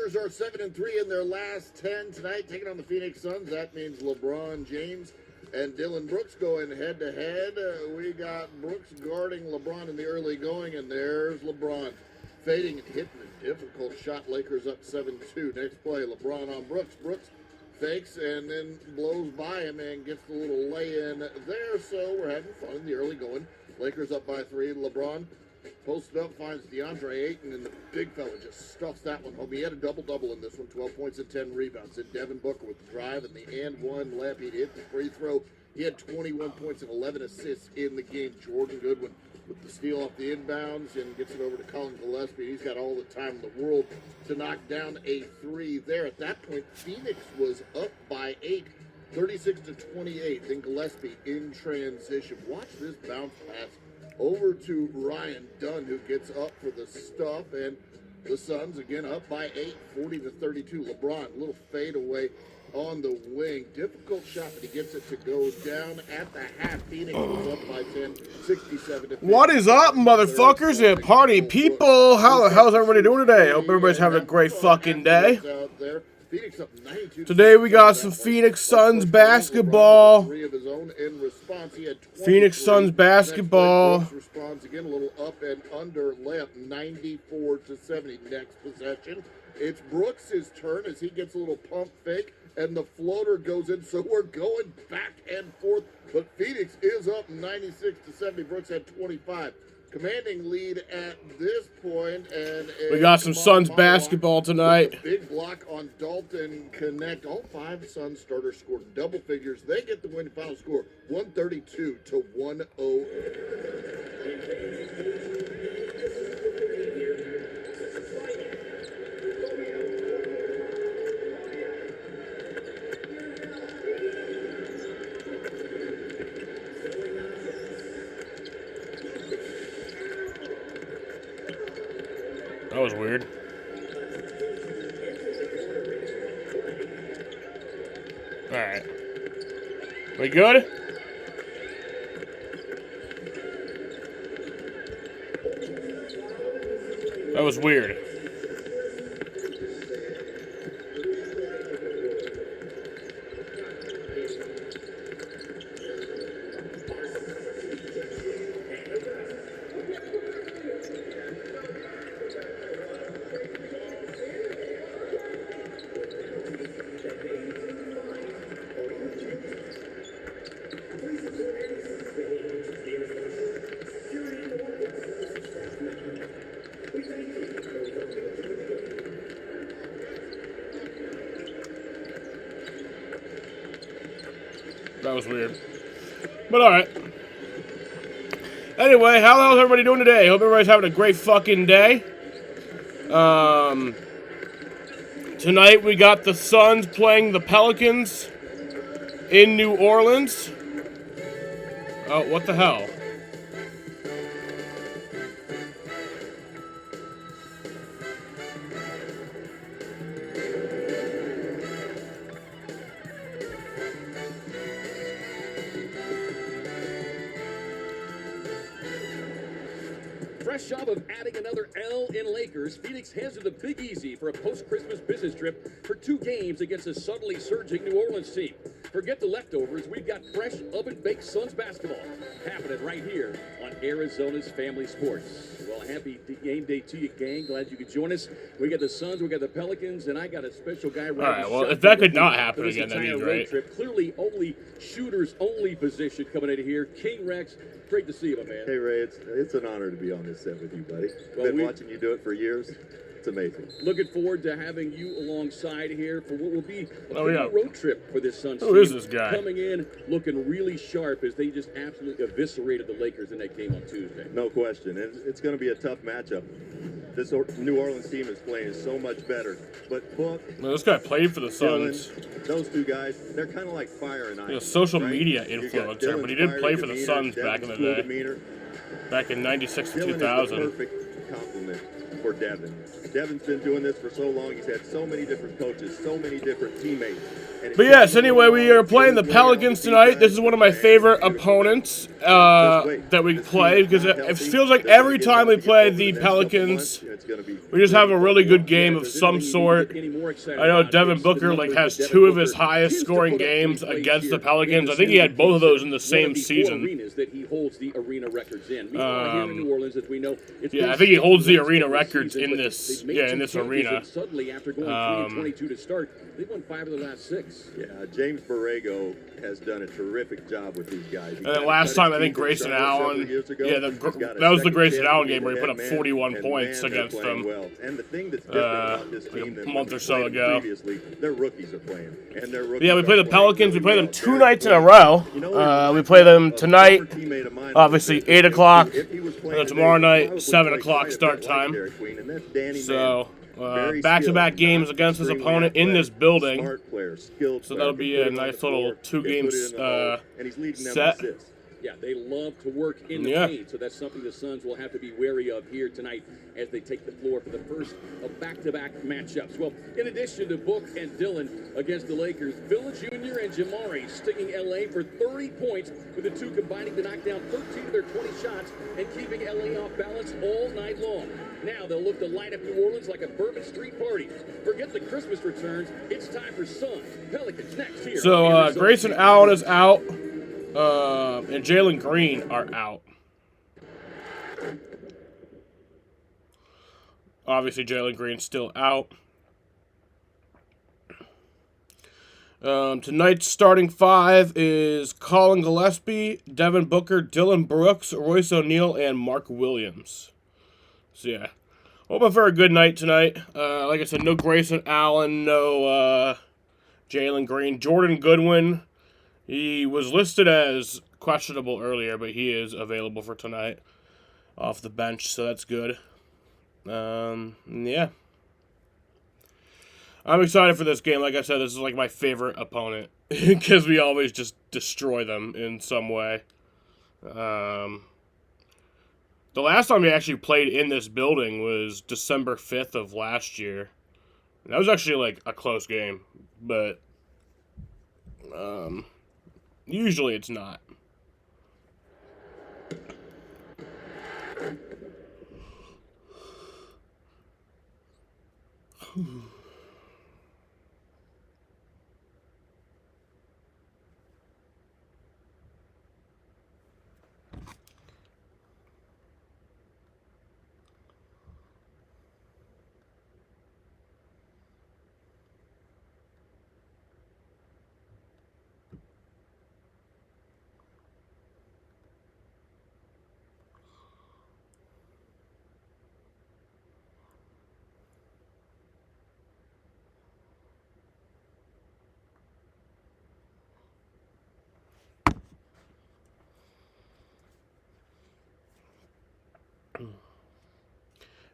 Lakers are 7-3 in their last 10 tonight, taking on the Phoenix Suns. That means LeBron James and Dylan Brooks going head-to-head. We got Brooks guarding LeBron in the early going, and there's LeBron fading and hitting a difficult shot. Lakers up 7-2. Next play, LeBron on Brooks. Brooks fakes and then blows by him and gets a little lay-in there. So we're having fun in the early going. Lakers up by 3. LeBron posted up, finds DeAndre Ayton, and the big fella just stuffs that one home. He had a double-double in this one, 12 points and 10 rebounds. And Devin Booker with the drive and the and-one layup. He hit the free throw. He had 21 points and 11 assists in the game. Jordan Goodwin with the steal off the inbounds and gets it over to Colin Gillespie. He's got all the time in the world to knock down a three there. At that point, Phoenix was up by 8, 36-28. Then Gillespie in transition. Watch this bounce pass over to Ryan Dunn, who gets up for the stuff, and the Suns again up by 8, 40-32. LeBron, little fade away on the wing. Difficult shot, but he gets it to go down at the half. Phoenix was up by 10, 67-50. What is up, motherfuckers and party people? How's everybody doing today? Hope everybody's having a great fucking day. Today we got some Phoenix Suns basketball. Phoenix Suns basketball. Responds again, a little up and under layup, 94-70. Next possession, it's Brooks' turn as he gets a little pump fake, and the floater goes in. So we're going back and forth, but Phoenix is up 96-70. Brooks had 25. Commanding lead at this point, and we got some Suns basketball tonight. Big block on Dalton Connect. All 5 Suns starters scored double figures. They get the win. Final score 132-108. That was weird. Alright. We good? That was weird. That was weird. But alright. Anyway, how the hell is everybody doing today? Hope everybody's having a great fucking day. Tonight we got the Suns playing the Pelicans in New Orleans. Oh, what the hell? Fresh off of adding another L in Lakers, Phoenix heads to the Big Easy for a post-Christmas business trip for 2 games against a suddenly surging New Orleans team. Forget the leftovers, we've got fresh oven-baked Suns basketball happening right here on Arizona's Family Sports. Well, happy game day to you, gang. Glad you could join us. We got the Suns, we got the Pelicans, and I got a special guy right now. All right, well, if that could not happen again, that'd be great. Trip. Clearly, only shooters-only position coming in here. King Rex, great to see you, my man. Hey, Ray, it's an honor to be on this set with you, buddy. Well, Been watching you do it for years. It's amazing. Looking forward to having you alongside here for what will be a yeah. road trip for this Suns team. Who is this guy? Coming in looking really sharp as they just absolutely eviscerated the Lakers in that game on Tuesday. No question. And it's going to be a tough matchup. This New Orleans team is playing so much better. But Book, Well, this guy played for the Suns. Dylan, those 2 guys, they're kind of like fire and ice. He's a social right? media You got influencer, Dylan's but he did fiery play for the demeanor, Suns back in Devin's the cool day. demeanor. Back in 96 to Dylan is the 2000. perfect compliment for Devin. Devin's been doing this for so long. He's had so many different coaches, so many different teammates. But yes, anyway, we are playing the Pelicans tonight. This is one of my favorite opponents that we play because it feels like every time we play the Pelicans, we just have a really good game of some sort. I know Devin Booker has 2 of his highest scoring games against the Pelicans. I think he had both of those in the same season. Yeah, I think he holds the arena records in this arena. Suddenly, after going 3-22 to start, they won 5 of the last 6. Yeah, James Borrego has done a terrific job with these guys. And then last time, I think Grayson Allen, that was the Grayson Allen game where he put up 41 points against them. And the thing that's different about this team a month or so ago. Their rookies are playing. And their rookies we play the Pelicans. We play them 2 nights in a row. We play them tonight, obviously 8 o'clock, and then tomorrow night, 7 o'clock start time. So, back-to-back games against this opponent in this building. So that'll be a nice little 2-game set. Yeah, they love to work in the paint, so that's something the Suns will have to be wary of here tonight as they take the floor for the first of back-to-back matchups. Well, in addition to Book and Dillon against the Lakers, Villa Jr. and Jamari stinging L.A. for 30 points, with the 2 combining to knock down 13 of their 20 shots and keeping L.A. off balance all night long. Now they'll look to light up New Orleans like a Bourbon Street party. Forget the Christmas returns. It's time for Suns Pelicans next here. So Grayson Allen is out. And Jalen Green are out. Obviously, Jalen Green's still out. Tonight's starting 5 is Colin Gillespie, Devin Booker, Dillon Brooks, Royce O'Neal, and Mark Williams. So, yeah. Hoping for a good night tonight. Like I said, no Grayson Allen, no Jalen Green. Jordan Goodwin. He was listed as questionable earlier, but he is available for tonight off the bench, so that's good. Yeah. I'm excited for this game. Like I said, this is like my favorite opponent because we always just destroy them in some way. The last time we actually played in this building was December 5th of last year. And that was actually like a close game, but usually it's not.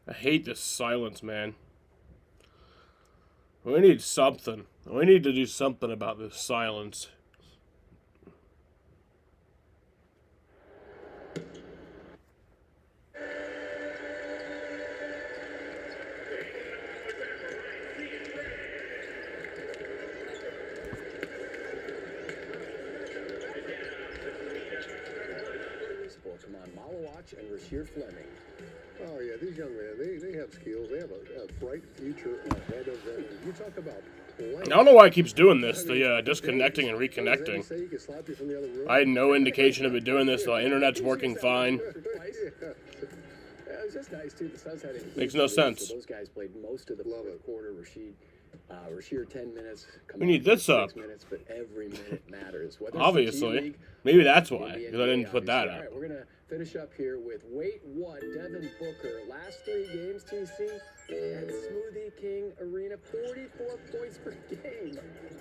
I hate this silence, man. We need something. We need to do something about this silence. Come on, Malawach and Rasheer Fleming. Oh, yeah, these young men, they have skills. They have a bright future ahead of them. You talk about I don't know why it keeps doing this, the disconnecting and reconnecting. I had no indication of it doing this. The internet's working fine. It's just nice, too. The Suns had Makes no sense. So those guys played most of the fourth quarter. Rasheer 10 minutes. We need this up. 6 minutes, but every minute matters. Obviously. Maybe that's why, because I didn't put that up. All right, we're going to finish up here with Wait What, Devin Booker. Last 3 games, TC, at Smoothie King Arena, 44 points per game.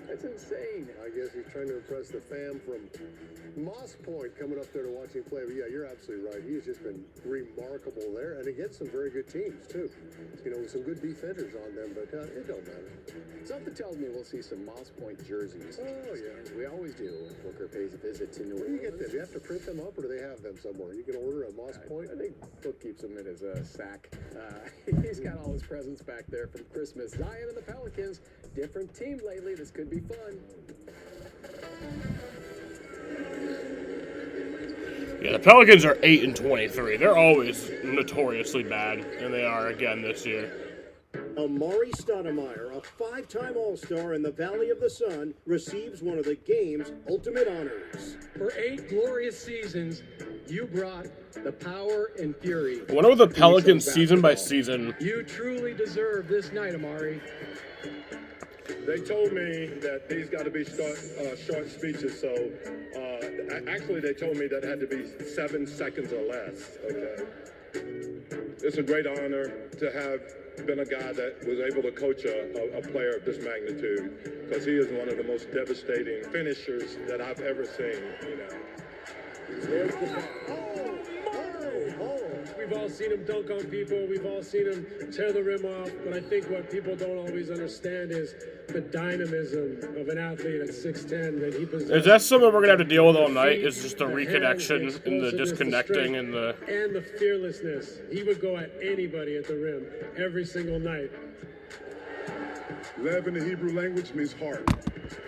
That's insane. I guess he's trying to impress the fam from Moss Point coming up there to watch him play. But yeah, you're absolutely right. He's just been remarkable there, and against some very good teams too. You know, with some good defenders on them, but it don't matter. Something tells me we'll see some Moss Point jerseys. Oh yeah, we always do when Booker pays a visit to New Orleans. Where do you get them? Do you have to print them up, or do they have them somewhere? You can order at Moss Point. I think Book keeps him in his sack. He's got all his presents back there from Christmas. Zion and the Pelicans, different team lately. This could be fun. Yeah, the Pelicans are 8-23. They're always notoriously bad, and they are again this year. Amari Stoudemire, a five-time All-Star in the Valley of the Sun, receives one of the game's ultimate honors. For 8 glorious seasons, you brought the power and fury. I wonder what the Pelicans season by season. You truly deserve this night, Amari. They told me that these got to be short speeches, so actually they told me that it had to be 7 seconds or less, okay? It's a great honor to have been a guy that was able to coach a player of this magnitude, because he is one of the most devastating finishers that I've ever seen, you know. We've all seen him dunk on people. We've all seen him tear the rim off. But I think what people don't always understand is the dynamism of an athlete at 6'10" that he possesses. Is that something we're going to have to deal with all night? Is just the reconnection and the disconnecting and the fearlessness. He would go at anybody at the rim every single night. Lev in the Hebrew language means heart.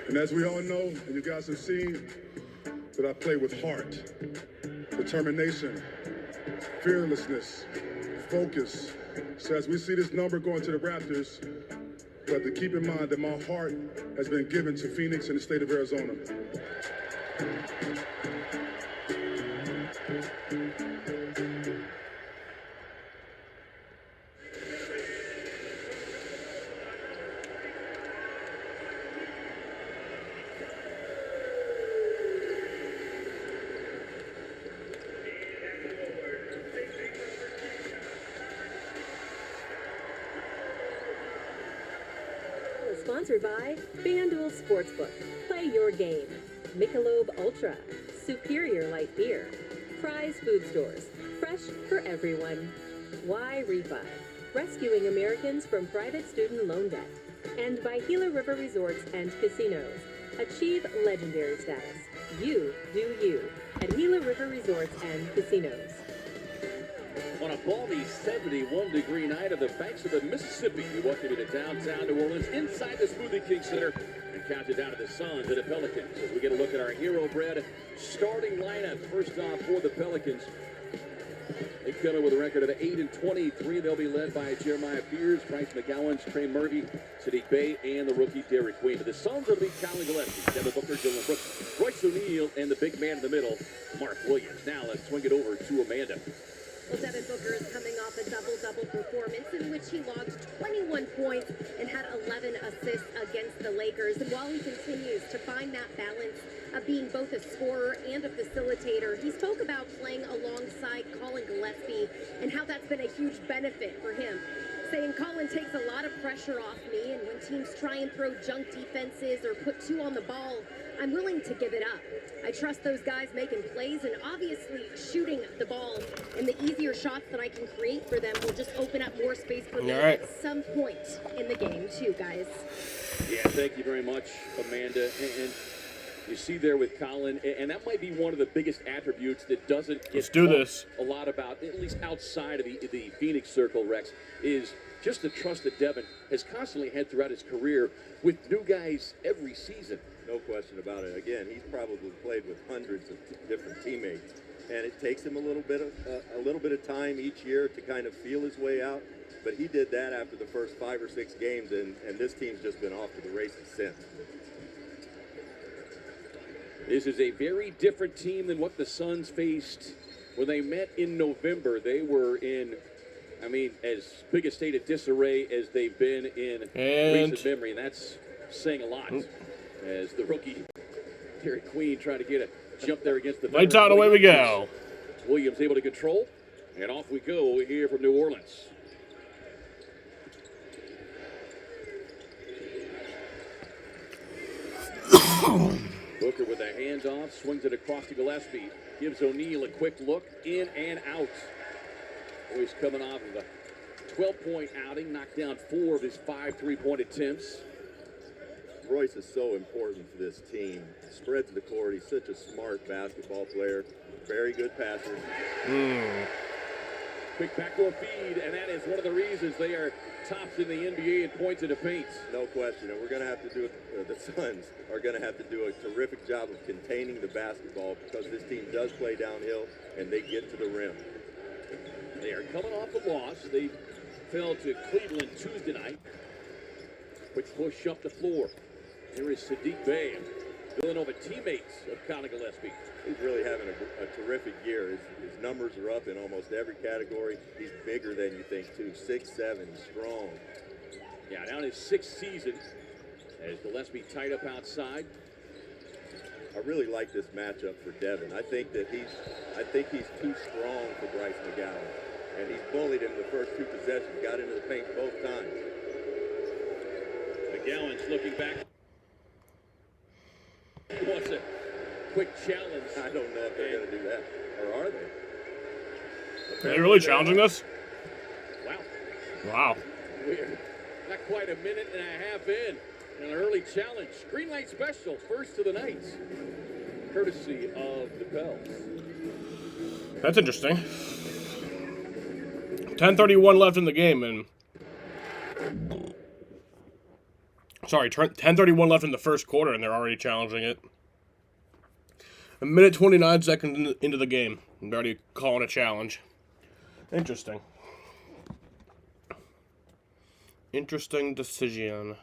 And as we all know, and you guys have seen, that I play with heart, determination, fearlessness, focus. So as we see this number going to the Raptors, we have to keep in mind that my heart has been given to Phoenix and the state of Arizona. Sponsored by FanDuel Sportsbook. Play your game. Michelob Ultra. Superior Light Beer. Fry's Food Stores. Fresh for everyone. Y Refi. Rescuing Americans from private student loan debt. And by Gila River Resorts and Casinos. Achieve legendary status. You do you at Gila River Resorts and Casinos. On a balmy 71-degree night on the banks of the Mississippi, we welcome you to downtown New Orleans, inside the Smoothie King Center, and count you down to the Suns and the Pelicans as we get a look at our hero-bred starting lineup. First off for the Pelicans, they come in with a record of 8-23. They'll be led by Jeremiah Fears, Bryce McGowan, Trey Murphy, Sadiq Bey, and the rookie Derek Queen. But the Suns are to be Colin Gillespie, Devin Booker, Dillon Brooks, Royce O'Neal, and the big man in the middle, Mark Williams. Now let's swing it over to Amanda. Well, Devin Booker is coming off a double-double performance in which he logged 21 points and had 11 assists against the Lakers. And while he continues to find that balance of being both a scorer and a facilitator, he spoke about playing alongside Colin Gillespie and how that's been a huge benefit for him, saying Colin takes a lot of pressure off me, and when teams try and throw junk defenses or put 2 on the ball, I'm willing to give it up. I trust those guys making plays, and obviously shooting the ball and the easier shots that I can create for them will just open up more space for me at some point in the game too, guys. Yeah, thank you very much, Amanda. And you see there with Colin, and that might be one of the biggest attributes that doesn't get talked a lot about, at least outside of the Phoenix circle, Rex, is just the trust that Devin has constantly had throughout his career with new guys every season. No question about it. Again, he's probably played with hundreds of different teammates, and it takes him a little bit of time each year to kind of feel his way out. But he did that after the first 5 or 6 games, and this team's just been off to the races since. This is a very different team than what the Suns faced when they met in November. They were in, I mean, as big a state of disarray as they've been in recent memory, and that's saying a lot. As the rookie Derek Queen tried to get a jump there against the lights out, away we go. Williams able to control, and off we go here from New Orleans. Booker with a hands-off, swings it across to Gillespie, gives O'Neal a quick look, in and out. Always coming off of a 12-point outing, knocked down 4 of his 5 3-point attempts. Royce is so important to this team. Spreads the court. He's such a smart basketball player. very good passers. Quick backdoor feed, and that is one of the reasons they are tops in the NBA in points into paints. No question, and we're going to have to do it. The Suns are going to have to do a terrific job of containing the basketball because this team does play downhill and they get to the rim. They are coming off a loss. They fell to Cleveland Tuesday night. Quick push up the floor. Here is Sadiq Bey, Villanova teammates of Colin Gillespie. He's really having a terrific year. His numbers are up in almost every category. He's bigger than you think, too. 6'7", strong. Yeah, now in his 6th season as Gillespie tied up outside. I really like this matchup for Devin. I think he's too strong for Bryce McGowan. And he's bullied him the first 2 possessions, got into the paint both times. McGowan's looking back. He wants a quick challenge. I don't know if they're going to do that. Or are they? Are they really challenging this? Wow. Wow. We're not quite a minute and a half in. An early challenge. Green light special. First to the Knights. Courtesy of the Pels. That's interesting. 10:31 left in the game, and... Sorry, 10:31 left in the first quarter, and they're already challenging it. A minute 29 seconds into the game. They're already calling a challenge. Interesting. Interesting decision.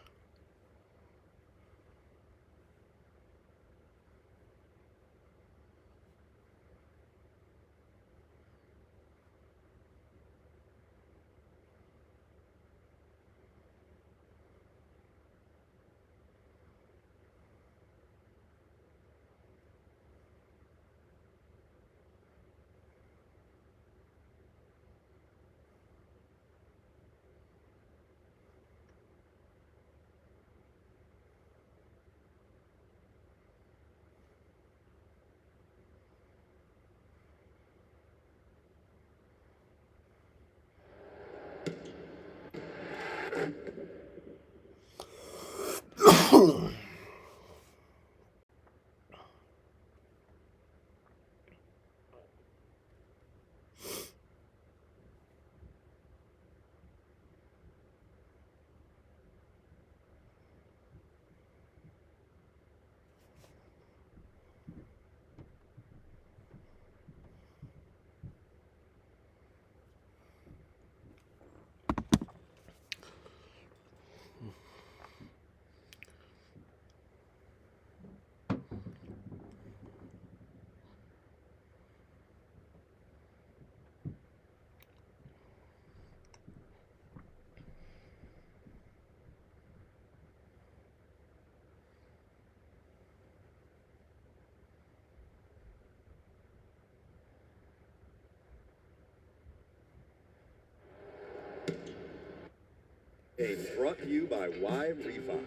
Game brought to you by Y Refi.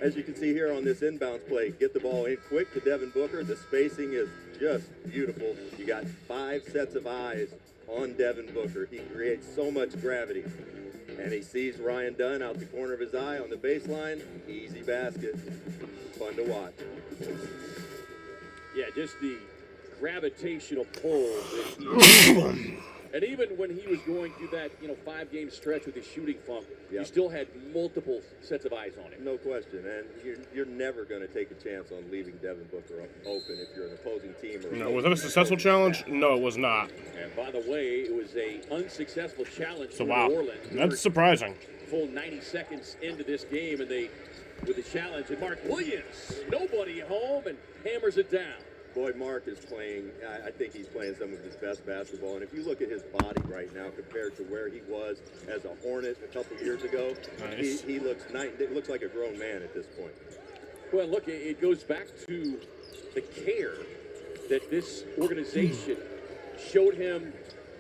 As you can see here on this inbounds play, get the ball in quick to Devin Booker. The spacing is just beautiful. You got 5 sets of eyes on Devin Booker. He creates so much gravity. And he sees Ryan Dunn out the corner of his eye on the baseline. Easy basket. Fun to watch. Yeah, just the gravitational pull that he and even when he was going through that, 5-game stretch with his shooting funk, he still had multiple sets of eyes on him. No question, and you're never going to take a chance on leaving Devin Booker open if you're an opposing team. No, was that a successful challenge? No, it was not. And by the way, it was a unsuccessful challenge for wow. New Orleans. That's surprising. Full 90 seconds into this game, and they, with the challenge, and Mark Williams, nobody home, and hammers it down. Boy, Mark is playing, I think he's playing some of his best basketball. And if you look at his body right now compared to where he was as a Hornet a couple years ago, nice. he looks it looks like a grown man at this point. Well, look, it goes back to the care that this organization showed him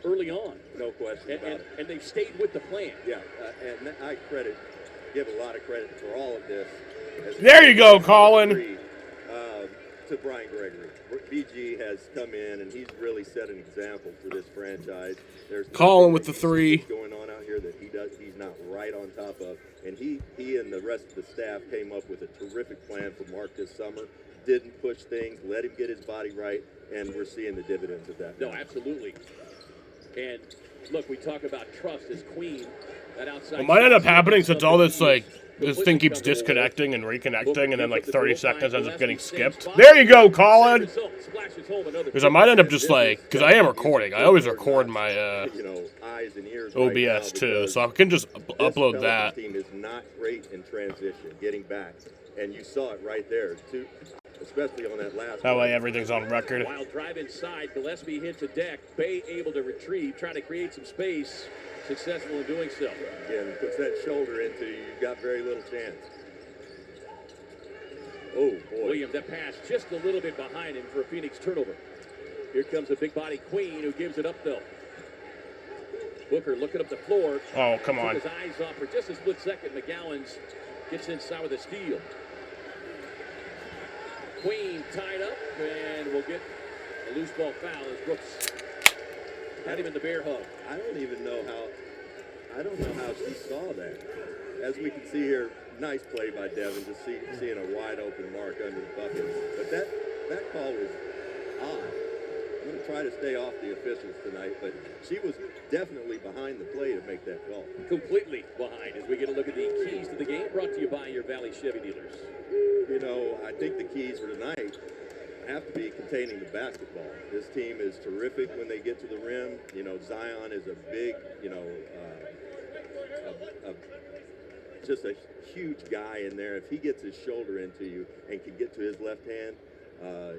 early on. No question about it. And they've stayed with the plan. Yeah, and I give a lot of credit for all of this. There you go, Colin. To Brian Gregory. BG has come in and he's really set an example for this franchise. There's Colin with the 3 going on out here that he's not right on top of, and he and the rest of the staff came up with a terrific plan for Mark this summer. Didn't push things, let him get his body right, and we're seeing the dividends of that. No, absolutely. And look, we talk about trust as Queen. That outside. What might end up happening since all this, like, this thing keeps disconnecting and reconnecting, and then, like, 30 seconds ends up getting skipped. There you go, Colin! Because I might end up just, like, because I am recording. I always record my eyes and ears OBS, too, so I can just upload that. This team is not great in transition, getting back. And you saw it right there, too, especially on that last That way play. everything's on record. Wild drive inside. Gillespie hits a deck. Bay able to retrieve, trying to create some space. Successful in doing so. Again, puts that shoulder into you. You've got very little chance. Oh, boy. Williams, that pass just a little bit behind him for a Phoenix turnover. Here comes a big body Queen who gives it up, though. Booker looking up the floor. Oh, come on. Took his eyes off for just a split second. McGowan's gets inside with a steal. Queen tied up, and we'll get a loose ball foul as Brooks had him in the bear hug. I don't know how she saw that. As we can see here, nice play by Devin, just seeing a wide open Mark under the bucket. But that call was odd. I'm going to try to stay off the officials tonight, but she was definitely behind the play to make that call. Completely behind as we get a look at the keys to the game, brought to you by your Valley Chevy dealers. You know, I think the keys for tonight have to be containing the basketball. This team is terrific when they get to the rim. You know, Zion is a big, just a huge guy in there. If he gets his shoulder into you and can get to his left hand,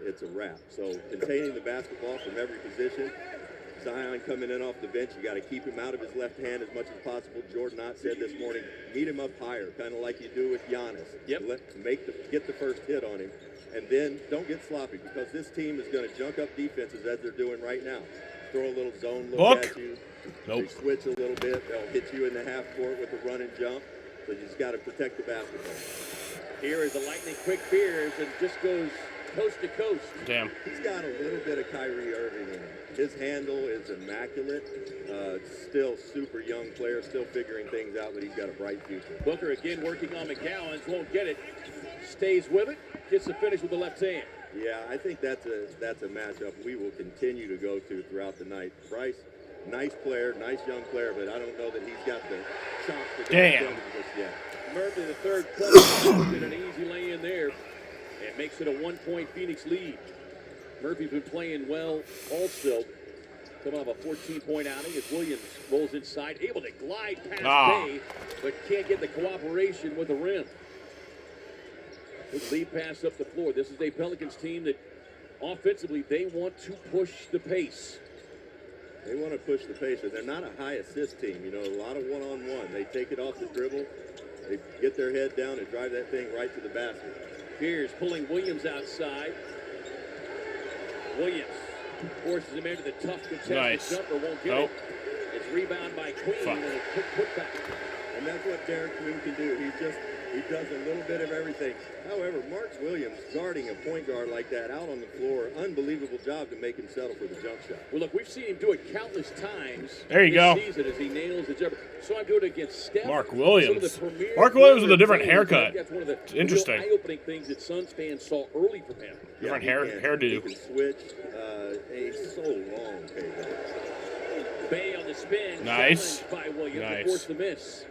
it's a wrap. So containing the basketball from every position. Zion coming in off the bench, you got to keep him out of his left hand as much as possible. Jordan Ott said this morning, meet him up higher, kind of like you do with Giannis. Yep. Get the first hit on him, and then don't get sloppy because this team is going to junk up defenses as they're doing right now. Throw a little zone look at you. Nope. They switch a little bit. They'll hit you in the half court with a run and jump. So you just got to protect the basketball. Here is a lightning quick Beers and just goes coast to coast. Damn. He's got a little bit of Kyrie Irving in him. His handle is immaculate. Still super young player, still figuring things out, but he's got a bright future. Booker again working on McGowan's, won't get it. Stays with it, gets the finish with the left hand. Yeah, I think that's a matchup we will continue to go to throughout the night. Bryce, nice player, nice young player, but I don't know that he's got the chops to get it just yet. Murphy, the third quarter, did an easy lay in there. It makes it a 1-point Phoenix lead. Murphy's been playing well also. Coming off a 14-point outing as Williams rolls inside, able to glide past Bay, but can't get the cooperation with the rim. Good lead pass up the floor. This is a Pelicans team that offensively they want to push the pace. They want to push the pace, and they're not a high assist team. You know, a lot of one-on-one. They take it off the dribble, they get their head down and drive that thing right to the basket. Pierce pulling Williams outside. Williams forces him into the tough contested jumper, won't get it. It's rebound by Queen and a quick putback. And that's what Derek Queen can do. He does a little bit of everything. However, Mark Williams guarding a point guard like that out on the floor, unbelievable job to make him settle for the jump shot. Well, look, we've seen him do it countless times. There you go. This season as he nails the jumper. So I'm doing it against Steph. Mark Williams. Mark Williams with a different haircut. That's one of the interesting. eye-opening things that Suns fans saw early from him. Different hairdo. He can switch. He's so long, Bay on the spin. Nice. By Williams Nice. to force the miss.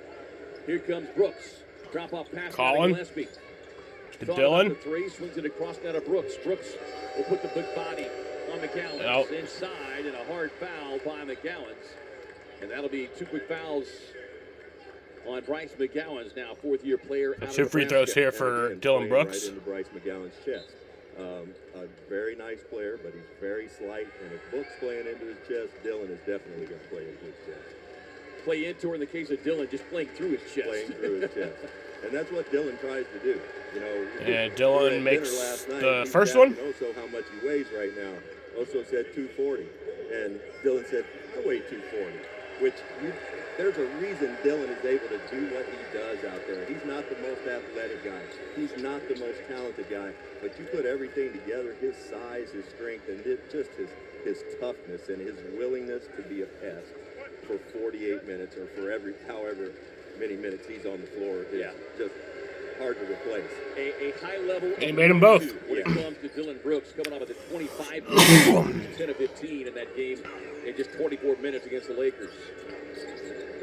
Here comes Brooks. Drop off pass Colin. by Gillespie. To Thought Dylan. about the three, swings it across now to Brooks. Brooks will put the big body on McGowan. Out. Inside and a hard foul by McGowan's. And that'll be two quick fouls on Bryce McGowan's now, fourth-year player. That's two free throws here for Dylan Brooks. Right into Bryce McGowan's chest. A very nice player, but he's very slight. And if Brooks playing into his chest, Dylan is definitely going to play into his chest. Play into, or in the case of Dylan, just playing through his chest. Playing through his chest. And that's what Dylan tries to do. You know, And Dylan makes the first one. Also, how much he weighs right now. Also said 240, and Dylan said, "I weigh 240," which there's a reason Dylan is able to do what he does out there. He's not the most athletic guy. He's not the most talented guy. But you put everything together, his size, his strength, and just his toughness and his willingness to be a pest. for 48 minutes or for however many minutes he's on the floor. It's just hard to replace. A high level. He made them both. When it comes to Dillon Brooks coming out of the 25 points, 10 of 15 in that game in just 24 minutes against the Lakers.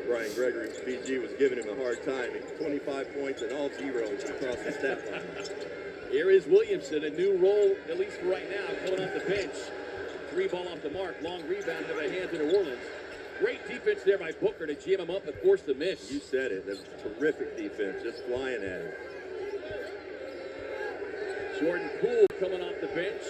Brian Gregory, BG, was giving him a hard time. 25 points and all zeros across the stat line. Here is Williamson, a new role, at least for right now, coming off the bench. 3 ball off the mark, long rebound into the hands of New Orleans. Great defense there by Booker to jam him up and force the miss. You said it. That's terrific defense, just flying at him. Jordan Poole coming off the bench.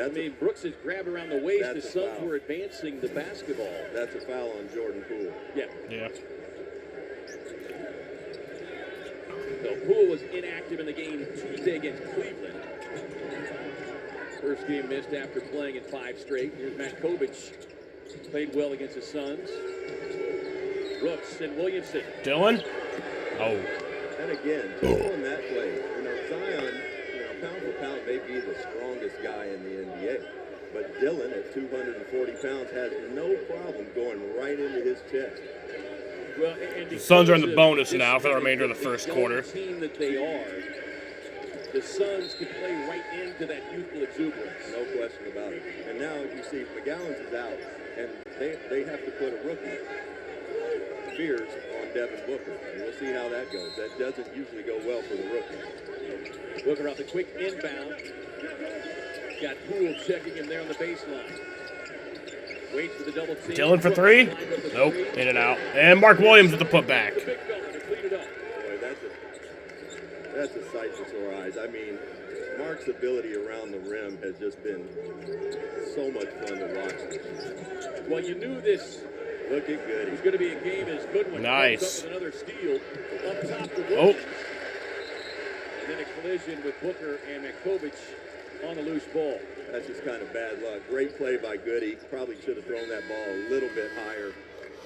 And Brooks is grabbed around the waist. The Suns were advancing the basketball. That's a foul on Jordan Poole. Yeah. Yeah. So Poole was inactive in the game Tuesday against Cleveland. First game missed after playing in 5 straight. Here's Matt Kovich. Played well against the Suns. Brooks and Williamson. Dillon? Oh. And again, just on that play, Zion, pound for pound may be the strongest guy in the NBA. But Dillon at 240 pounds has no problem going right into his chest. Well, the Suns are in the bonus now for the remainder of the first quarter. Team that they are, the Suns can play right into that youthful exuberance. No question about it. And now you see McGowan's is out, and they have to put a rookie, Spears, on Devin Booker. And we'll see how that goes. That doesn't usually go well for the rookie. Booker off the quick inbound. Got Poole checking him there on the baseline. Waits for the double team. Dillon for 3? Nope. In and out. And Mark Williams with the putback. Boy, that's a sight for sore eyes. I mean, Mark's ability around the rim has just been so much fun to watch. Well, you knew this. Look at Goody. It's going to be a game as good one. Nice. Another steal up top to Williams. And then a collision with Booker and Makovich on the loose ball. That's just kind of bad luck. Great play by Goody. Probably should have thrown that ball a little bit higher.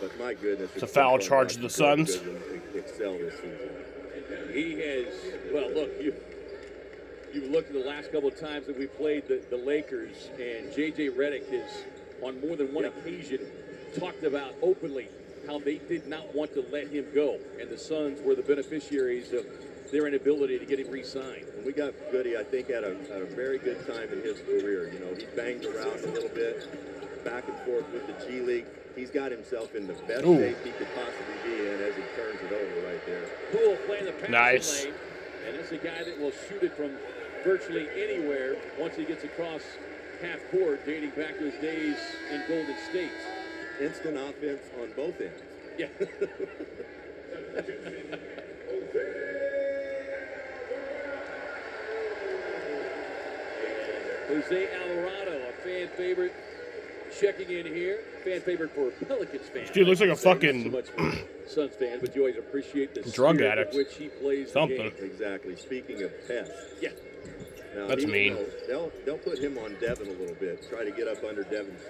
But my goodness. It's a foul charge to the Suns. Excel this season. He has, well, look, you've looked at the last couple of times that we played the Lakers, and J.J. Redick has, on more than one occasion, talked about openly how they did not want to let him go. And the Suns were the beneficiaries of their inability to get him re-signed. And we got Goody, I think, at a very good time in his career. He banged around a little bit, back and forth with the G League. He's got himself in the best shape he could possibly be in as he turns it over right there. Poole playing the passing Nice. lane, and it's a guy that will shoot it from virtually anywhere once he gets across half court, dating back to his days in Golden State. Instant offense on both ends. Yeah. Jose Alvarado, a fan favorite, checking in here. Fan favorite for Pelicans fans. Dude looks like a fucking so much for Suns fans, but you always appreciate the drug spirit addict. with which he plays Something. the game. Exactly. Speaking of pests. Yeah. Now, That's mean. They'll put him on Devin a little bit. Try to get up under Devin's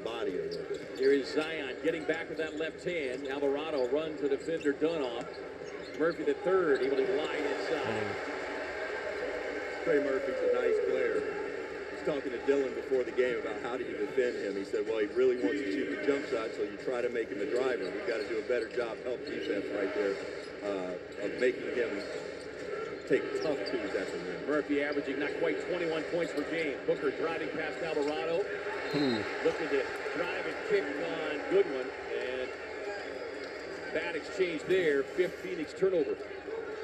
body a little bit. Here is Zion getting back with that left hand. Alvarado runs the defender Dunoff. Murphy the third, able to glide inside. Trey Murphy's a nice player. He's talking to Dillon before the game about how do you defend him. He said, well, he really wants to shoot the jump shot, so you try to make him a driver. We've got to do a better job, help defense right there, of making him take tough twos at the rim. Murphy averaging not quite 21 points per game. Booker driving past Alvarado. Looking to drive and kick on Goodwin. And bad exchange there. 5th Phoenix turnover.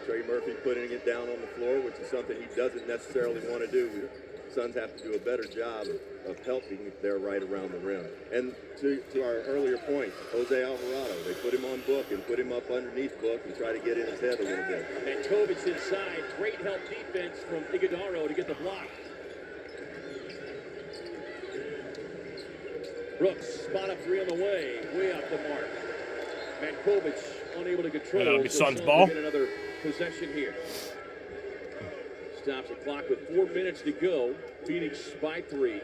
Trey Murphy putting it down on the floor, which is something he doesn't necessarily want to do. Suns have to do a better job of helping if they're right around the rim. And to our earlier point, Jose Alvarado, they put him on Book and put him up underneath Book and try to get in his head a little bit. And Kovich inside. Great help defense from Iguodaro to get the block. Brooks, spot up 3 on the way off the mark. Matkovic unable to control. That'll be so Suns Suns ball. will get another possession here. Stops the clock with 4 minutes to go. Phoenix by 3.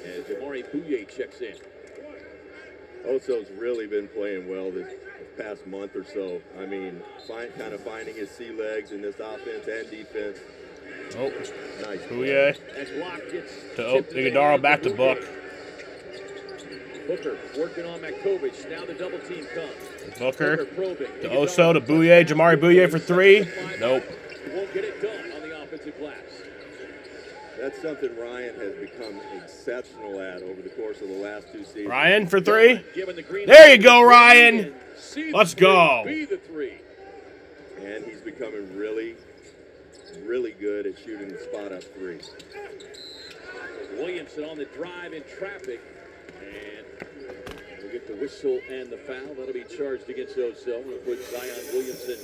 As Amari Bouye checks in. Oso's really been playing well this past month or so. I mean, kind of finding his sea legs in this offense and defense. Oh, Nice. Bouye. As block gets To tipped in the Iguodala, hands back of to Book. Booker working on Makovic. Now the double team comes. Booker probing. to Oso to Bouye. Jamari Bouye for three. Nope. Won't get it done on the offensive glass. That's something Ryan has become exceptional at over the course of the last 2 seasons. Ryan for three. Given the green There light you go, to Ryan. and see the Let's three, go. Be the three. And he's becoming really, really good at shooting the spot up three. Williamson on the drive in traffic. And we'll get the whistle and the foul. That'll be charged against Oso. We'll put Zion Williamson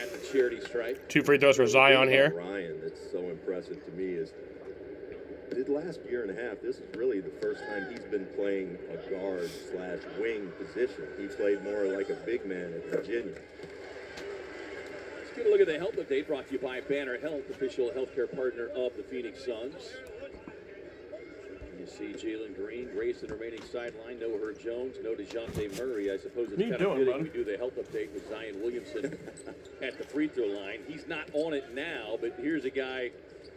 at the charity stripe. 2 free throws for Zion here. Ryan, that's so impressive to me is the last year and a half, this is really the first time he's been playing a guard/wing position. He played more like a big man at Virginia. Let's get a look at the health update brought to you by Banner Health, official healthcare partner of the Phoenix Suns. You see Jalen Green, Grace in the remaining sideline. No Herb Jones, no DeJounte Murray. I suppose it's kind of fitting we do the health update with Zion Williamson at the free throw line. He's not on it now, but here's a guy,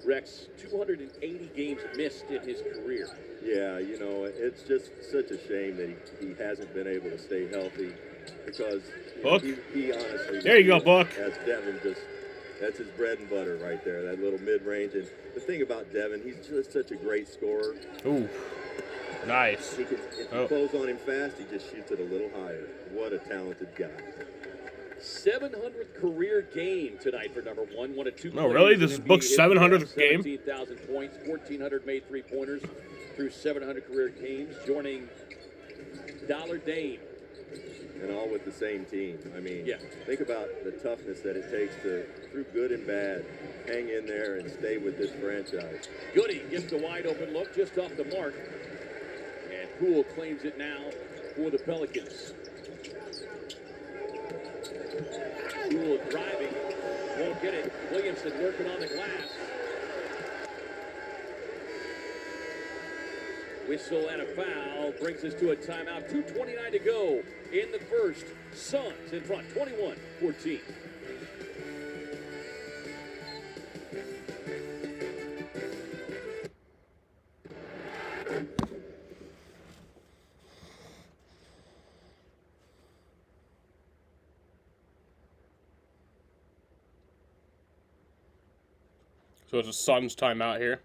Rex, 280 games missed in his career. Yeah, you know, it's just such a shame that he hasn't been able to stay healthy because Book. He honestly. There you go, Book. As Devin that's his bread and butter right there, that little mid-range. And the thing about Devin, he's just such a great scorer. Ooh, nice. If you close on him fast, he just shoots it a little higher. What a talented guy. 700th career game tonight for number one. One of two. Oh, really? This is Book's 700th game? 17,000 points, 1,400 made three-pointers through 700 career games, joining Dollar Dame. And all with the same team. I mean, yeah. Think about the toughness that it takes to, through good and bad, hang in there and stay with this franchise. Goody gets the wide open look just off the mark. And Poole claims it now for the Pelicans. Poole driving, won't get it. Williamson working on the glass. Whistle and a foul brings us to a timeout. 2:29 to go in the first. Suns in front, 21-14. So it's a Suns timeout here.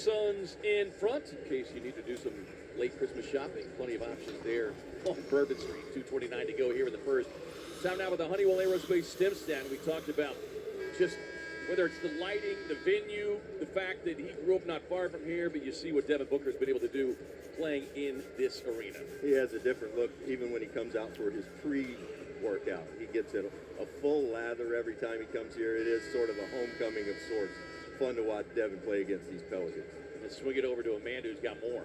Suns in front, in case you need to do some late Christmas shopping. Plenty of options there on Bourbon Street. 2:29 to go here in the first. Time now with the Honeywell Aerospace STEM stand. We talked about just Whether it's the lighting, the venue, the fact that he grew up not far from here, but you see what Devin Booker has been able to do playing in this arena. He has a different look even when he comes out for his pre-workout. He gets it a full lather every time he comes here. It is sort of a homecoming of sorts. Fun to watch Devin play against these Pelicans. Let's swing it over to Amanda, who's got more.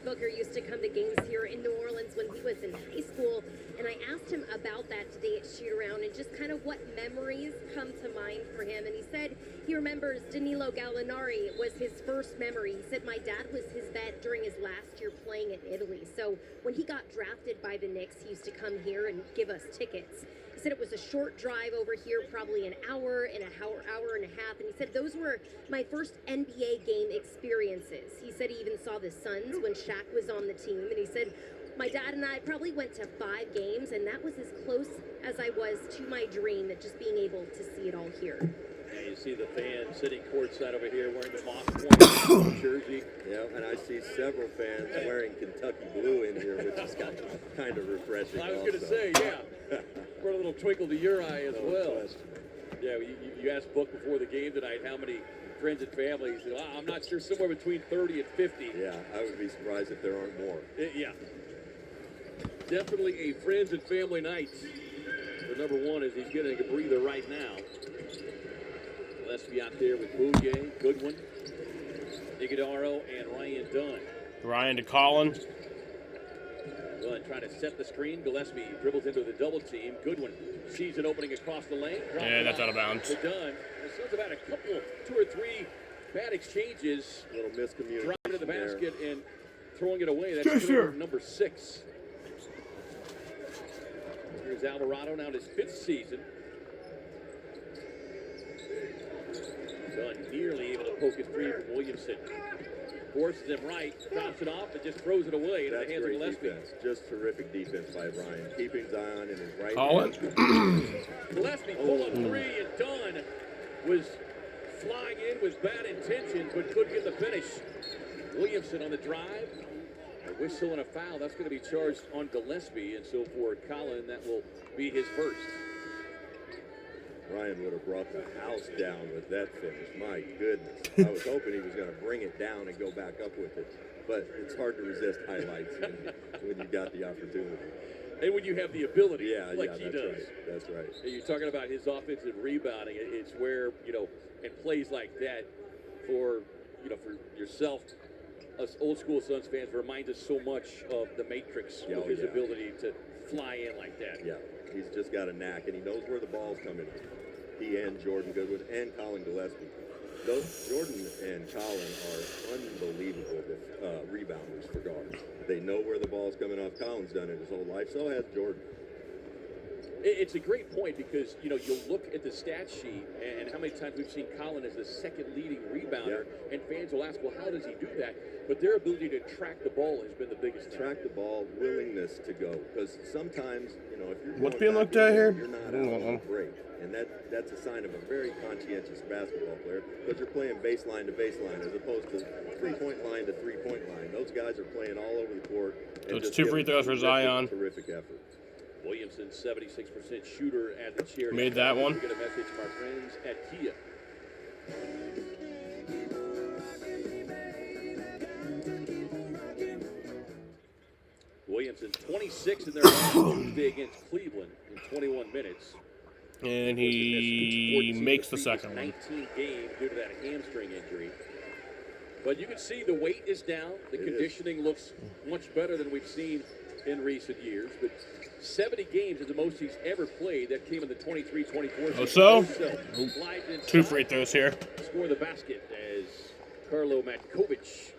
Booker used to come to games here in New Orleans when he was in high school, and I asked him about that today at shoot-around and just kind of what memories come to mind for him. And he said he remembers Danilo Gallinari was his first memory. He said, my dad was his vet during his last year playing in Italy. So when he got drafted by the Knicks, he used to come here and give us tickets. He said it was a short drive over here, probably an hour and a hour and a half. And he said those were my first NBA game experiences. He said he even saw the Suns when Shaq was on the team. And he said, my dad and I probably went to 5 games, and that was as close as I was to my dream at just being able to see it all here. Yeah, you see the fans sitting courtside over here wearing the Moss Point jersey. Yeah, and I see several fans wearing Kentucky blue in here, which is kind of refreshing. I was going to say, yeah. Brought a little twinkle to your eye as well. Yeah, you asked Book before the game tonight how many friends and family. He said, I'm not sure, somewhere between 30 and 50. Yeah, I would be surprised if there aren't more. Yeah. Definitely a friends and family night. The number one is he's getting a breather right now. Gillespie out there with Bouye, Goodwin, Iguodaro, and Ryan Dunn. Ryan to Colin. Dunn trying to set the screen. Gillespie dribbles into the double team. Goodwin sees an opening across the lane. Yeah, that's out of bounds. To Dunn. The Suns have had a couple, 2 or 3 bad exchanges. A little miscommunication. Dropping to the basket and throwing it away. That's number 6. Here's Alvarado now in his 5th season. Dunn nearly able to poke his free from Williamson. Forces him right, drops it off, and just throws it away into the hands of Gillespie. Defense. Just terrific defense by Ryan. Keeping Zion in his right Colin. Gillespie pull up 3, and Dunn was flying in with bad intentions, but couldn't get the finish. Williamson on the drive. A whistle and a foul. That's going to be charged on Gillespie, and so for Colin, that will be his first. Ryan would have brought the house down with that finish. My goodness. I was hoping he was going to bring it down and go back up with it. But it's hard to resist highlights when you got the opportunity. And when you have the ability, he does. Right. That's right. You're talking about his offensive rebounding. It's where, and plays like that for yourself, us old school Suns fans, reminds us so much of the Matrix of his ability to fly in like that. Yeah, he's just got a knack, and he knows where the ball's coming. He and Jordan Goodwin and Colin Gillespie. Jordan and Colin are unbelievable rebounders for guards. They know where the ball's coming off. Colin's done it his whole life. So has Jordan. It's a great point because, you'll look at the stat sheet and how many times we've seen Colin as the second leading rebounder, and fans will ask, well, how does he do that? But their ability to track the ball has been the biggest thing. Track the ball, willingness to go. Because sometimes, if you're what's being looked at here? You're not out on a break. And that's a sign of a very conscientious basketball player because you're playing baseline to baseline as opposed to three-point line to three-point line. Those guys are playing all over the court. So it's 2 free throws for Zion. Terrific effort. Williamson, 76% shooter at the chair. Made that one. We get a message from our friends at Kia. Williamson, 26 in their last Tuesday against Cleveland in 21 minutes. And he makes the second one. 19 game due to that hamstring injury. But you can see the weight is down. The conditioning looks much better than we've seen in recent years. But 70 games is the most he's ever played. That came in the 23-24 season. So, slides inside, 2 free throws here. Score the basket as Carlo Matkovic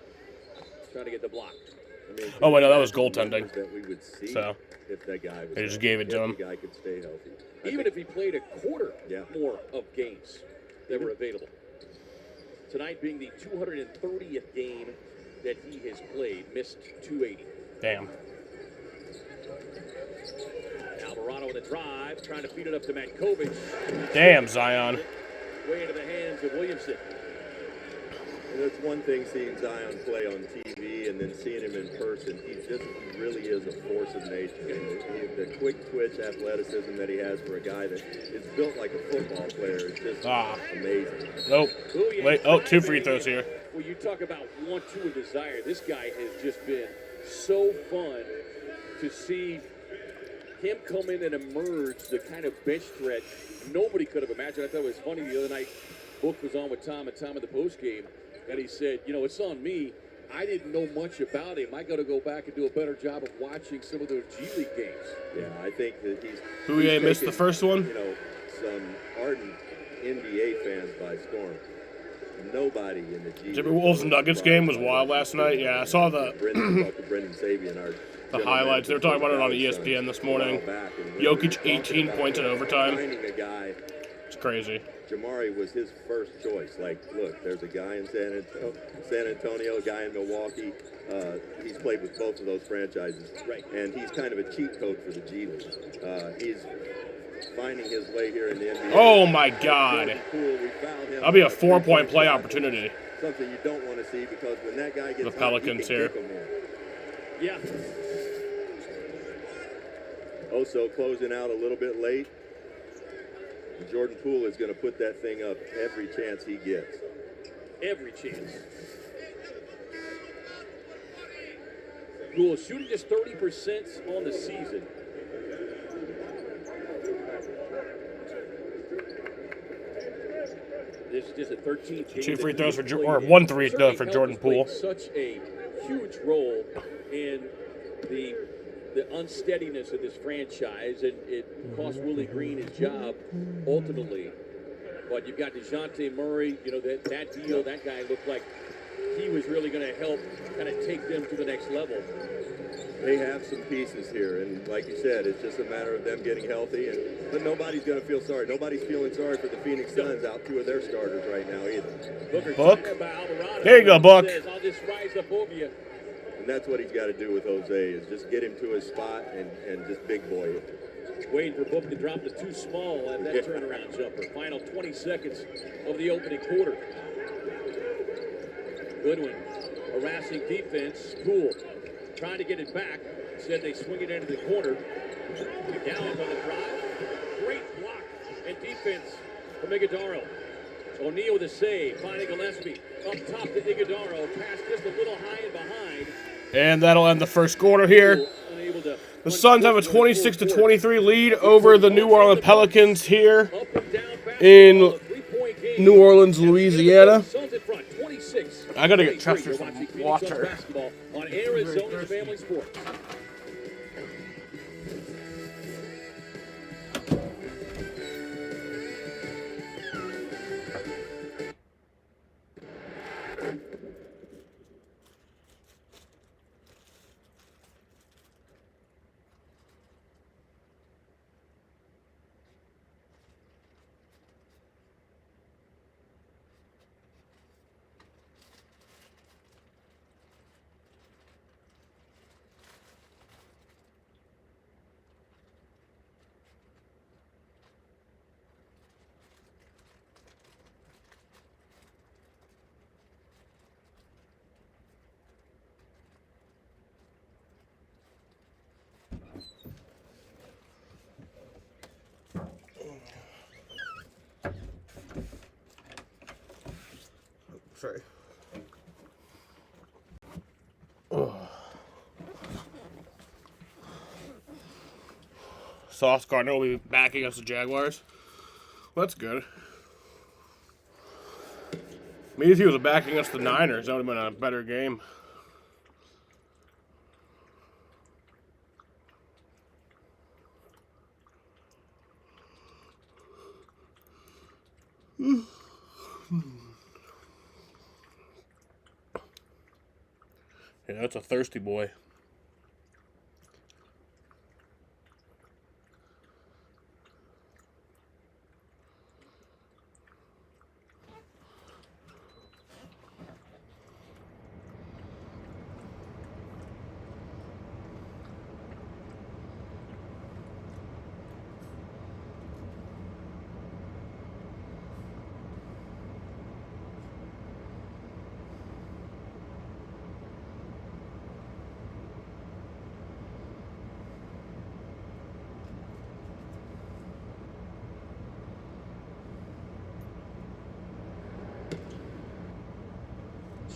trying to get the block. Oh, wait, no, that was goaltending. That we would see So, if that guy was they just gave it to him. The guy could stay healthy. Even if he played a quarter more of games that were available. Tonight being the 230th game that he has played, missed 280. Damn. Alvarado in the drive, trying to feed it up to Matkovic. Damn, Zion. Way into the hands of Williamson. And it's one thing seeing Zion play on TV TV and then seeing him in person, he really is a force of nature. And the quick twitch athleticism that he has for a guy that is built like a football player is just amazing. Nope. Wait, 2 free throws here. Well, you talk about want-to and desire. This guy has just been so fun to see him come in and emerge the kind of bench threat nobody could have imagined. I thought it was funny the other night. Book was on with Tom and Tom at the postgame, and he said, you know, it's on me. I didn't know much about him. I got to go back and do a better job of watching some of those G League games. Yeah, I think that he's missed the first one. You know, some ardent NBA fans by storm. Nobody in the G League. Wolves and Nuggets game was wild last night. Yeah, I saw the Brendan Sabian, the highlights. They were talking about it on ESPN this morning. Jokic 18 points in overtime. It's crazy. Jamari was his first choice. Like, look, there's a guy in San Antonio, a guy in Milwaukee. He's played with both of those franchises. Right. And he's kind of a cheat code for the G League. He's finding his way here in the NBA. Oh, my God. That'll be a 4-point play opportunity. Something you don't want to see because when that guy gets the Pelicans here. Yeah. Also closing out a little bit late. Jordan Poole is going to put that thing up every chance he gets. Every chance. Poole shooting just 30% on the season. This is just a 13th game. 2 free throws for or 1 3 for Jordan Poole. Such a huge role in the unsteadiness of this franchise, and it cost Willie Green his job ultimately. But you've got DeJounte Murray, you know, that deal, that guy looked like he was really going to help kind of take them to the next level. They have some pieces here, and like you said, it's just a matter of them getting healthy. But nobody's going to feel sorry. Nobody's feeling sorry for the Phoenix Suns out 2 of their starters right now either. Book. Here you go, Book. Says, I'll just rise up over you. And that's what he's got to do with Jose, is just get him to his spot and just big boy it. Waiting for Book to drop the too small and that turnaround jumper. Final 20 seconds of the opening quarter. Goodwin, harassing defense. Poole trying to get it back. Instead, they swing it into the corner. McGowan on the drive. Great block and defense from Iguodaro. O'Neal with a save, finding Gillespie. Up top to Iguodaro. Pass just a little high and behind. And that'll end the first quarter here. The Suns have a 26-23 lead over the New Orleans Pelicans here in New Orleans, Louisiana. I gotta get Chester some water. On Arizona's Family Sports. Sorry. Sauce Gardner will be back against the Jaguars. Well, that's good. Maybe if he was back against the Niners, that would have been a better game. Yeah, that's a thirsty boy.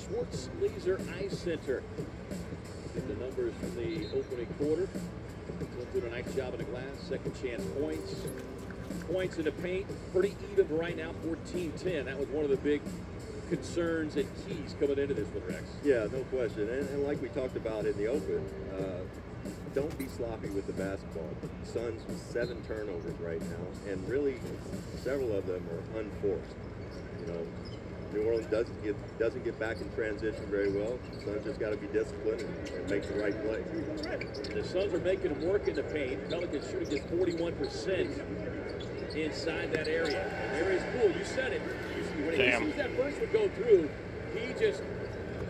Schwartz Laser Eye Center. Get the numbers from the opening quarter. Doing a nice job in the glass. Second chance points. Points in the paint. Pretty even right now, 14-10. That was one of the big concerns and keys coming into this one, Rex. Yeah, no question. And like we talked about in the open, don't be sloppy with the basketball. Suns with 7 turnovers right now, and really several of them are unforced. You know, New Orleans doesn't get back in transition very well. Suns just got to be disciplined and make the right play. The Suns are making it work in the paint. Pelicans shooting just 41% inside that area. And there is Poole. You said it. When he sees that first one go through, he just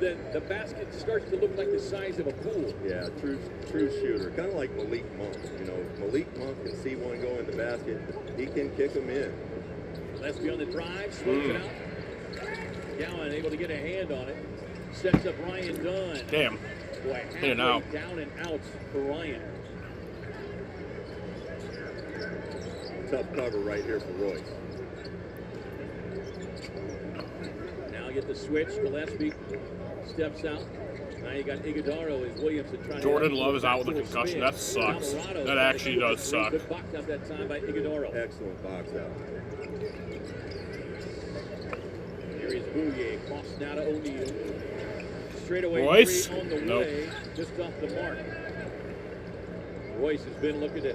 the basket starts to look like the size of a pool. Yeah, true shooter. Kind of like Malik Monk. You know, Malik Monk can see one go in the basket. He can kick them in. Gillespie on the drive, smokes it out. Gowan able to get a hand on it. Sets up Ryan Dunn. Damn. Boy, In and out. Down and out for Ryan. Tough cover right here for Royce. Now get the switch. Gillespie steps out. Now you got Iguodaro as Williamson trying Jordan to Love is out with a concussion. That sucks. That actually does suck. Good box out that time by Iguodaro. Excellent box out. Here is Bouye. Cross now to O'Neal. Straight away Royce? three on the Nope. way. Just off the mark. Royce has been looking to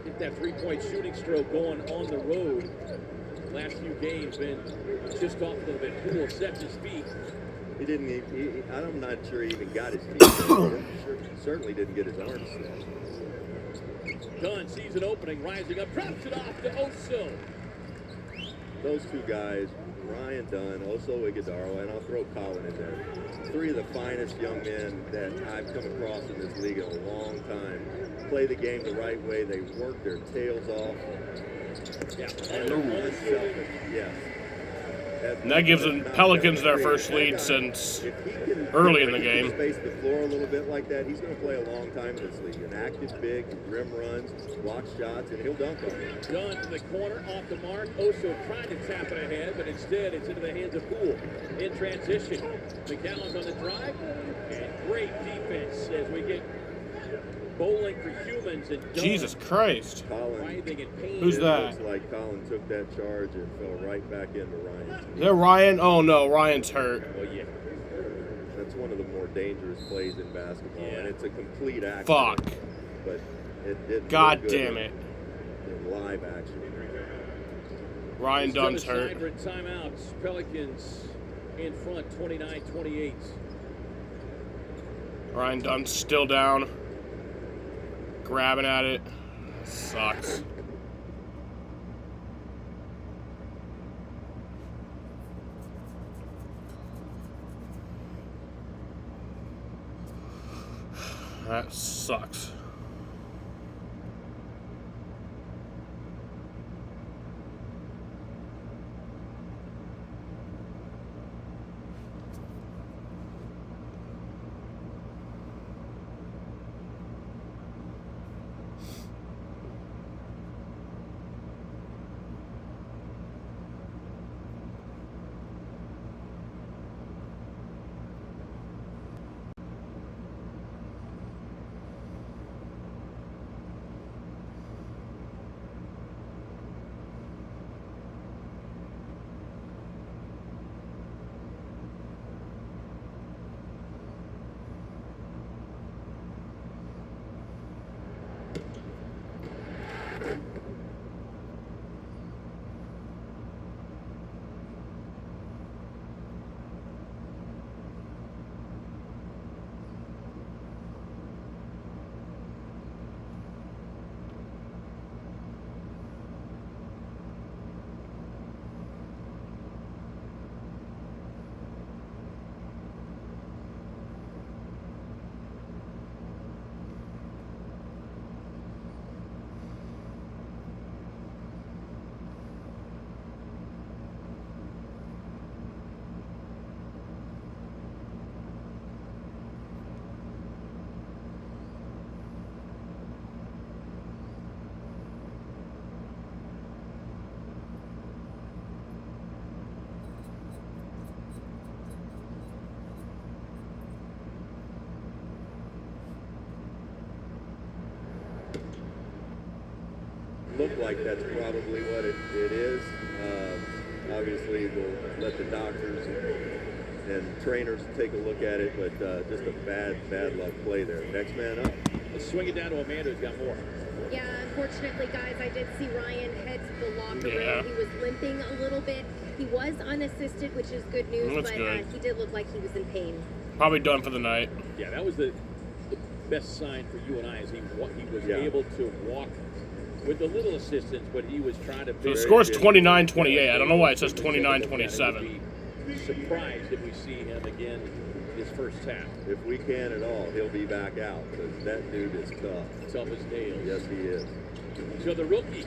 get that three-point shooting stroke going on the road. Last few games been just off a little bit. Poole sets his feet. He didn't. I'm not sure he even got his feet. Certainly didn't get his arms set. Dunn sees an opening, rising up, drops it off to Oso. Those two guys, Ryan Dunn, Oso Iguodaro, and I'll throw Colin in there. 3 of the finest young men that I've come across in this league in a long time. Play the game the right way. They work their tails off. Yeah. And they're unselfish. Yes. And that gives the Pelicans their first lead since early in the game. Space the floor a little bit like that. He's going to play a long time in this league. An active big, rim runs, block shots, and he'll dunk on it. Dunn to the corner, off the mark. Oso tried to tap it ahead, but instead it's into the hands of Poole. In transition, McCallum's on the drive, and great defense as we get bowling for humans and Dunn Jesus Christ. Colin, writhing in pain. Who's that? looks like Colin took that charge and fell right back into Ryan. Is that Ryan? Oh no, Ryan's hurt. Well, yeah. That's one of the more dangerous plays in basketball, and it's a complete accident. Fuck. But it didn't. God look good damn it. In live action. Ryan Dunn's hurt. Timeouts. Pelicans in front, 29-28. Ryan Dunn's still down. Grabbing at it. Sucks. That sucks. look like that's probably what it is. Obviously, we'll let the doctors and trainers take a look at it, but just a bad luck play there. Next man up. Let's swing it down to Amanda, who's got more. Yeah, unfortunately, guys, I did see Ryan head to the locker Yeah. room. He was limping a little bit. He was unassisted, which is good news, That's but good. He did look like he was in pain. Probably done for the night. Yeah, that was the best sign for you and I, is he was Yeah. able to walk with a little assistance, but he was trying to. So the score's 29-28. I don't know why it says 29-27. Surprised if we see him again his first half. If we can at all, he'll be back out because that dude is tough. Tough as nails. Yes, he is. So the rookie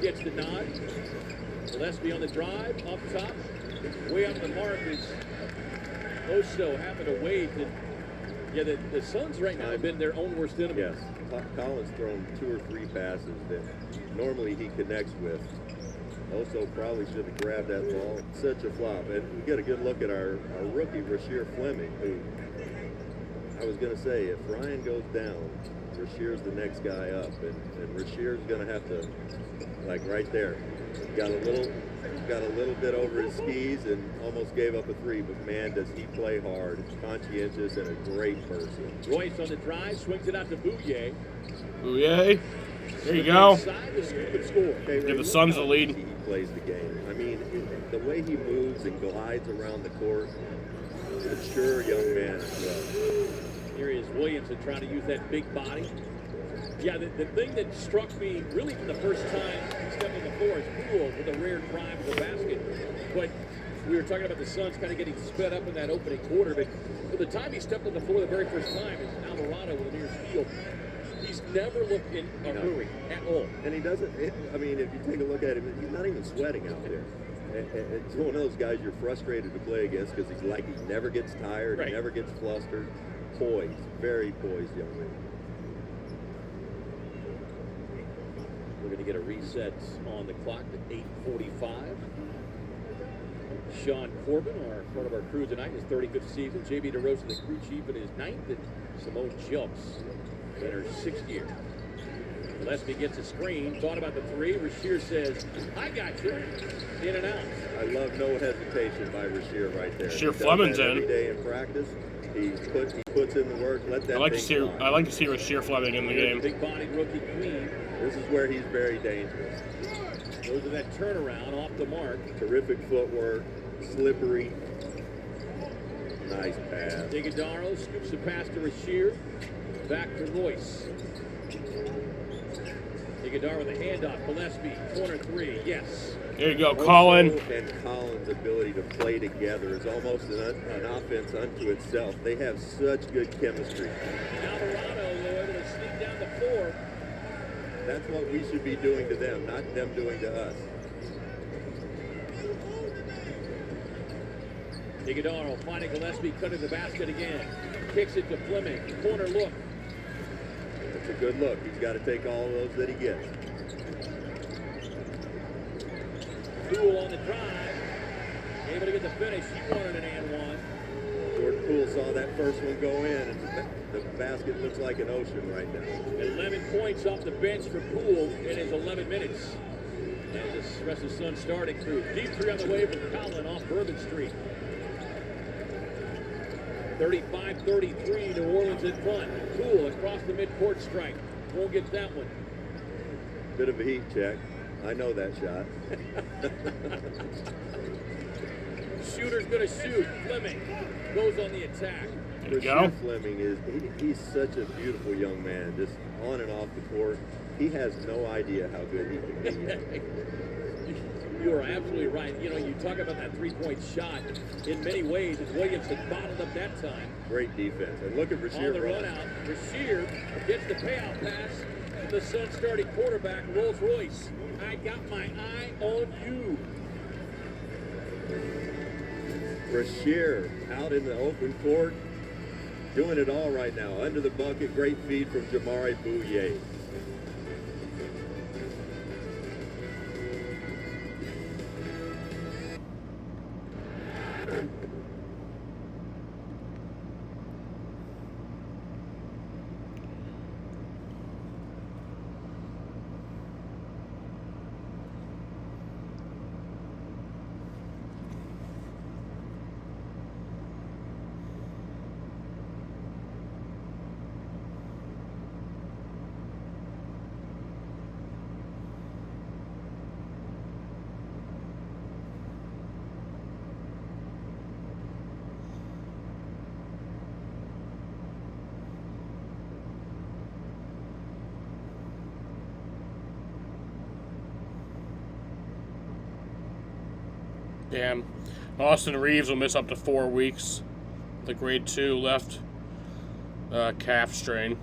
gets the nod. Gillespie on the drive, up top. Way up the mark is Oso having to wait. And yeah, the Suns right now have been their own worst enemy. Yes. Collins thrown 2 or 3 passes that normally he connects with. Also probably should have grabbed that ball. Such a flop. And we get a good look at our rookie, Rasheer Fleming, who I was going to say, if Ryan goes down, Rasheer's the next guy up. And Rasheer's going to have to, like right there, got a little bit over his skis and almost gave up a 3. But man, does he play hard, conscientious, and a great person. Royce on the drive, swings it out to Bouye. Bouye. There you go. Inside, the stupid score. Give the Suns the lead. He plays the game. I mean, the way he moves and glides around the court, mature young man as well. Here is Williamson trying to use that big body. Yeah, the thing that struck me really from the first time he stepped on the floor is Poole with a rare drive to the basket. But we were talking about the Suns kind of getting sped up in that opening quarter. But for the time he stepped on the floor the very first time, is Alvarado with a near steal. He's never looked in a hurry at all. And he doesn't, I mean, if you take a look at him, he's not even sweating out there. It's one of those guys you're frustrated to play against because he never gets tired, right. He never gets flustered. Poised, very poised young man. We're going to get a reset on the clock at 8:45. Sean Corbin, part of our crew tonight, his 35th season. J.B. DeRosa, the crew chief, in his 9th. And Simone Jumps in her 6th year. Gillespie gets a screen, thought about the 3. Rasheer says, I got you. In and out. I love no hesitation by Rasheer right there. Rasheer Fleming's in. Every day in practice, he puts in the work. Let that I like to thing see Rasheer Fleming in the game. Big body rookie Queen. This is where he's very dangerous. Goes to that turnaround off the mark. Terrific footwork, slippery. Nice pass. Iguodaro scoops the pass to Rasheer. Back to Royce. Iguodaro with a handoff. Gillespie, corner 3. Yes. There you go, Colin. And Colin's ability to play together is almost an offense unto itself. They have such good chemistry. Alvarado, though, able to sneak down the floor. That's what we should be doing to them, not them doing to us. Iguodaro finding Gillespie, cutting the basket again. Kicks it to Fleming. Corner look. It's a good look. He's got to take all of those that he gets. Poole on the drive. Able to get the finish. He wanted an and one. Jordan Poole saw that first one go in, and the basket looks like an ocean right now. 11 points off the bench for Poole in his 11 minutes. And this rest of the Suns starting crew. Deep 3 on the way from Colin off Bourbon Street. 35-33, New Orleans in front. Poole across the midcourt strike. Won't get that one. Bit of a heat check. I know that shot. Shooter's gonna shoot. Fleming goes on the attack. There you go. Fleming he's such a beautiful young man, just on and off the court. He has no idea how good he can be. You are absolutely right. You know, you talk about that three-point shot. In many ways, if Williamson bottled up that time. Great defense. And look at Rasheer. On the run out, Rasheer gets the payout pass. And the Suns starting quarterback, Rolls Royce. I got my eye on you. Rasheer out in the open court, doing it all right now. Under the bucket, great feed from Jamari Bouye. Damn. Austin Reeves will miss up to 4 weeks. The grade 2 left calf strain.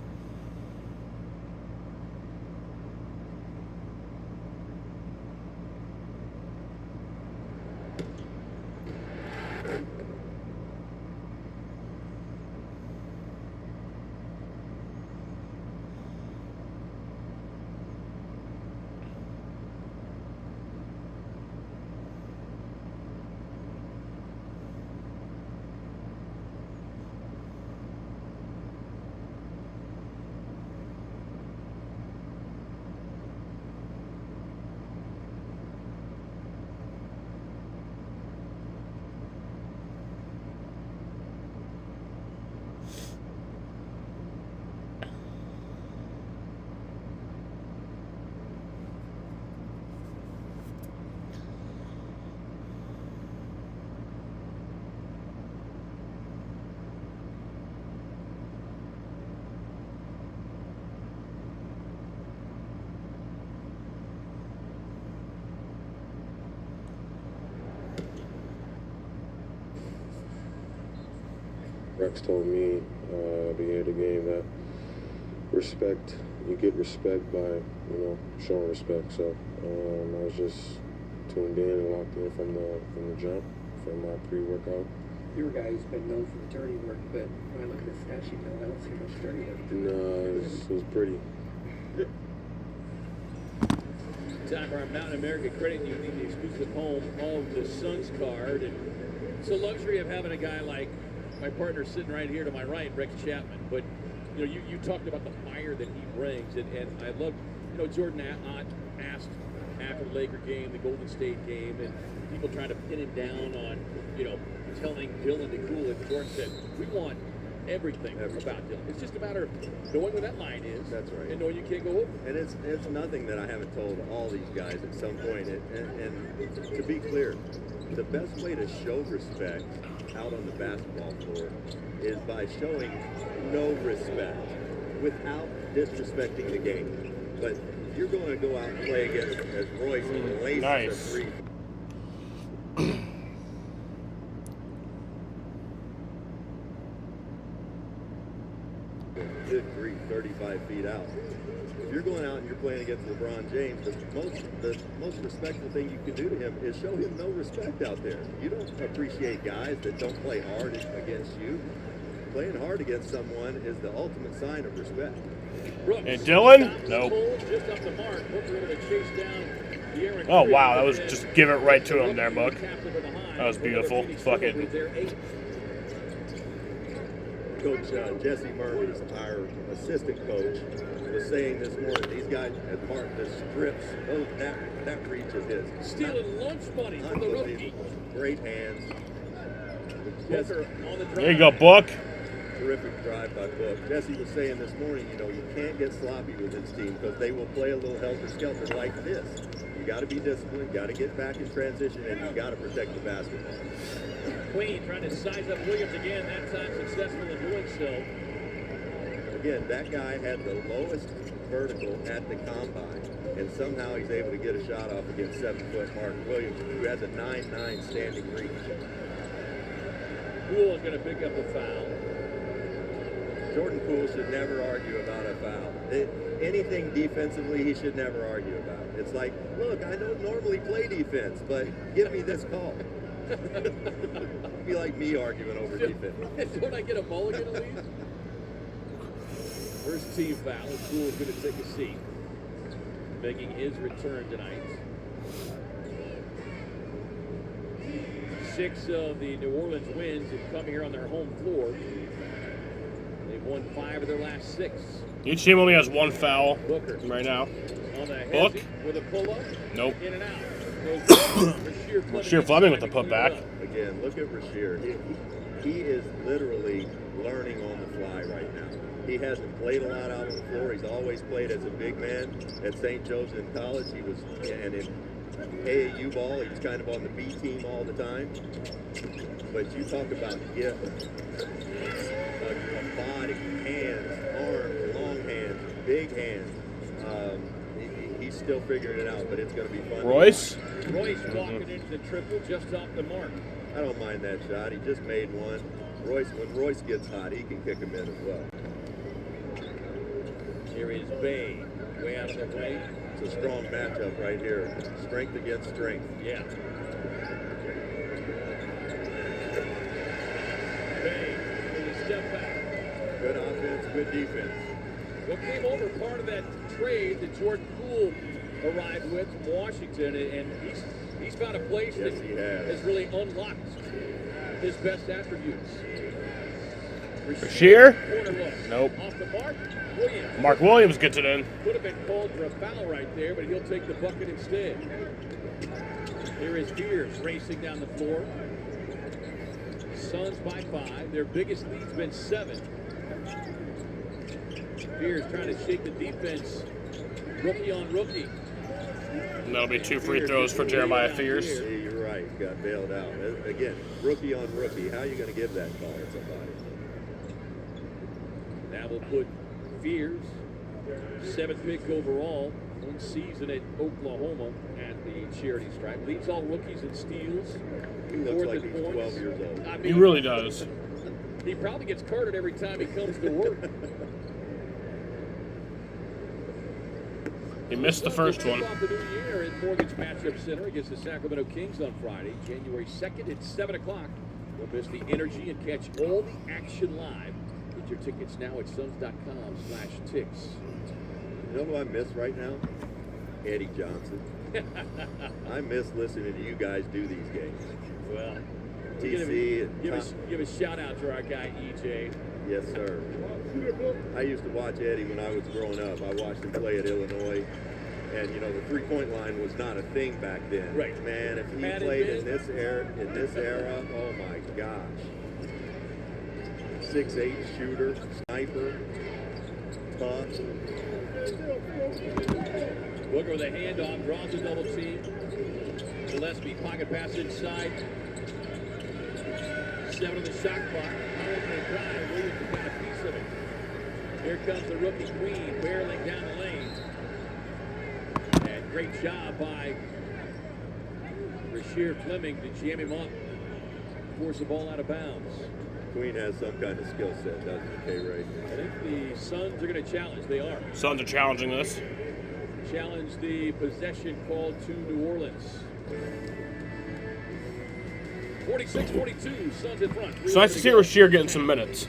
Rex told me at the beginning of the game that respect, you get respect by, showing respect. So I was just tuned in and locked in from the jump, from my pre-workout. You're a guy who's been known for the dirty work, but when I look at the stat sheet now, I don't see much dirty work. No, it was pretty. Time for our Mountain America Credit Union, the exclusive home of the Suns card. And it's a luxury of having a guy like my partner sitting right here to my right, Rex Chapman. But, you talked about the fire that he brings. And I love, Jordan Ott asked after the Laker game, the Golden State game, and people trying to pin him down on, telling Dylan to cool it. Jordan said, we want everything about Dylan. It's just a matter of knowing where that line is. That's right. And knowing you can't go over. And it's nothing that I haven't told all these guys at some point. And to be clear, the best way to show respect out on the basketball floor is by showing no respect without disrespecting the game. But if you're going to go out and play against as Royce and lace Nice. the three. Good grief, 35 feet out. If you're going out and you're playing against LeBron James, the most respectful thing you can do to him is show him no respect out there. You don't appreciate guys that don't play hard against you. Playing hard against someone is the ultimate sign of respect. And Dylan? Nope. Oh, wow. That was just give it right to him there, Buck. That was beautiful. Fucking. Coach Jesse Murphy, our assistant coach, was saying this morning, these guys at Martin, the strips, that reach of his. Stealing lunch money from the rookie. Unbelievable. Great hands. There you go, Buck. Terrific drive by Book. Jesse was saying this morning, you can't get sloppy with this team because they will play a little helter-skelter like this. You got to be disciplined, got to get back in transition, and you got to protect the basketball. Queen trying to size up Williams again, that time successful in doing so. Again, that guy had the lowest vertical at the combine, and somehow he's able to get a shot off against 7-foot Mark Williams, who has a 9'9" standing reach. Poole is going to pick up the foul. Jordan Poole should never argue about a foul. Anything defensively, he should never argue about. It's like, look, I don't normally play defense, but give me this call. It'd be like me arguing over defense. Don't I get a mulligan at least? First team foul, and Poole is going to take a seat, making his return tonight. 6 of the New Orleans wins have come here on their home floor. They've won 5 of their last 6. Each team only has 1 foul Booker right now. on the Book? with a pull-up. Nope. In and out. Rasheer Fleming with the putback. Again, look at Rasheer. He is literally learning on the fly right now. He hasn't played a lot out on the floor. He's always played as a big man. At St. Joe's in college, he was, and in AAU ball, he was kind of on the B team all the time. But you talk about gift, a body, hands, arms, long hands, big hands. He's still figuring it out, but it's going to be fun. Royce? Royce walking into the triple just off the mark. I don't mind that shot. He just made one. When Royce gets hot, he can kick him in as well. Here is Bay, way out of the way. It's a strong matchup right here. Strength against strength. Yeah. Bay, with a step back. Good offense, good defense. What came over part of that trade that Jordan Poole arrived with from Washington, and he's found a place Yes, that he has. really unlocked his best attributes. Rasheer? Corner look. Nope. Off the mark, Williams. Mark Williams gets it in. Could have been called for a foul right there, but he'll take the bucket instead. Here is Pierce racing down the floor. Suns by 5. Their biggest lead's been 7. Pierce trying to shake the defense. Rookie on rookie. And that'll be 2 free throws for Jeremiah Fears. Yeah, you're right. Got bailed out. Again, rookie on rookie. How are you going to give that call to somebody? Now we'll put Fears, 7th pick overall, 1 season at Oklahoma at the charity stripe. Leads all rookies in steals. He looks like he's 12 years old. I mean, He really does. He probably gets carded every time he comes to work. He missed the first one. Off the new year at Mortgage Matchup Center against the Sacramento Kings on Friday, January 2nd at 7 o'clock. Don't miss the energy and catch all the action live. Get your tickets now at suns.com/ticks. You know who I miss right now? Eddie Johnson. I miss listening to you guys do these games. Well, TC and give a shout out to our guy EJ. Yes, sir. I used to watch Eddie when I was growing up. I watched him play at Illinois. And, you know, the three-point line was not a thing back then. Right. Man, if he played in this era, oh, my gosh. 6'8" shooter, sniper, tough. Booker with a handoff, draws a double team. Gillespie, pocket pass inside. 7 on the shot clock. Howard may drive. Williams has got a piece of it. Here comes the rookie Queen, barreling down the lane. And great job by Rasheer Fleming to jam him up. Force the ball out of bounds. Queen has some kind of skill set, doesn't he, K-Ray? I think the Suns are going to challenge. They are. Suns are challenging this. Challenge the possession called to New Orleans. 46-42, Suns in front. It's nice to see Rasheer getting some minutes.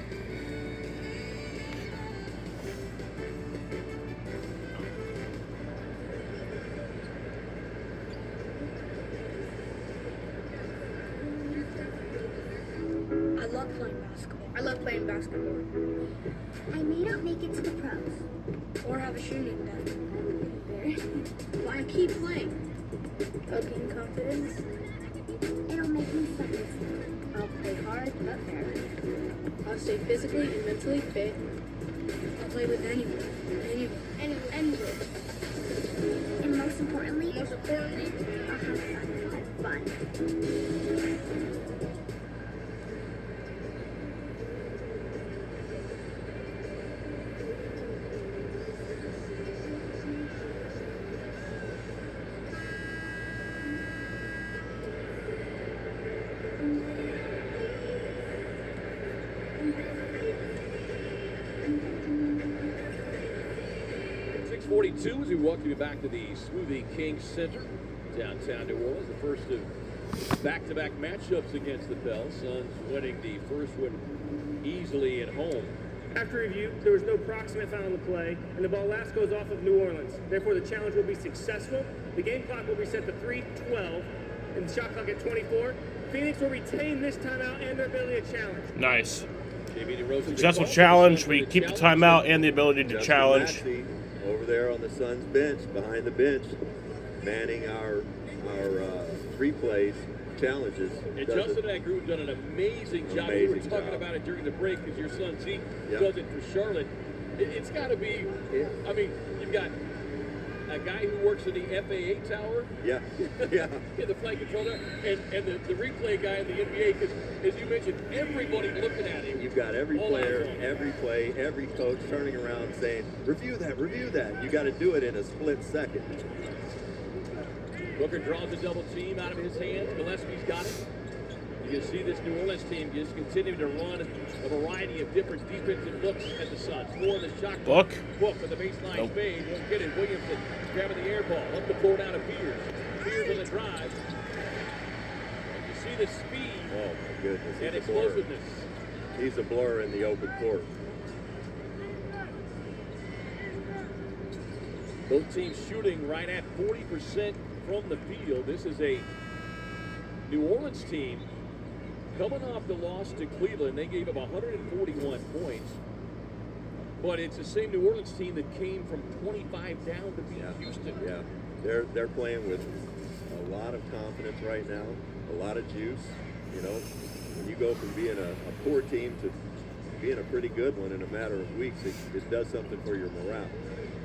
I love playing basketball. I may not make it to the pros or have a shooting done, but I keep playing. I'll gain confidence. It'll make me successful. I'll play hard but fair. I'll stay physically and mentally fit. I'll play with anyone. And most importantly, I'll have fun. As we welcome you back to the Smoothie King Center, downtown New Orleans. The first of back-to-back matchups against the Pels. Suns winning the first one easily at home. After review, there was no proximate foul on the play, and the ball last goes off of New Orleans. Therefore, the challenge will be successful. The game clock will be set to 3:12, and the shot clock at 24. Phoenix will retain this timeout and their ability to challenge. Nice. Successful challenge. We keep the timeout and the ability to Justin challenge. Maxey over there on the Suns bench, behind the bench, manning our three plays challenges. And Justin and that group done an amazing job. We were talking about it during the break because your son Zeke does it for Charlotte. It's got to be. I mean, you've got a guy who works in the FAA tower. Yeah. The flight controller, and the replay guy in the NBA. Because as you mentioned, everybody looking at him. You've got every player, every play, every coach turning around saying, "Review that, review that." You got to do it in a split second. Booker draws a double team out of his hands. Gillespie's got it. You can see this New Orleans team just continuing to run a variety of different defensive looks at the Suns. More of the shot clock. Book with the baseline fade. Won't get it. Williamson grabbing the air ball. Up the floor down to Beers. Beers on the drive. And you see the speed. Oh, my goodness. And explosiveness. He's a blur in the open court. Both teams shooting right at 40% from the field. This is a New Orleans team coming off the loss to Cleveland. They gave up 141 points. But it's the same New Orleans team that came from 25 down to beat Houston. Yeah, they're playing with a lot of confidence right now, a lot of juice. You know, when you go from being a poor team to being a pretty good one in a matter of weeks, it does something for your morale.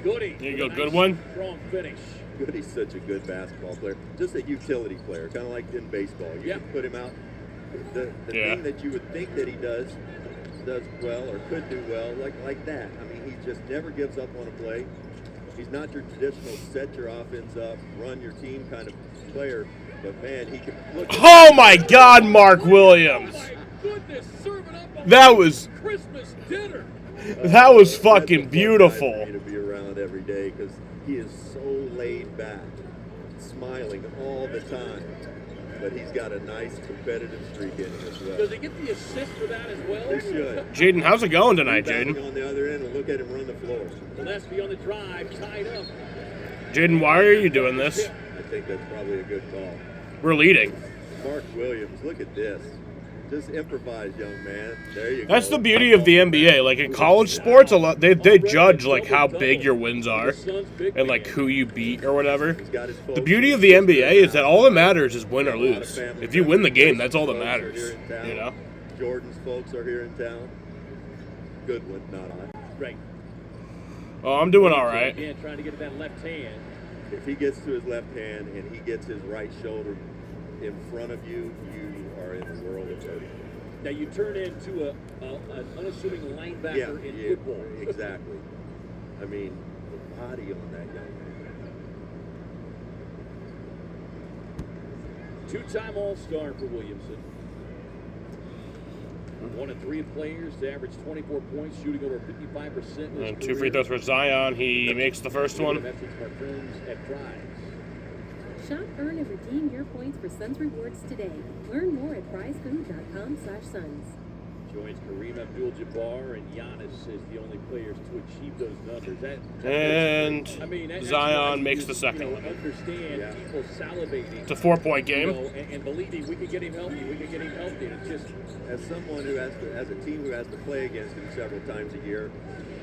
Goody. There you go, good one. Strong finish. Goody's such a good basketball player, just a utility player, kind of like in baseball. You can put him out. The thing that you would think that he does well or could do well, like that. I mean, he just never gives up on a play. He's not your traditional set your offense up, run your team kind of player, but man, he can look. Oh my God, Mark Williams! Goodness, serving up on That was Christmas dinner. That was fucking beautiful. For me to be around every day because he is so laid back, smiling all the time. But he's got a nice competitive streak in him as well. Does he get the assist for that as well? He should. Jaden, how's it going tonight, Rebounding Jaden? on the other end and look at him run the floor. Gillespie on the drive, tied up. Jaden, why are you doing this? I think that's probably a good call. We're leading. Mark Williams, look at this. Just improvise, young man. There you go. That's the beauty of the NBA. Like in college sports, a lot they judge like how big your wins are and like who you beat or whatever. The beauty of the NBA is that all that matters is win or lose. If you win the game, that's all that matters. You know. Jordan's folks are here in town. Goodwin, not I. Right. Oh, I'm doing all right. Yeah, trying to get to that left hand. If he gets to his left hand and he gets his right shoulder in front of you, you are in a world of hurt. Now you turn into an unassuming linebacker in football. Exactly. I mean, the body on that young man. Two-time All-Star for Williamson. One of 3 players to average 24 points, shooting over 55% in his And 2 free throws for Zion. He makes the first one. Message from our friends at Fry's. Shop, earn, and redeem your points for Suns Rewards today. Learn more at fry'sfood.com/Suns. Joins Kareem Abdul-Jabbar and Giannis as the only players to achieve those numbers. And that's Zion makes the second one. Understand people salivating. It's a 4-point game. And believing we could get him healthy. We could get him healthy. It's just as someone who has a team who has to play against him several times a year,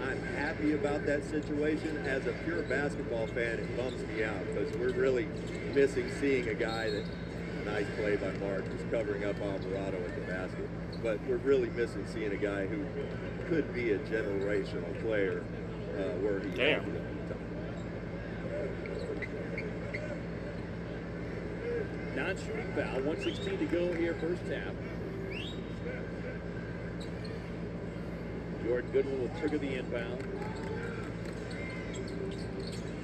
I'm happy about that situation. As a pure basketball fan, it bums me out because we're really missing seeing a guy that. Nice play by Mark, just covering up Alvarado at the basket. But we're really missing seeing a guy who could be a generational player where he Damn. Non-shooting foul, 1:16 to go here, first half. Jordan Goodwin will trigger the inbound.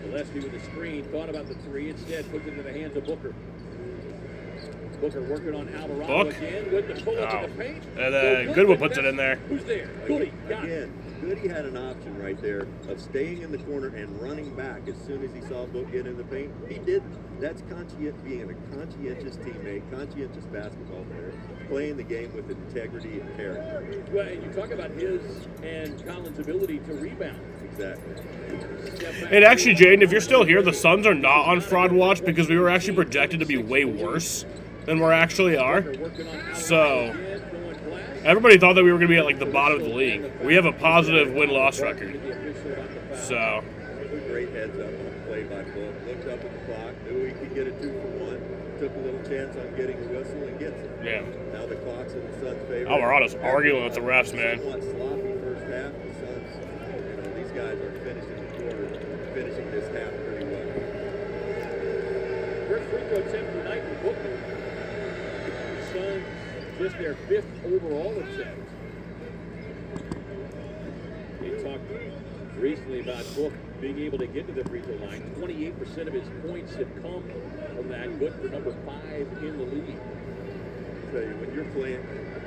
Gillespie with the screen, thought about the 3, instead puts it into the hands of Booker. Booker working on Alvarado again with the pull-up in the paint. And then Goodwin puts it in there. Who's there? Goody. Again, Goody had an option right there of staying in the corner and running back as soon as he saw Book get in the paint. He did. That's being a conscientious teammate, conscientious basketball player, playing the game with integrity and character. Well, and you talk about his and Collins' ability to rebound. Exactly. And actually, Jaden, if you're still here, the Suns are not on Fraud Watch because we were actually projected to be way worse than we actually are. So everybody thought that we were going to be at like the bottom of the league. We have a positive win-loss record. So Great heads up on the play by Book. Looked up at the clock, knew he could get a 2-for-1. Took a little chance on getting a whistle and gets it. yeah. Now the clock's in the Suns' favor. Alvarado's arguing with the refs, man. Somewhat sloppy first half. The Suns, these guys are finishing the quarter, finishing this half pretty well. First free throw attempt tonight for Booker. The Suns just their 5th overall attempt. We talked recently about Book being able to get to the free throw line. 28% of his points have come from that. Good for number 5 in the league. So when you're playing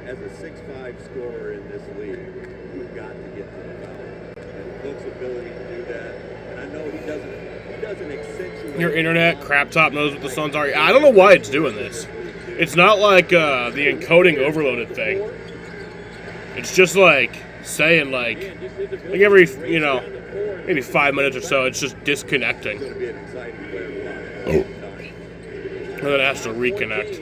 as a 6'5" scorer in this league, you've got to get to the foul. And Book's ability to do that, and I know he doesn't accentuate. Your internet crap top knows what the Suns are. I don't know why it's doing this. It's not like the encoding overloaded thing. It's just like saying like every maybe 5 minutes or so, it's just disconnecting. It's going to be an exciting play to watch. And then it has to reconnect.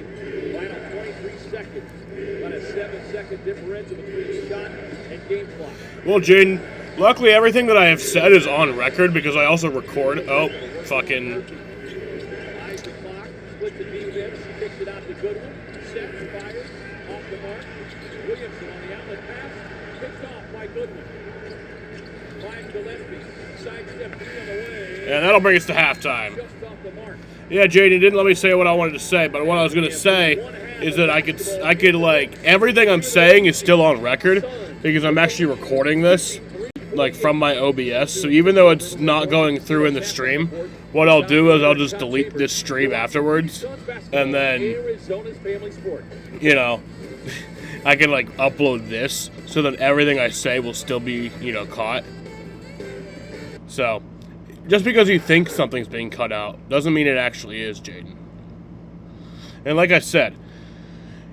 Final 23 seconds. About a 7-second differential between shot and game clock. Well, Jaden, luckily everything that I have said is on record because I also record. Oh, fucking. Eyes the clock, splits the defense, kicks it out to Goodwin, sets, fires, off the mark. Williamson on the outlet pass, picked off by Goodwin. Finds Gillespie, sidestep 3 on the way. Yeah, that'll bring us to halftime. Just off the mark. Yeah, Jaden didn't let me say what I wanted to say, but what I was gonna say is that I could like everything I'm saying is still on record because I'm actually recording this like from my OBS. So even though it's not going through in the stream, what I'll do is I'll just delete this stream afterwards, and then I can like upload this so that everything I say will still be caught. So. Just because you think something's being cut out doesn't mean it actually is, Jaden. And like I said,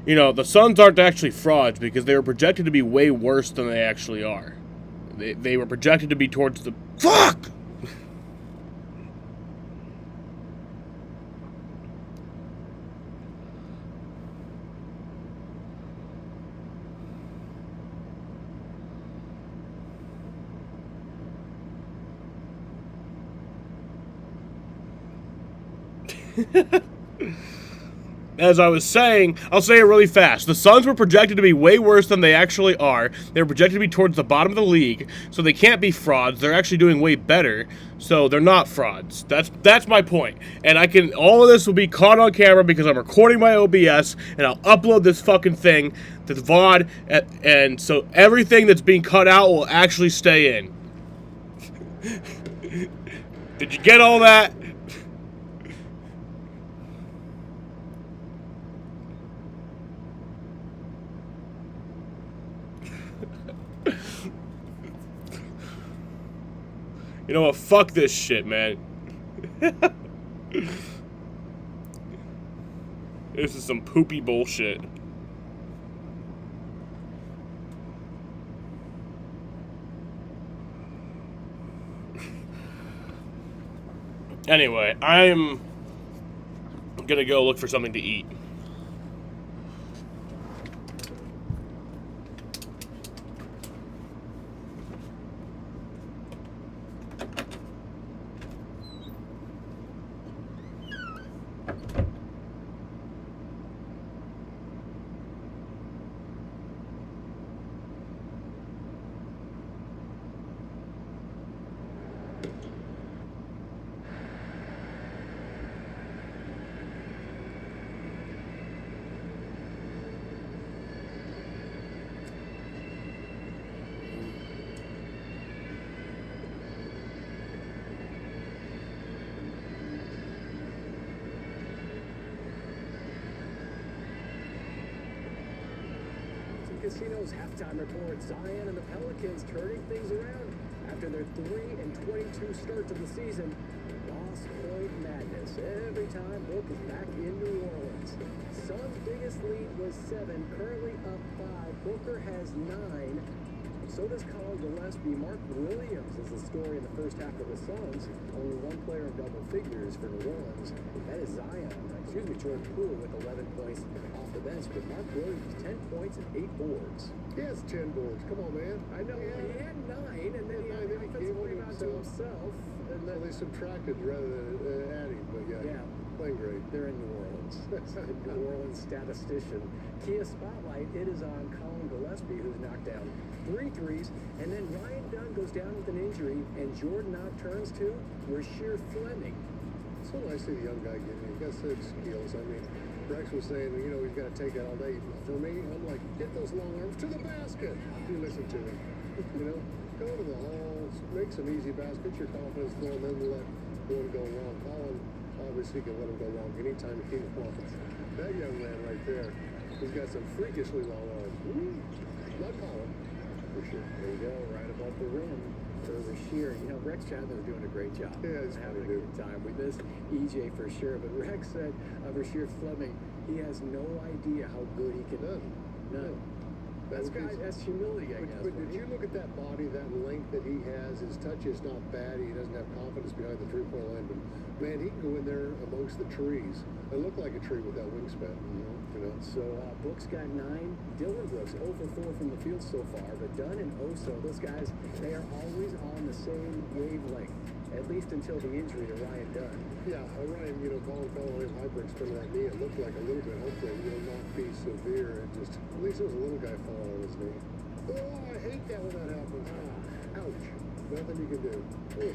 the Suns aren't actually frauds because they were projected to be way worse than they actually are. They were projected to be towards the... Fuck! As I was saying, I'll say it really fast. The Suns were projected to be way worse than they actually are. They were projected to be towards the bottom of the league, so they can't be frauds. They're actually doing way better, so they're not frauds. That's my point. And all of this will be caught on camera because I'm recording my OBS, and I'll upload this fucking thing to the VOD, and so everything that's being cut out will actually stay in. Did you get all that? You know what? Fuck this shit, man. This is some poopy bullshit. Anyway, I'm gonna go look for something to eat. Casino's halftime report. Zion and the Pelicans turning things around after their 3-22 start to the season. Lost point madness every time Book is back in New Orleans. Suns' biggest lead was 7, currently up 5. Booker has 9. So does Colin Gillespie. Mark Williams is the story in the first half of the Suns. Only one player in double figures for New Orleans. That is Jordan Poole with 11 points off the bench. But Mark Williams, 10 points and 8 boards. He has 10 boards. Come on, man. I know. He had 9, and then he had an offensive rebound to himself. And then they subtracted rather than adding. But yeah, playing great. They're in New Orleans. New Orleans statistician. Kia Spotlight, it is on Colin Gillespie, who's knocked down 3 threes. And then Ryan Dunn goes down with an injury, and Jordan Ott turns to Rasheer Fleming. So nice to see the young guy getting it. He got some skills. I mean, Rex was saying, he's got to take that all day. For me, I'm like, get those long arms to the basket. You listen to me. You know, go to the hole, make some easy baskets, get your confidence going, then let one go wrong. Colin obviously can let him go wrong anytime he wants. That young man right there, he's got some freakishly long arms. Not Colin, for sure. There you go, right above the rim for Rasheer. You know, Rex Chandler's doing a great job. Yeah, he's having a good time. We missed EJ for sure, but Rex said of Rasheer Fleming, he has no idea how good he can be. None. That's humility, I guess. But did you look at that body, that length that he has? His touch is not bad. He doesn't have confidence behind the three-point line, but man, he can go in there amongst the trees and look like a tree with that wingspan. You know. So Brooks got 9. Dylan Brooks 0 for 4 from the field so far, but Dunn and Oso, those guys, they are always on the same wavelength, at least until the injury to Ryan Dunn. Yeah, Ryan, you know, Colin fell on him, hyperextended that knee. It looked like a little bit. Hopefully, it will not be severe. It just, at least it was a little guy falling on his knee. Oh, I hate that when that happens. Ouch. Nothing you can do. Ugh.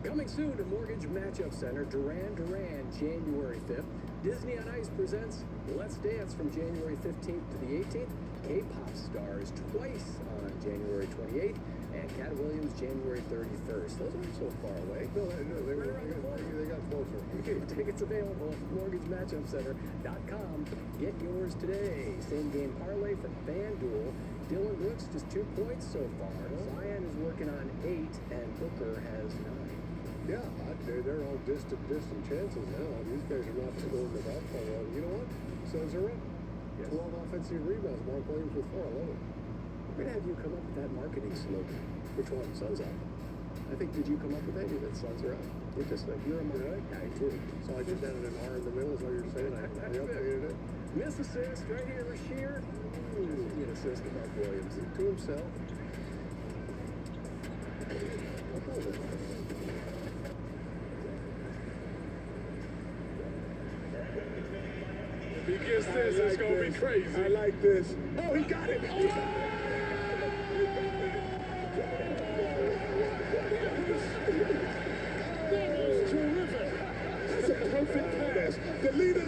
Coming soon to Mortgage Matchup Center, Duran Duran, January 5th. Disney on Ice presents Let's Dance from January 15th to the 18th. K-pop stars twice on January 28th. And Cat Williams, January 31st. Those aren't so far away. No, they got closer. Tickets available at mortgagematchupcenter.com. Get yours today. Same game parlay from FanDuel. Dylan Brooks just 2 points so far. Zion is working on 8, and Booker has 9. Yeah, I'd say they're all distant chances now. These guys are not scoring the basketball well. You know what? Suns are up. 12 offensive rebounds. Mark Williams with 4. I love it. We're going to have you come up with that marketing slogan. Which one? Suns up. I think, did you come up with that? You said Suns are up. You're just like, you're a marketing guy, too. So I just added an R in the middle is what you're saying. I updated it. Miss assist right here, Rasheer. An assist to Mark Williams. To himself. If he gets this, it's going to be crazy. I like this. Oh, he got it. Terrific. That's a perfect pass. The leader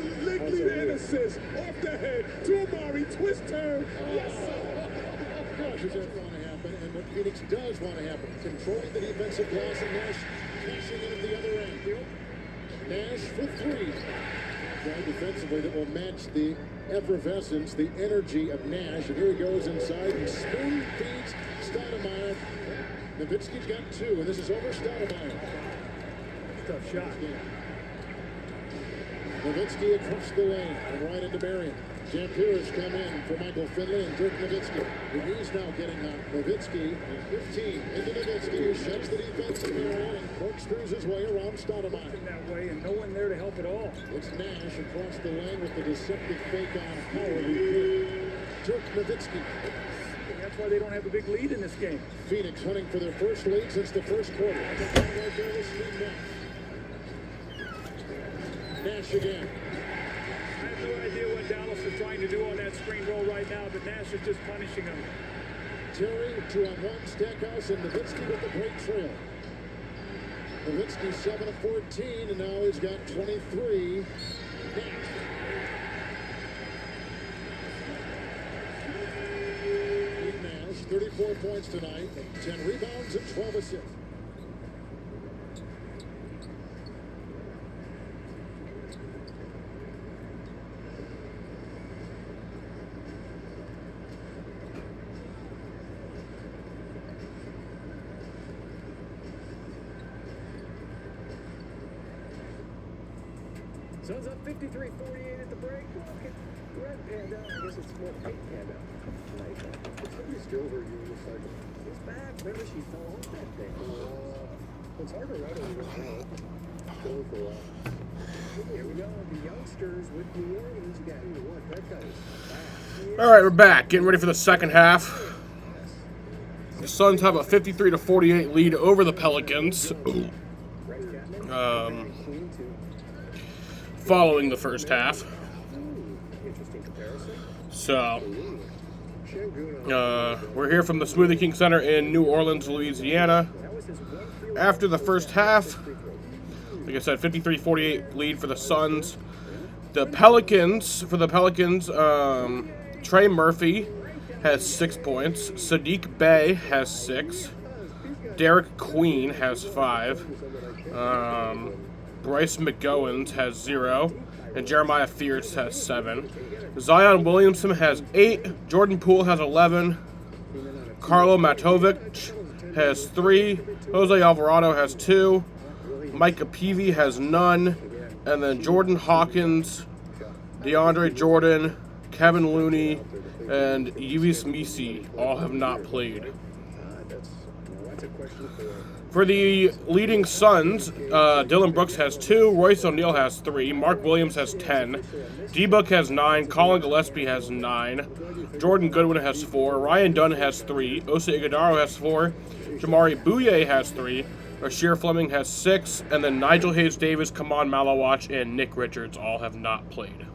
in assists off the head to Amari. Twist turn. Yes, Gosh, is that going to happen? And what Phoenix does want to happen. Controlling the defensive glass and Nash cashing in at the other end. Nash for 3. Trying defensively that will match the effervescence, the energy of Nash. And here he goes inside and spoon feeds Stoudemire. Nowitzki's got 2, and this is over Stoudemire. Tough shot. Nowitzki across the lane and right into Marion. Zampier has come in for Michael Finley and Dirk Nowitzki. McGee's now getting hot. Nowitzki, 15, into Nowitzki, who shuts the defensive area and corkscrews his way around Stoudemire. That way, and no one there to help at all. It's Nash across the lane with the deceptive fake on Howard, who hit Dirk Nowitzki. That's why they don't have a big lead in this game. Phoenix hunting for their first lead since the first quarter. Right there with Steve Nash. Nash again. I have no idea what Dallas is trying to do on that screen roll right now, but Nash is just punishing them. Terry, 2-on-1, Stackhouse, and Nowitzki with the great trail. Nowitzki 7 of 14, and now he's got 23. Nash. Nash, 34 points tonight, 10 rebounds and 12 assists. Suns up 53-48 at the break. Look at Red Panda. I guess it's more White Panda. Like, Somebody still heard you in the cycle. she's back. Remember, she fell off that thing. It's hard to ride over this now. Going for a while. Here we go. The youngsters with New Orleans. You got what? That guy is fast. All right, we're back. Getting ready for the second half. The Suns have a 53-48 lead over the Pelicans. Following the first half. So, we're here from the Smoothie King Center in New Orleans, Louisiana. After the first half, like I said, 53-48 lead for the Suns. For the Pelicans, Trey Murphy has 6 points. Sadiq Bey has 6. Derek Queen has 5. Bryce McGowens has 0, and Jeremiah Fierce has 7. Zion Williamson has 8. Jordan Poole has 11. Carlo Matovic has 3. Jose Alvarado has 2. Micah Peavy has none. And then Jordan Hawkins, DeAndre Jordan, Kevin Looney, and Yves Misi all have not played. That's a question For the leading Suns, Dylan Brooks has 2, Royce O'Neal has 3, Mark Williams has 10, D-Book has 9, Colin Gillespie has 9, Jordan Goodwin has 4, Ryan Dunn has 3, Osa Iguodaro has 4, Jamari Bouye has 3, Rasheer Fleming has 6, and then Nigel Hayes-Davis, Kaman Malawach, and Nick Richards all have not played.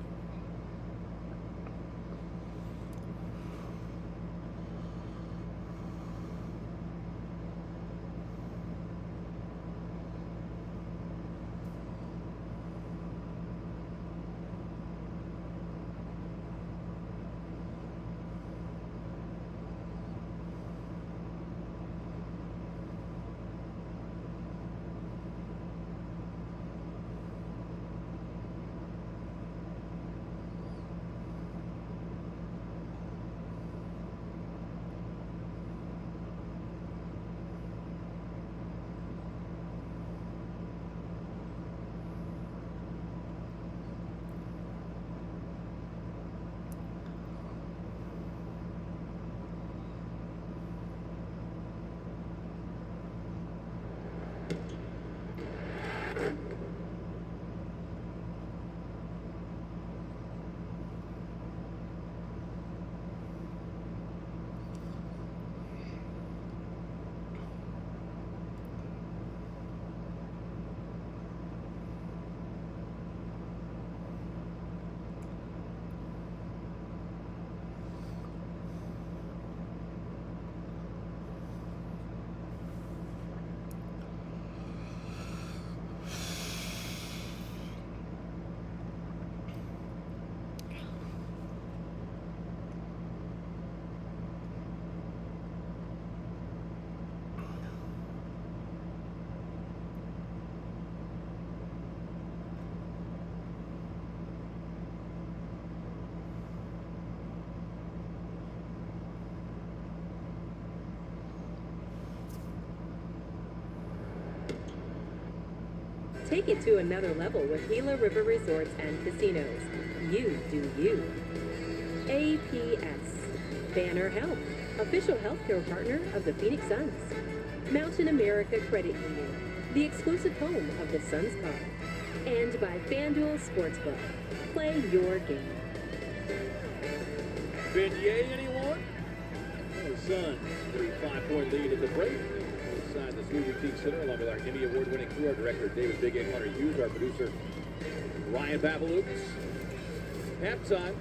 Take it to another level with Gila River Resorts and Casinos. You do you. APS. Banner Health, official healthcare partner of the Phoenix Suns. Mountain America Credit Union, the exclusive home of the Suns Club. And by FanDuel Sportsbook. Play your game. Beignet, anyone? The Suns, 3-5-point lead at the break. Inside the Smoothie King Center, along with our Emmy Award-winning crew, our director, David Big A. Hunter Hughes, our producer, Ryan Babalukas. Halftime,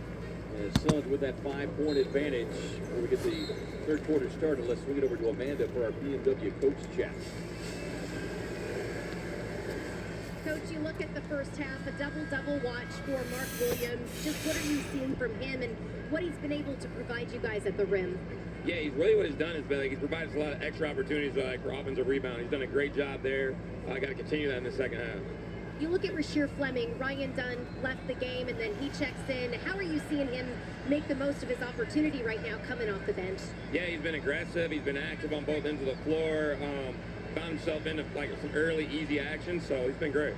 and the Suns with that 5-point advantage. Before we get the third quarter started, let's swing it over to Amanda for our BMW Coach Chat. Coach, you look at the first half, a double-double watch for Mark Williams. Just what are you seeing from him and what he's been able to provide you guys at the rim? Yeah, he's really what he's done is been like he's provided us a lot of extra opportunities for offensive rebound. He's done a great job there. I got to continue that in the second half. You look at Rasheer Fleming. Ryan Dunn left the game and then he checks in. How are you seeing him make the most of his opportunity right now coming off the bench? Yeah, he's been aggressive. He's been active on both ends of the floor. Found himself into like some early, easy action, so he's been great.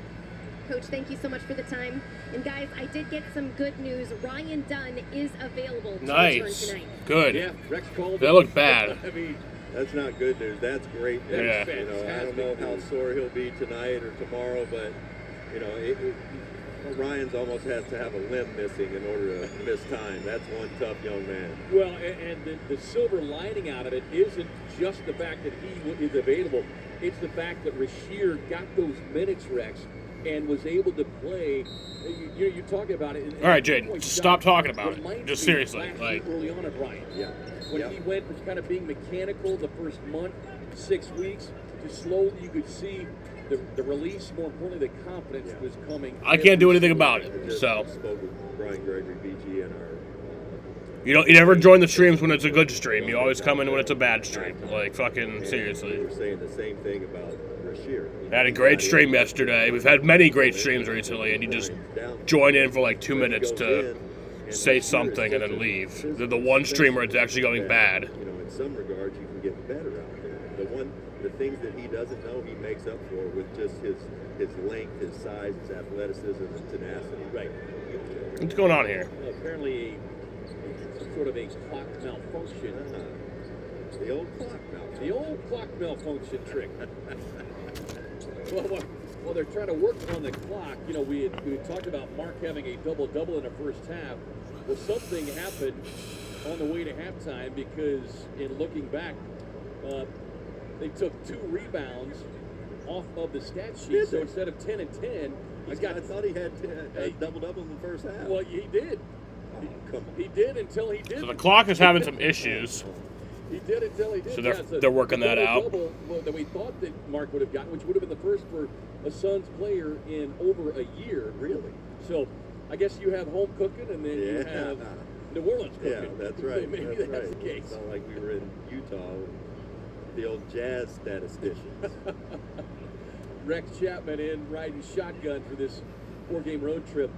Coach, thank you so much for the time. And guys, I did get some good news. Ryan Dunn is available to return tonight. Good. Yeah, Rex called. They look bad. I mean, that's not good news. That's great news. Yeah. You know, I don't know how sore he'll be tonight or tomorrow, but you know, Ryan's almost has to have a limb missing in order to miss time. That's one tough young man. well, and the silver lining out of it isn't just the fact that he is available. It's the fact that Rasheer got those minutes, Rex, and was able to play. You're talking about it. All right, Jaden, stop talking about it. Just seriously, like early on at Ryan. Yeah. When he went from kind of being mechanical the first month, 6 weeks, to slowly you could see the release, more importantly, the confidence was coming. I can't do anything about it. Just So spoke with Brian Gregory, BG, and our. you never join the streams when it's a good stream. You always come in when it's a bad stream. Like fucking seriously. We were saying the same thing about Rasheer. Had a great stream yesterday. We've had many great streams recently, and you just join in for like 2 minutes to say something and then leave. The one stream where it's actually going bad. You know, in some regards, you can get better out there. The things that he doesn't know, he makes up for with just his length, his size, his athleticism, and tenacity. Right. What's going on here? Apparently, some sort of a clock malfunction. The old clock malfunction. The old clock malfunction trick. Well, they're trying to work on the clock. You know, we had talked about Mark having a double-double in the first half. Well, something happened on the way to halftime because, in looking back, they took 2 rebounds off of the stat sheet. So instead of 10 and 10, I thought he had a double-double in the first half. Well, he did. He did until he did. So the clock is having some issues. He did until he did. So they're working that out. Double that we thought that Mark would have gotten, which would have been the first for a Suns player in over a year. Really? So I guess you have home cooking, and then you have New Orleans cooking. Yeah, that's right. Maybe that's the case. It's not like we were in Utah, the old Jazz statisticians. Rex Chapman in riding shotgun for this 4-game road trip.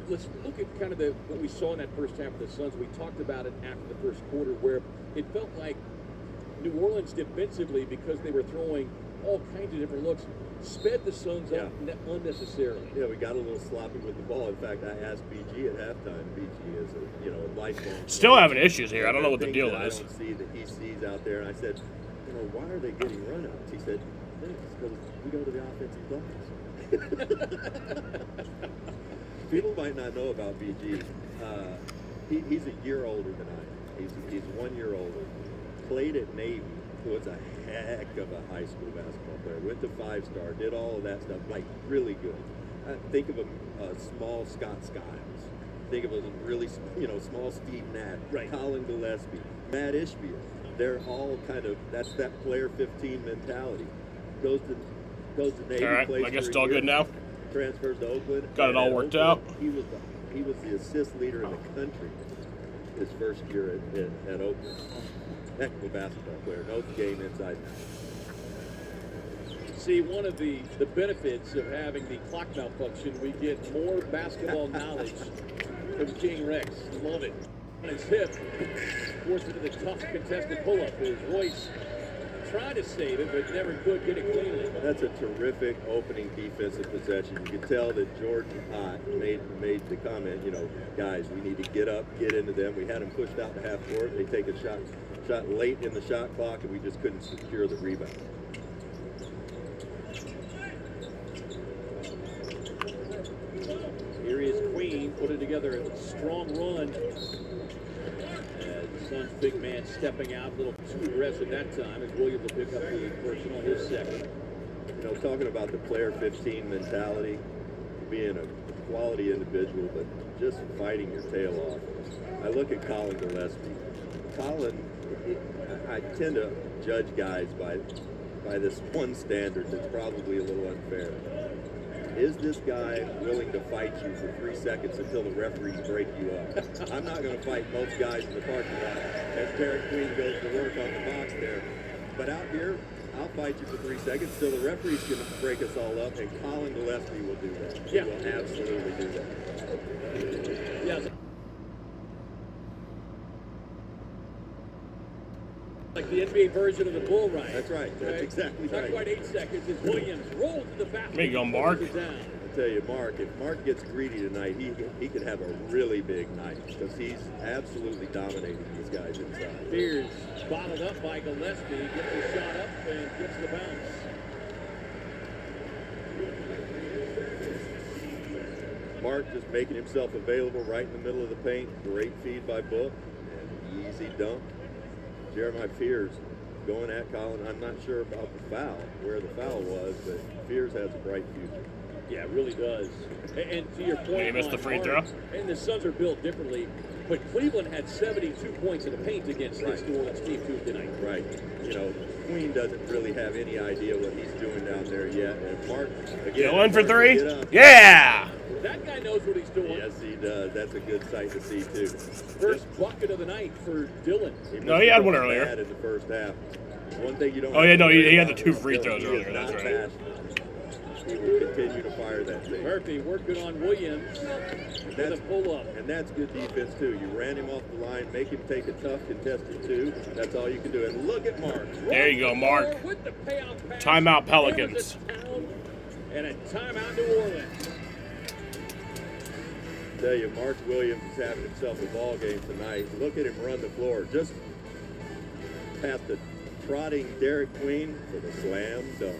Let's look at kind of what we saw in that first half of the Suns. We talked about it after the first quarter, where it felt like New Orleans defensively, because they were throwing all kinds of different looks, sped the Suns up unnecessarily. Yeah, we got a little sloppy with the ball. In fact, I asked BG at halftime. BG is a lifelong. Still having issues here. I don't know what the deal is. I don't see that he sees out there, and I said, why are they getting runouts? He said, because we go to the offensive glass. People might not know about BG. He's a year older than I am. He's 1 year older. Played at Navy. Was a heck of a high school basketball player. Went to 5-star. Did all of that stuff. Like really good. Think of a small Scott Skiles. Think of a really small Steve Nash. Right. Colin Gillespie. Matt Ishbia. They're all kind of that's that player 15 mentality. Goes to Navy. All right. I guess it's all good now. Transfers to Oakland. Got it all worked out. He was the assist leader in the country his first year at Oakland. Heck of a basketball player. Knows the game inside and out. See, one of the benefits of having the clock malfunction, we get more basketball knowledge from King Rex. Love it. On his hip, forced into the tough contested pull-up is Royce tried to save it, but never could get it cleanly. That's a terrific opening defensive possession. You could tell that Jordan Ott made the comment, you know, guys, we need to get up, get into them. We had them pushed out to half court. They take a shot late in the shot clock, and we just couldn't secure the rebound. Here is Queen putting together a strong run. Suns big man stepping out, a little too aggressive that time as Williams will pick up the personal, his second. You know, talking about the player 15 mentality, being a quality individual, but just fighting your tail off. I look at Colin Gillespie. Colin, I tend to judge guys by this one standard that's probably a little unfair. Is this guy willing to fight you for 3 seconds until the referees break you up? I'm not going to fight most guys in the parking lot as Derek Queen goes to work on the box there. But out here, I'll fight you for 3 seconds till the referees can break us all up, and Colin Gillespie will do that. He will absolutely do that. Yes. Like the NBA version of the bull ride. That's right. That's exactly Not right. quite 8 seconds as Williams rolls to the basket. There you go, Mark. I tell you, Mark, if Mark gets greedy tonight, he could have a really big night because he's absolutely dominating these guys inside. Fears bottled up by Gillespie, gets the shot up and gets the bounce. Mark just making himself available right in the middle of the paint. Great feed by Book and easy dunk. Jeremiah Fears going at Colin. I'm not sure about the foul, where the foul was, but Fears has a bright future. Yeah, it really does. And to your point, He missed the free Mark, throw. And the Suns are built differently, but Cleveland had 72 points in the paint against this New Orleans team Tuesday night. Right. You know, Queen doesn't really have any idea what he's doing down there yet. And Mark, again, Going for Mark, three? get up. Yeah! That guy knows what he's doing. Yes, he does. That's a good sight to see, too. First bucket of the night for Dylan. No, he had one earlier. Bad in the first half. One thing you don't. Oh, yeah, no, he had the about 2 is free Dylan, throws he earlier, is that's not right. bashful. He will continue to fire that thing. Murphy working on Williams with a pull-up. And that's good defense, too. You ran him off the line, make him take a tough contested 2. That's all you can do. And look at Mark. There you go, Mark. With the payout pass. Timeout Pelicans. And a timeout New Orleans. Tell you, Mark Williams is having himself a ball game tonight. Look at him run the floor. Just past the trotting Derek Queen for the slam dunk.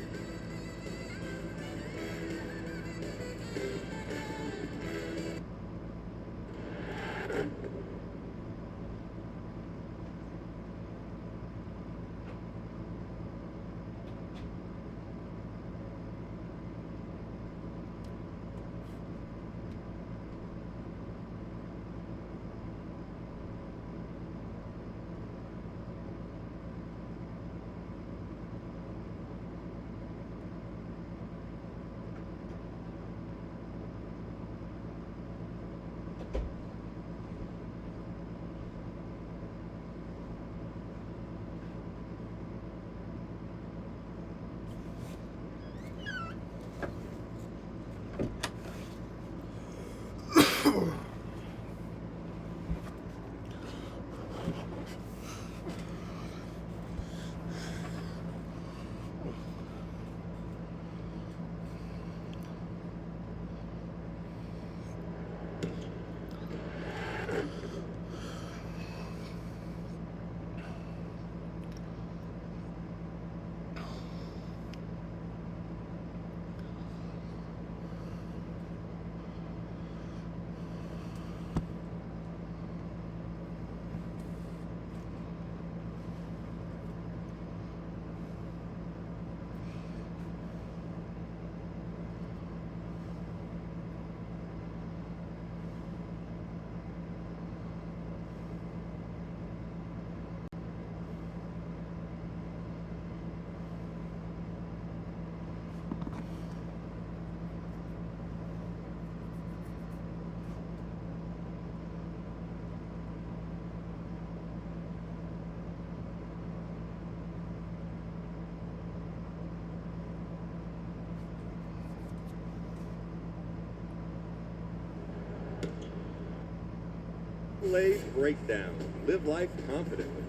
Lay breakdown. Live life confidently.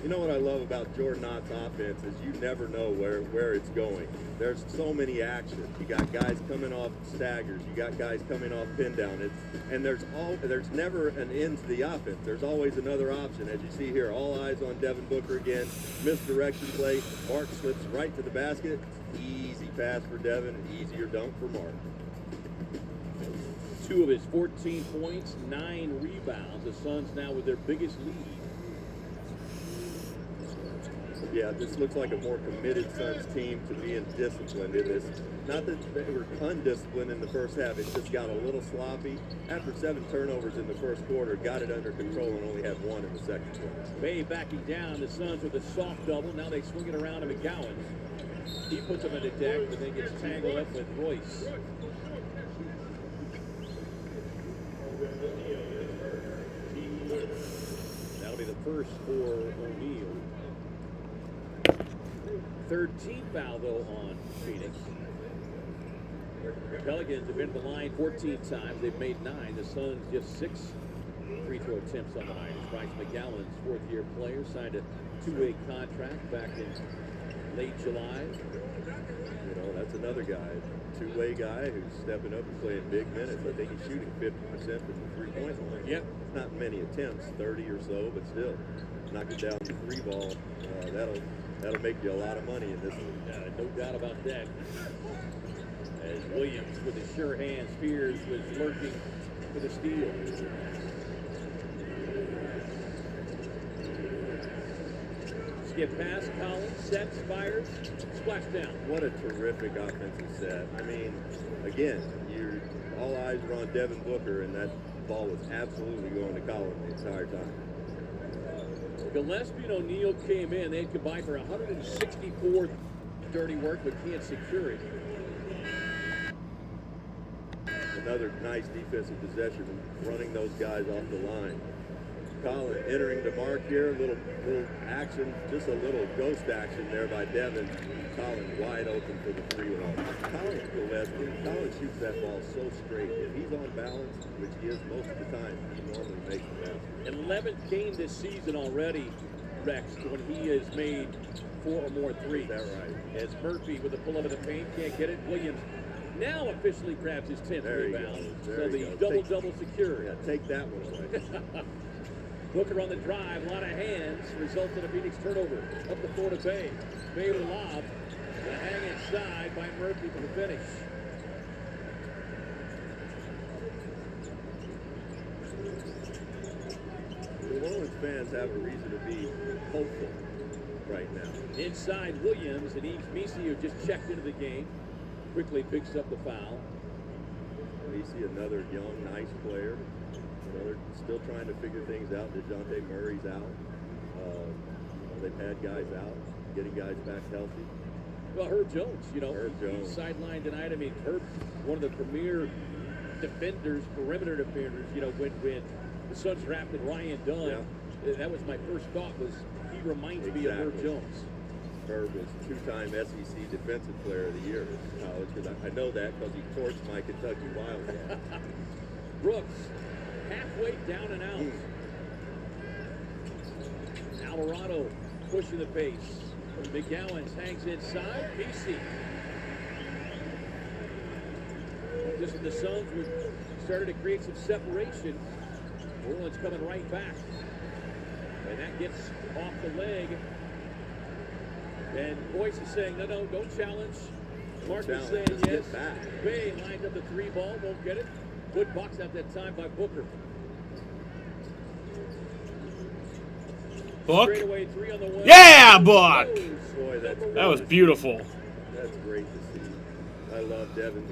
You know what I love about Jordan Knott's offense is you never know where it's going. There's so many actions. You got guys coming off staggers. You got guys coming off pin down. And there's never an end to the offense. There's always another option. As you see here, all eyes on Devin Booker again. Misdirection play. Mark slips right to the basket. Easy pass for Devin. Easier dunk for Mark. 2 of his 14 points, 9 rebounds. The Suns now with their biggest lead. Yeah, this looks like a more committed Suns team to being disciplined in this. Not that they were undisciplined in the first half. It just got a little sloppy. After 7 turnovers in the first quarter, got it under control and only had 1 in the second quarter. Bay backing down. The Suns with a soft double. Now they swing it around to McGowan. He puts him in the deck, but then gets tangled up with Royce. That'll be the first for O'Neal. 3rd team foul, though, on Phoenix. Pelicans have been to the line 14 times. They've made 9. The Suns just 6 free throw attempts on the night. Bryce McGowan's 4th-year player signed a 2-way contract back in late July. You know, that's another guy, 2-way guy who's stepping up and playing big minutes. I think he's shooting 50% from the three-point line. Yep. Not many attempts, 30 or so, but still, knock it down the 3 ball. That'll make you a lot of money in this league. No doubt about that. As Williams with his sure hands, Spears was lurking for the steal. Skip pass, Collins, sets, fires, splash down. What a terrific offensive set. I mean, again, all eyes were on Devin Booker, and that ball was absolutely going to Collins the entire time. Gillespie and O'Neal came in. They had combined for 164 dirty work, but can't secure it. Another nice defensive possession, running those guys off the line. Collins entering the mark here, little action, just a little ghost action there by Devin. Collins wide open for the 3-ball. Collins shoots that ball so straight. If he's on balance, which he is most of the time, he normally makes the basket. 11th game this season already, Rex, when he has made 4 or more threes. Is that right? As Murphy with a pull-up of the paint, can't get it. Williams now officially grabs his 10th rebound. So the double-double secured. Yeah, take that one away. Booker on the drive, a lot of hands, results in a Phoenix turnover. Up the floor to Bay. Bay with a lob. The hang inside by Murphy for the finish. New Orleans fans have a reason to be hopeful right now. Inside Williams and Eves Messi, who just checked into the game, quickly picks up the foul. Messi, another young, nice player. You know, they're still trying to figure things out. DeJounte Murray's out. They've had guys out, getting guys back healthy. Well, Herb Jones, Herb Jones. Sidelined tonight. I mean, Herb, one of the premier defenders, perimeter defenders. When the Suns drafted Ryan Dunn, that was my first thought. Was he reminds me of Herb Jones? Herb was 2-time SEC Defensive Player of the Year in college. Because I know that because he torched my Kentucky Wildcats. Brooks, halfway down and out. Alvarado pushing the pace. McGowan hangs inside. Messi. Just the Suns started to create some separation. Orland's coming right back. And that gets off the leg. And Royce is saying, no, don't challenge. Mark is saying yes. Bay lines up the 3-ball, won't get it. Good box at that time by Booker. Book? Straightaway 3 on the way. Yeah, Book! Boy, that was beautiful. That's great to see. I love Devin.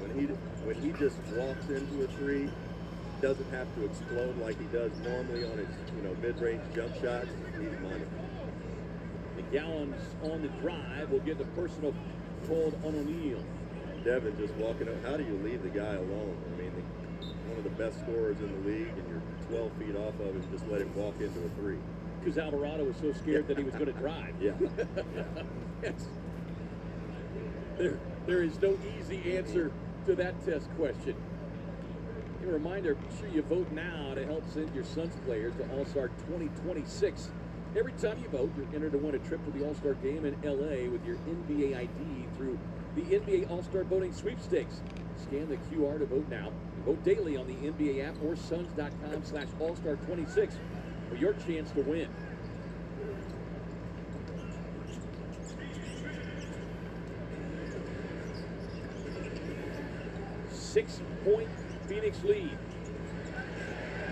When he just walks into a 3, doesn't have to explode like he does normally on his mid-range jump shots. He's money. McGowan's on the drive. Will get the personal called on O'Neal. Devin just walking up. How do you leave the guy alone? I mean, one of the best scorers in the league, and you're 12 feet off of him. Just let him walk into a 3. Because Alvarado was so scared that he was going to drive. Yeah. Yes. There is no easy answer to that test question. A reminder, be sure you vote now to help send your Suns players to All-Star 2026 Every time you vote, you're entered to win a trip to the All-Star Game in L.A. with your NBA ID through the NBA All-Star Voting Sweepstakes. Scan the QR to vote now. And vote daily on the NBA app or suns.com/All-Star26 for your chance to win. Six-point Phoenix lead.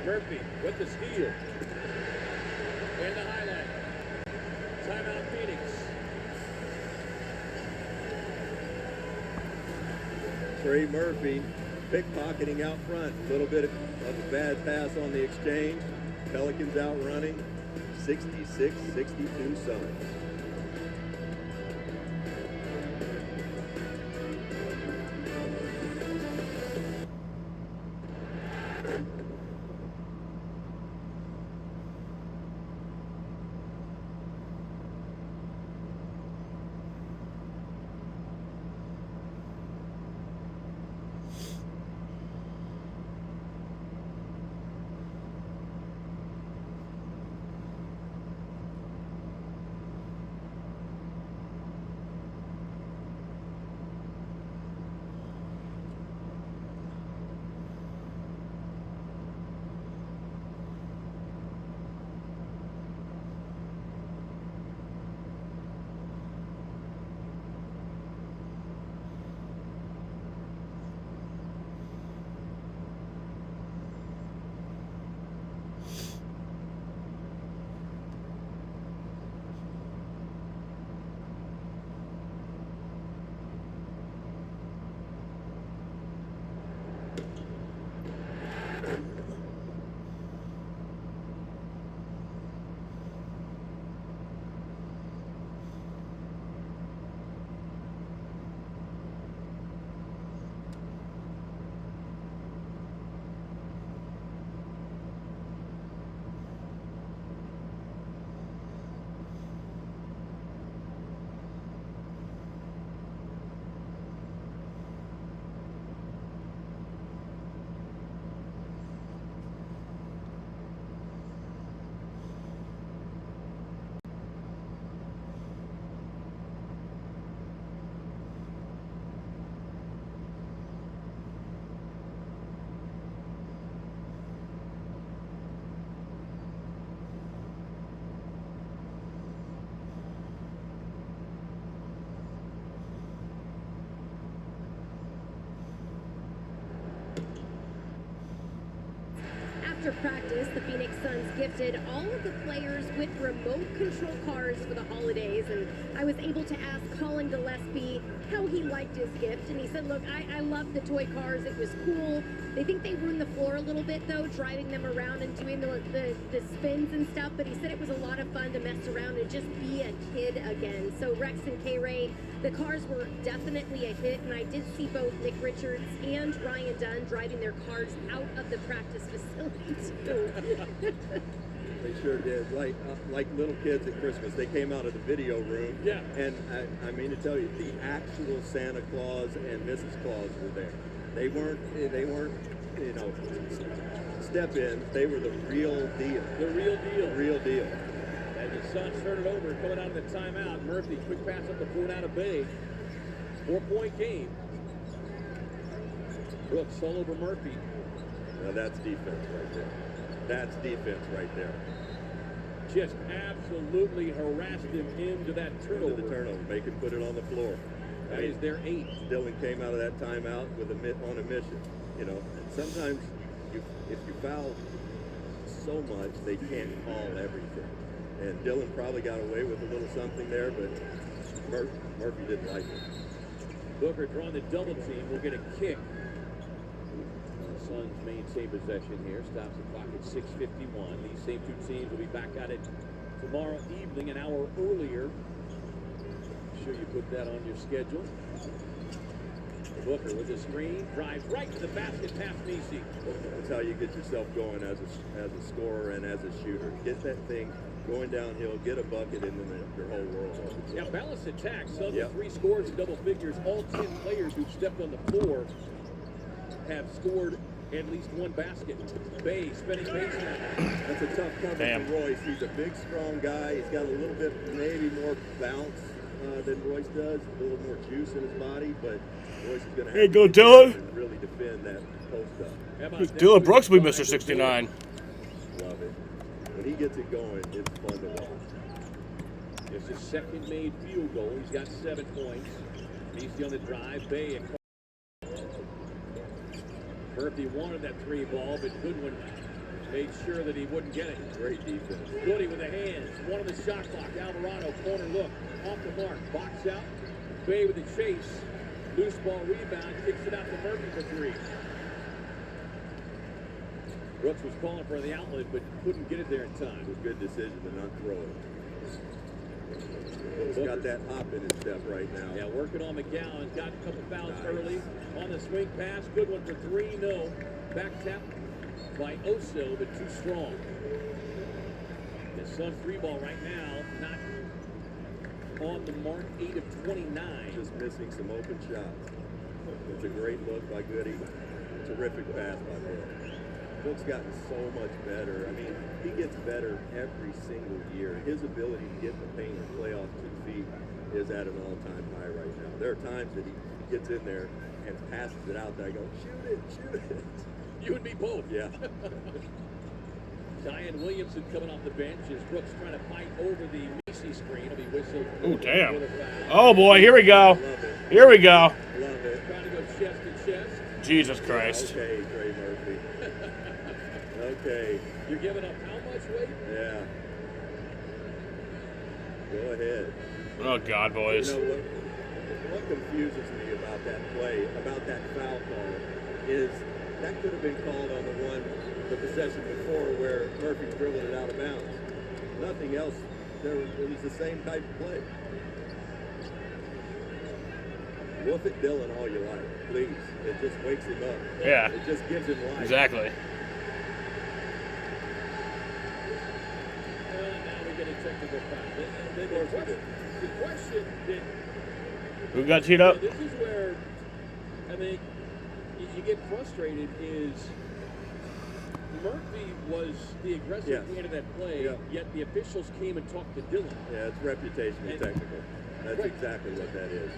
Murphy with the steal. And the highlight. Timeout Phoenix. Trey Murphy pickpocketing out front. A little bit of a bad pass on the exchange. Pelicans out running. 66-62 Suns. After practice, the Phoenix Suns gifted all of the players with remote control cars for the holidays, and I was able to ask Colin Gillespie how he liked his gift, and he said, look, I love the toy cars. It was cool. They think they ruined the floor a little bit, though, driving them around and doing the spins and stuff, but he said it was a lot of fun to mess around and just be a kid again. So Rex and K-Ray, the cars were definitely a hit, and I did see both Nick Richards and Ryan Dunn driving their cars out of the practice facility, too. They sure did. Like little kids at Christmas, they came out of the video room. Yeah. And I mean to tell you, the actual Santa Claus and Mrs. Claus were there. They weren't, you know, step-ins. They were the real deal. The real deal. The real deal. As the Suns turn it over, coming out of the timeout, Murphy, quick pass up the floor out of Bay. 4-point game. Brooks all over Murphy. Now that's defense right there. That's defense right there. Just absolutely harassed him into that turnover. Into the turnover. Make him put it on the floor. That is their 8th. Dylan came out of that timeout with on a mission. You know, sometimes if you foul so much, they can't call everything. And Dylan probably got away with a little something there, but Murphy didn't like it. Booker drawing the double team. Will get a kick. The Suns maintain possession here. Stops the clock at 6:51. These same two teams will be back at it tomorrow evening, an hour earlier. Make sure you put that on your schedule. Booker with the screen, drives right to the basket past Nisi. That's how you get yourself going as a scorer and as a shooter. Get that thing going downhill, get a bucket, and then your whole world opens up. Yeah, balanced attack. Suns with 3 scores in double figures. All 10 players who've stepped on the floor have scored at least one basket. Bay spinning baseline. That's a tough cover Damn. for Royce. He's a big, strong guy. He's got a little bit, maybe more bounce than Royce does, a little more juice in his body, but Royce is going to Here you have go, to Dylan. and really defend that post up. Dylan Brooks will be Mr. 69. Love it. When he gets it going, it's fun to watch. It's his second made field goal. He's got 7 points. Beasley on the drive. Bay and Murphy wanted that 3 ball, but Goodwin made sure that he wouldn't get it. Great defense. Goody with the hands. One on the shot clock. Alvarado, corner look. Off the mark. Box out. Bay with the chase. Loose ball rebound. Kicks it out to Murphy for 3. Brooks was calling for the outlet, but couldn't get it there in time. It was a good decision to not throw it. Brooks got that hop in his step right now. Yeah, working on McGowan. Got a couple fouls early. On the swing pass. Good one for 3. No. Back tap by Oso, but too strong. The Suns 3 ball right now, not on the mark. 8 of 29. Just missing some open shots. It's a great look by Goody. Terrific pass by Brooks. Brooks gotten so much better. I mean, he gets better every single year. His ability to get in the paint and play off 2 feet is at an all-time high right now. There are times that he gets in there and passes it out that I go, shoot it, shoot it. You and me both. Yeah. Zion Williamson coming off the bench as Brooks trying to fight over the Macy screen. He'll be whistled. Oh, damn. Oh, boy, here we go. Here we go. Love it. Trying to go chest to chest. Jesus Christ. Okay, Trey Murphy. Okay. You're giving up how much weight? Yeah. Go ahead. Oh, God, boys. You know what confuses me about that play, about that foul call, is that could have been called on the possession before where Murphy dribbled it out of bounds. Nothing else. It was the same type of play. Woof it Dylan all you like, please. It just wakes him up. Yeah. It just gives him life. Exactly. Technical foul. The question that Who got teed up? this is where I think you get frustrated is Murphy was the aggressive hand of that play, yet the officials came and talked to Dylan. Yeah, it's reputation and technical. That's exactly what that is.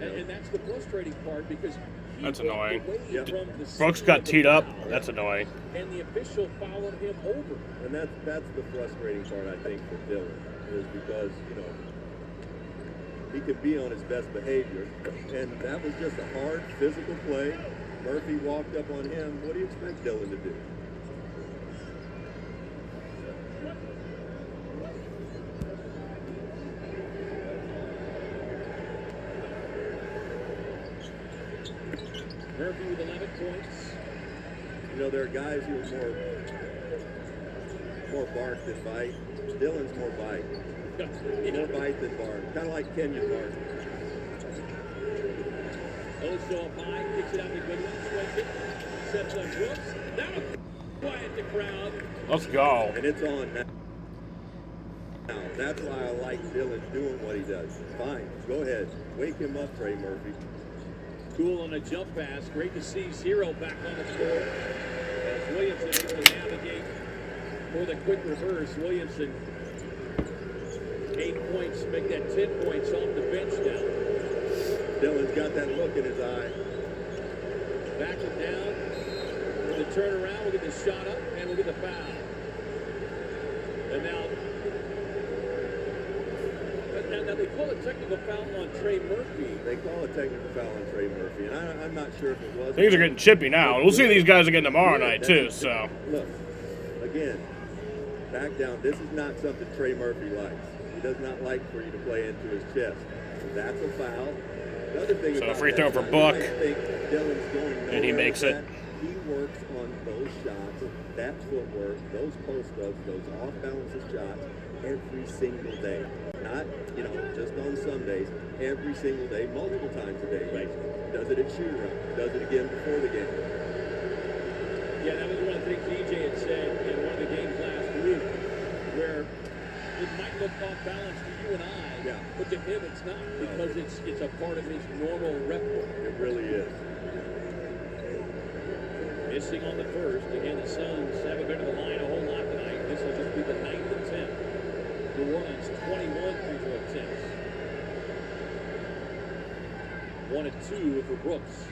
And that's the frustrating part because That's annoying. from the Brooks scene got of the teed up. foul, That's annoying. and the official followed him over. And that's the frustrating part, I think, for Dylan, is because, you know, he can be on his best behavior, and that was just a hard physical play. Murphy walked up on him. What do you expect Dylan to do? Murphy with 11 points. You know, there are guys who are more bark than bite. Dylan's more bite. More bite than bark. Kind of like Kenyon Martin. Oso up high, kicks it out to Goodwin, swings it, sets up Brooks. That'll quiet the crowd. Let's go. And it's on now. That's why I like Dylan doing what he does. Fine, go ahead. Wake him up, Trey Murphy. Cool on a jump pass. Great to see Zero back on the floor. As Williamson able to navigate for the quick reverse. Williamson, 8 points, make that 10 points off the bench now. Dylan's got that look in his eye. Back it down. For the turnaround, we'll get the shot up and we'll get the foul. And now they call a technical foul on Trey Murphy. They call a technical foul on Trey Murphy, and I'm not sure if it was. Things are getting chippy now. We'll see these guys again tomorrow night, too, so. Look, again, back down. This is not something Trey Murphy likes. He does not like for you to play into his chest. That's a foul. The other thing So about free throw that, for I Buck. think Dylan's going And he makes it. He works on those shots, that footwork, those post-ups, those off-balance shots every single day. Not, you know, just on some days. Every single day, multiple times a day. Right. Does it at shoot-around. Does it again before the game. Yeah, that was one of the things EJ had said in one of the games last week, where it might look off balance to you and I, but to him it's not, because it's a part of his normal rep work. It really is. Missing on the first. Again, the Suns haven't been to the line a whole lot tonight. This will just be the 9th attempt. New Orleans 21 free throw attempts. 1 and 2 for Brooks.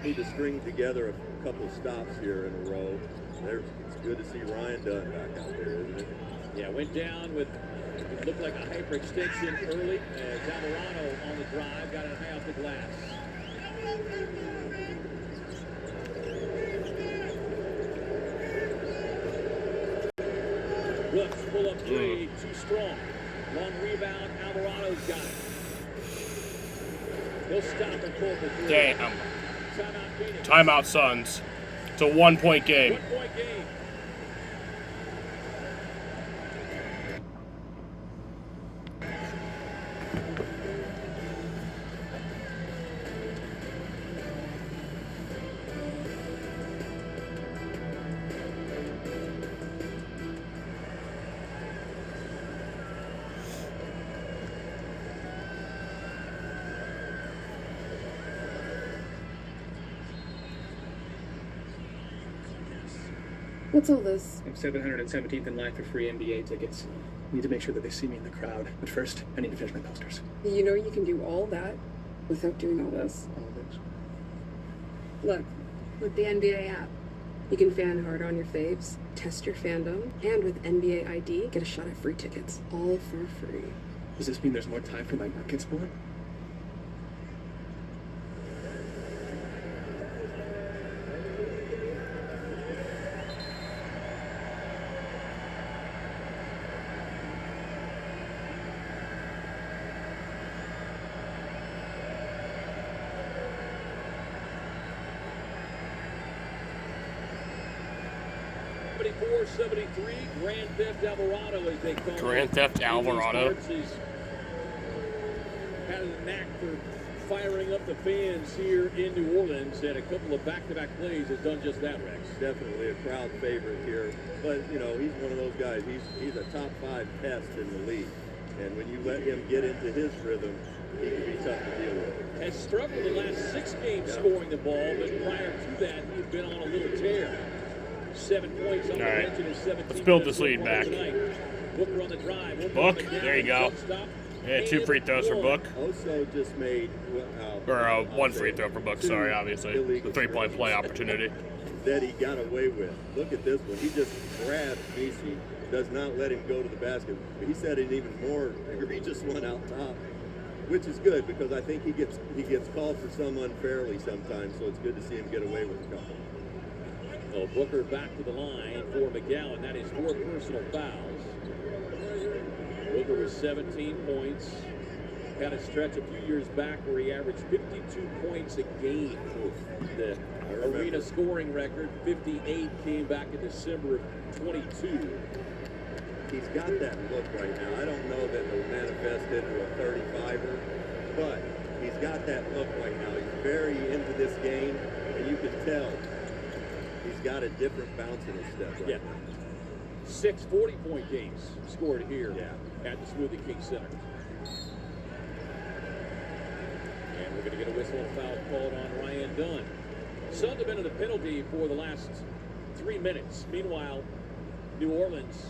Need to string together a couple stops here in a row. It's good to see Ryan Dunn back out there, isn't it? Yeah, went down with, it looked like a hyperextension early as Alvarado on the drive, got it high off the glass. Brooks, pull up three, too strong. Long rebound, Alvarado's got it. He'll stop and pull for three. Damn. Timeout Phoenix. Timeout Suns. It's a 1-point game. 1-point game. What's all this? I'm 717th in line for free NBA tickets. I need to make sure that they see me in the crowd. But first, I need to finish my posters. You know you can do all that without doing all this. All this. Look, with the NBA app, you can fan hard on your faves, test your fandom, and with NBA ID, get a shot at free tickets. All for free. Does this mean there's more time for my buckets, boy? Grand Theft Alvarado, as they call it. Grand Theft Alvarado. He's had a knack for firing up the fans here in New Orleans, and a couple of back-to-back plays has done just that, Rex. Definitely a crowd favorite here. But, you know, he's one of those guys. He's a top 5 pest in the league. And when you let him get into his rhythm, he can be tough to deal with. Has struggled the last 6 games scoring the ball, but prior to that, he had been on a little tear. 7 points on the bench in his 17th. Let's build this lead back. Booker on the drive. Book, there you go. Yeah, 2 free throws for Book. Also just made... Or 1 free throw for Book, sorry, obviously. The 3-point play opportunity. That he got away with. Look at this one. He just grabs Messi, does not let him go to the basket. He set an even more egregious one out top, which is good because I think he gets called for some unfairly sometimes, so it's good to see him get away with a couple. So Booker back to the line for McGowan. That is 4 personal fouls. Booker with 17 points. Had a stretch a few years back where he averaged 52 points a game. The arena scoring record, 58, came back in December of 22. He's got that look right now. I don't know that it'll manifest into a 35er, but he's got that look right now. He's very into this game, and you can tell he's got a different bounce in his step right now. 6 40-point games scored here at the Smoothie King Center. And we're going to get a whistle and foul called on Ryan Dunn. Suns have been in the penalty for the last 3 minutes. Meanwhile, New Orleans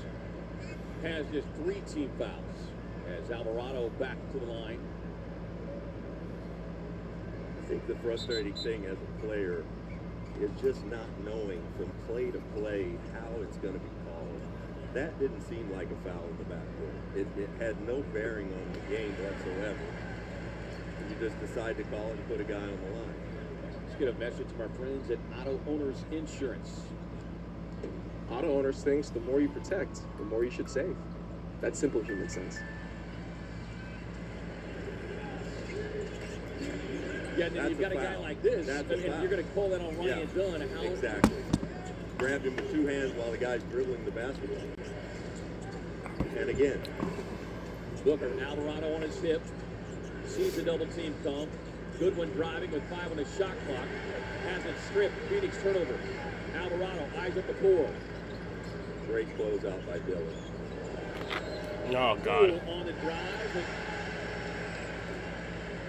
has just 3 team fouls as Alvarado back to the line. I think the frustrating thing as a player is just not knowing from play to play how it's going to be called. That didn't seem like a foul in the backcourt. It had no bearing on the game whatsoever. You just decide to call it and put a guy on the line. Let's get a message from our friends at Auto Owners Insurance. Auto Owners thinks the more you protect, the more you should save. That's simple human sense. Yeah, and then you've got a guy like this, and you're going to call that on Ryan Dunn. How exactly. Grabbed him with 2 hands while the guy's dribbling the basketball. And again. Booker, Alvarado on his hip. Sees the double team come. Goodwin driving with 5 on the shot clock. Has it stripped. Phoenix turnover. Alvarado eyes up the floor. Great closeout by Dillon. Oh, God. On the drive.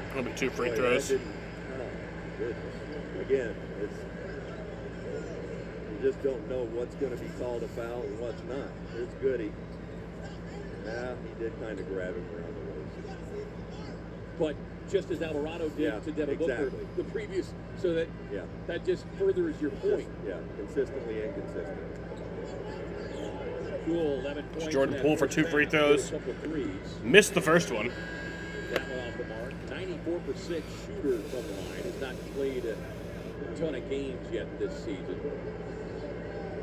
That'll be 2 free throws. goodness. Again, it's you just don't know what's going to be called a foul and what's not. Here's Goody. Nah, he did kind of grab him around the waist. But just as Alvarado did to Devin Booker the previous, so that that just furthers your point. Consistently inconsistent. Poole, 11 points. Jordan Poole for 2 free throws. Missed the first one. That one off the mark. 94% shooter from the line. Has not played a ton of games yet this season.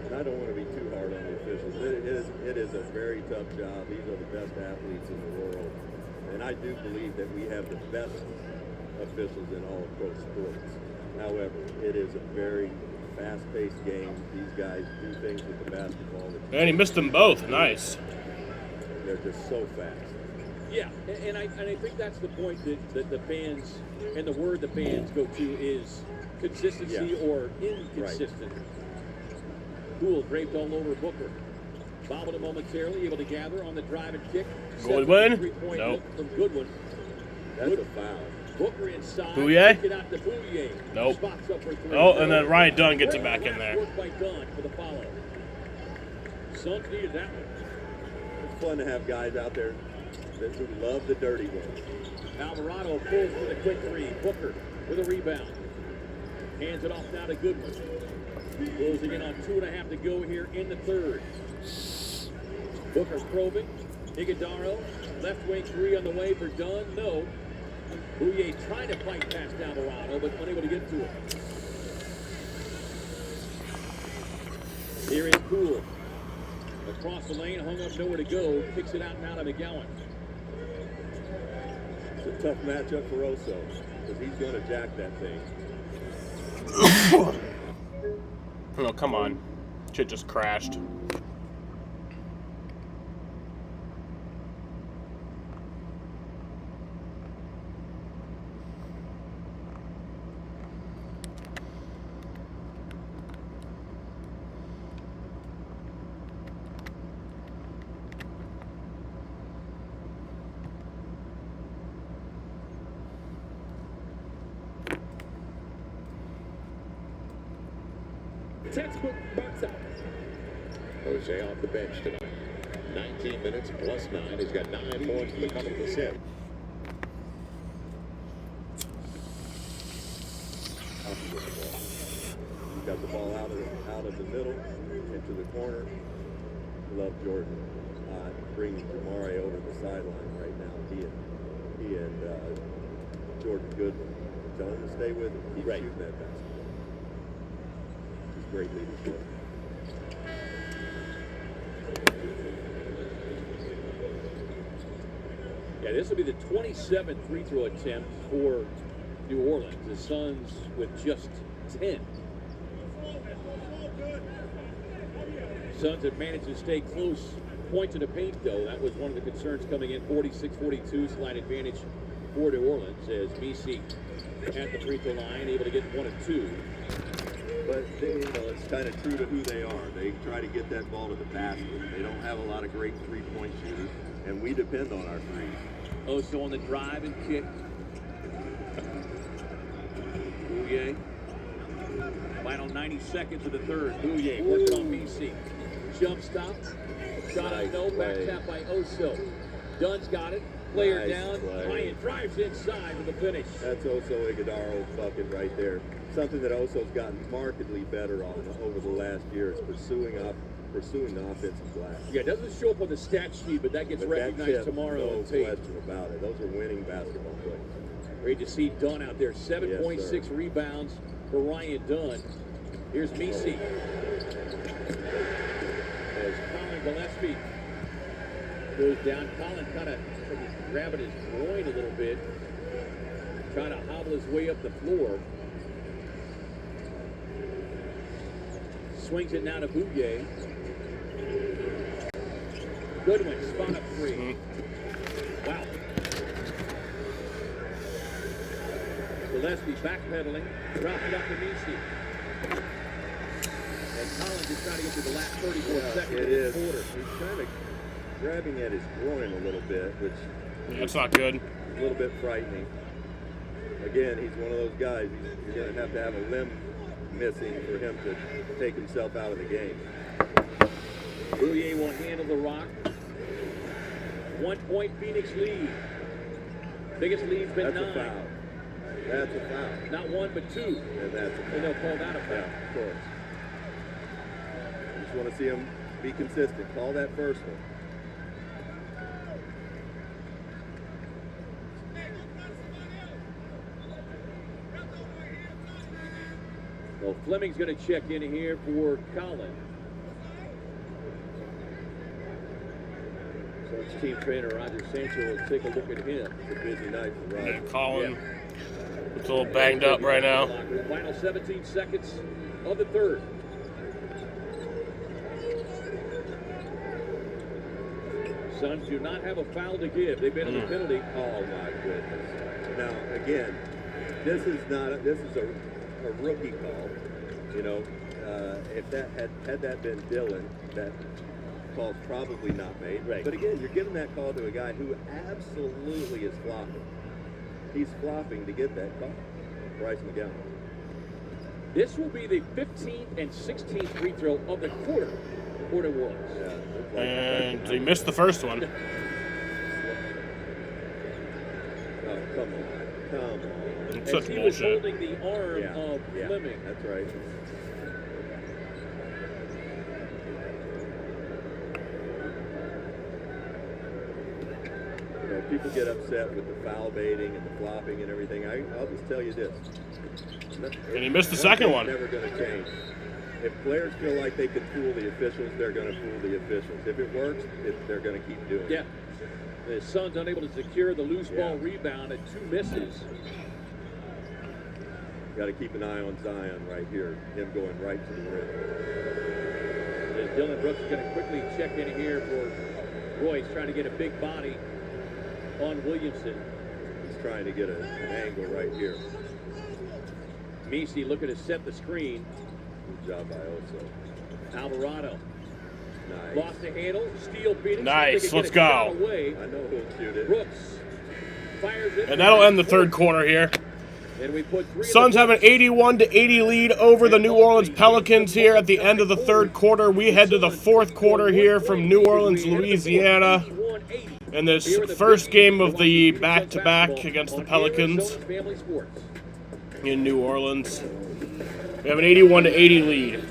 And I don't want to be too hard on the officials. It is a very tough job. These are the best athletes in the world. And I do believe that we have the best officials in all of pro sports. However, it is a very fast-paced game. These guys do things with the basketball. And he missed them both. Nice. They're just so fast. Yeah, and I think that's the point that the fans, and the word the fans go to is consistency or inconsistent. Poole draped all over Booker. Bobbled him momentarily, able to gather on the drive and kick. Goodwin? Nope. From Goodwin. That's a foul. Booker inside. Bouye? Kick it out to Bouye. Nope. Spots up for 3. Oh, and then Ryan Dunn gets it back in there. Work by Dunn for the follow. Suns needed that one. It's fun to have guys out there that who love the dirty one. Alvarado pulls for the quick 3. Booker with a rebound. Hands it off now to Goodwin. Closing in on 2.5 to go here in the third. Booker probing. Iguodaro. Left wing 3 on the way for Dunn. No. Bouye trying to fight past Alvarado, but unable to get to it. Here is Poole. Across the lane, hung up, nowhere to go. Kicks it out now to McGowan. It's a tough matchup for Oso, because he's going to jack that thing. Oh, come on. Shit just crashed. Textbook box out. Jose off the bench tonight. 19 minutes plus 9. He's got 9 points with a couple of assists. He got the ball out of the middle into the corner. Love Jordan bringing Jamari over the sideline right now. He and Jordan Goodwin. Tell him to stay with him. Keep shooting that basketball. He's great leadership. Yeah, this will be the 27th free throw attempt for New Orleans. The Suns with just 10. Suns have managed to stay close. Points in the paint, though. That was one of the concerns coming in. 46-42, slight advantage for New Orleans as BC at the free throw line, able to get 1 of 2. But it's kind of true to who they are. They try to get that ball to the basket. They don't have a lot of great three-point shooters, and we depend on our threes. Oso on the drive and kick. Bouye. Final 90 seconds of the third. Bouye working on BC. Jump stop. Shot up, no. Back tap by Oso. Dunn's got it. Player down. Bryant drives inside with the finish. That's Oso Iguodaro bucket right there. Something that Oso's gotten markedly better on over the last year is pursuing the offensive glass. Yeah, it doesn't show up on the stat sheet, but that gets recognized tomorrow on tape. No question about it. Those are winning basketball plays. Great to see Dunn out there. 7.6 rebounds for Ryan Dunn. Here's Messi. As Colin Gillespie goes down. Colin kind of grabbing his groin a little bit. Trying to hobble his way up the floor. Swings it now to Bouye. Goodwin, spot up 3. Wow. Gillespie backpedaling, drops it up to Messi. And Collins is trying to get to the last 34 seconds it of is. the quarter. He's kind of grabbing at his groin a little bit, which that's not good. A little bit frightening. again, he's one of those guys. He's going to have a limb missing for him to take himself out of the game. Bouye will handle the rock. 1 point Phoenix lead. Biggest lead's been 9. That's a foul. That's a foul. Not 1, but 2. And that's a foul. And they'll call that a foul. Yeah, of course. I just want to see him be consistent. Call that first one. Well, Fleming's going to check in here for Colin. Suns team trainer Roger Sancho will take a look at him. It's a busy night for Roger. Yeah, Colin looks a little banged up right now. Final 17 seconds of the third. Suns do not have a foul to give. They've been in the penalty. Oh my goodness! Now again, this is a rookie call. You know, if that had that been Dylan, that call's probably not made. Right. But again, you're giving that call to a guy who absolutely is flopping. He's flopping to get that call. Bryce McGowan. This will be the 15th and 16th free throw of the quarter for New Orleans. Yeah, And he missed the first one. Oh, come on. Come on. It's As such he was bullshit. holding the arm of Fleming. That's right. You know, people get upset with the foul baiting and the flopping and everything. I'll just tell you this. And he missed the second one. Never going to change. If players feel like they can fool the officials, they're going to fool the officials. If it works, they're going to keep doing it. Yeah. The Suns unable to secure the loose ball rebound and 2 misses. Got to keep an eye on Zion right here. Him going right to the rim. As Dylan Brooks is going to quickly check in here for Royce, trying to get a big body on Williamson. He's trying to get an angle right here. Messi looking to set the screen. Good job by Oso. Alvarado. Nice. Lost the handle. Steal Phoenix. Nice, let's go. go. I know who'll shoot it. Brooks fires it. And that'll end the third quarter here. And we put 3 Suns have an 81-80 lead over the New Orleans Pelicans here at the end of the third quarter. We head to the fourth quarter here from New Orleans, Louisiana. In this first game of the back-to-back against the Pelicans in New Orleans. We have an 81-80 lead.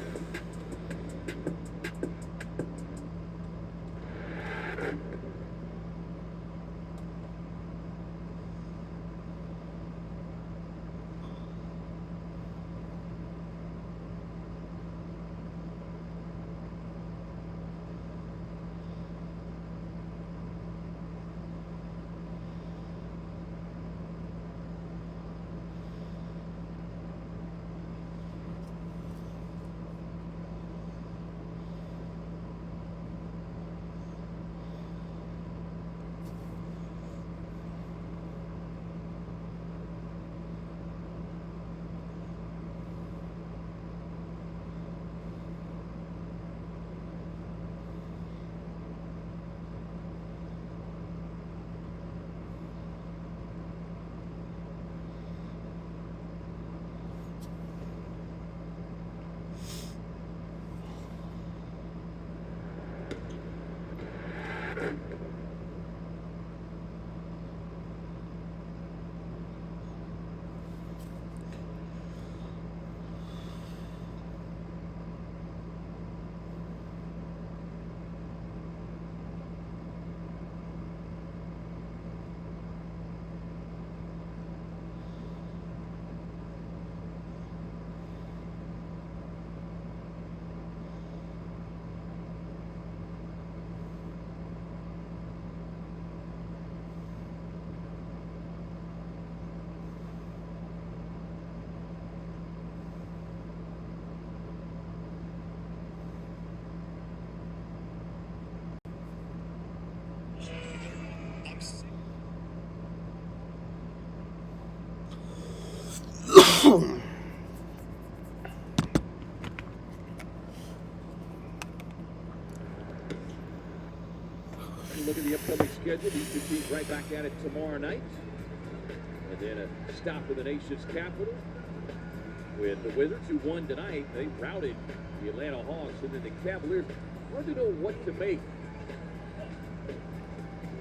Look at the upcoming schedule. These two teams right back at it tomorrow night. And then a stop in the nation's capital with the Wizards, who won tonight. They routed the Atlanta Hawks, and then the Cavaliers. Hard to know what to make.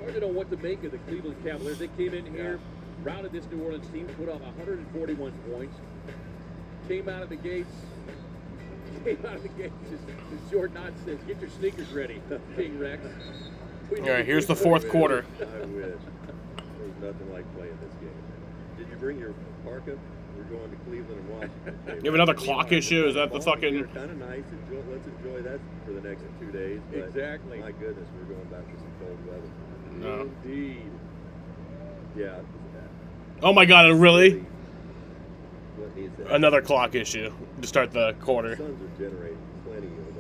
Hard to know what to make of the Cleveland Cavaliers. They came in here, routed this New Orleans team, put up 141 points. Came out of the gates, as Jordan Ott says, get your sneakers ready, King Rex. All right, here's the fourth quarter. I wish. There's nothing like playing this game. Did you bring your parka? We're going to Cleveland and Washington. You have another clock issue? Is that the fucking... Kind of nice. Let's enjoy that for the next 2 days. But exactly. My goodness, we're going back to some cold weather. No. Indeed. Yeah. Oh my God, really? What needs that? Another clock issue to start the quarter. The Suns are generating plenty of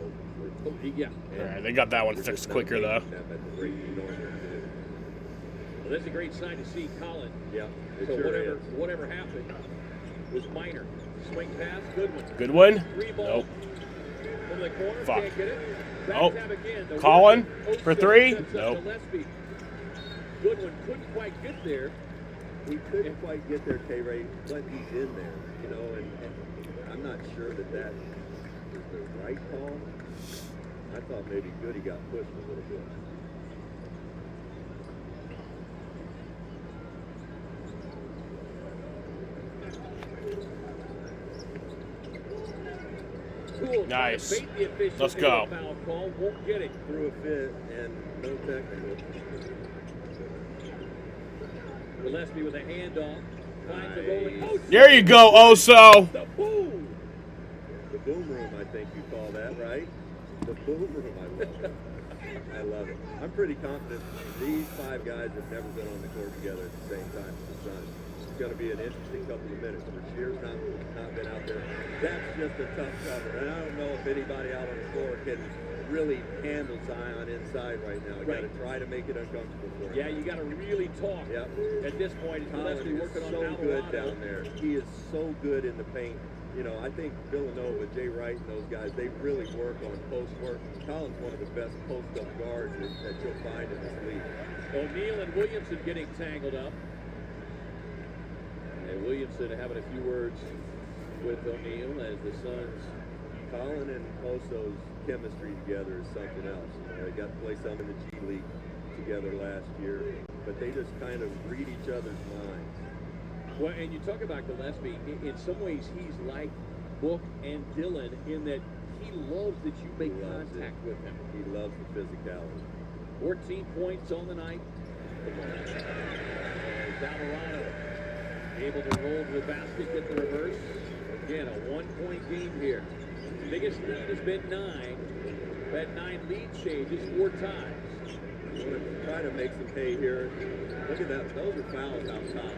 those. Yeah. All right, they got that one fixed quicker, though. Well, that's a great sign to see Colin. Yeah. So whatever happened was minor. Swing pass, good one. Good one? Three ball. Nope. From the corner, Fuck. can't get it. Back Oh, tab again. The Colin winner, for Oso three? sets up Nope. Gillespie. Good one, couldn't quite get there. We couldn't quite get there, K-Ray, but he's in there, you know, and I'm not sure that is the right call. I thought maybe Goody got pushed a little bit. Cool. Nice. Bait the official Let's in go. the foul call. Won't get it. Threw a fit and no technical. Gillespie with a handoff. Finds the rolling motion. There you go, Oso. The boom. The boom room, I think you call that, right? The boom room, I love it. I love it. I'm pretty confident these 5 guys have never been on the court together at the same time as the Suns. It's going to be an interesting couple of minutes. Rashier's not been out there. That's just a tough cover. And I don't know if anybody out on the floor can really handle Zion inside right now. You got to try to make it uncomfortable for him. Yeah, you got to really talk. Yep. At this point, it's Colin Gillespie is working on so good Alvarado. down there. He is so good in the paint. You know, I think Villanova, Jay Wright, and those guys, they really work on post work. Colin's one of the best post-up guards that you'll find in this league. O'Neal and Williamson getting tangled up. And Williamson having a few words with O'Neal as the Suns. Colin and Oso's chemistry together is something else. You know, they got to play some in the G League together last year, but they just kind of read each other's minds. Well, and you talk about Gillespie, in some ways he's like Book and Dillon in that he loves that you make contact with him. He loves the physicality. 14 points on the night. As Alvarado able to roll to the basket, get the reverse. Again, a 1-point game here. Biggest lead has been 9. That 9 lead changes 4 times. You want to try to make some hay here. Look at that. Those are fouls out top.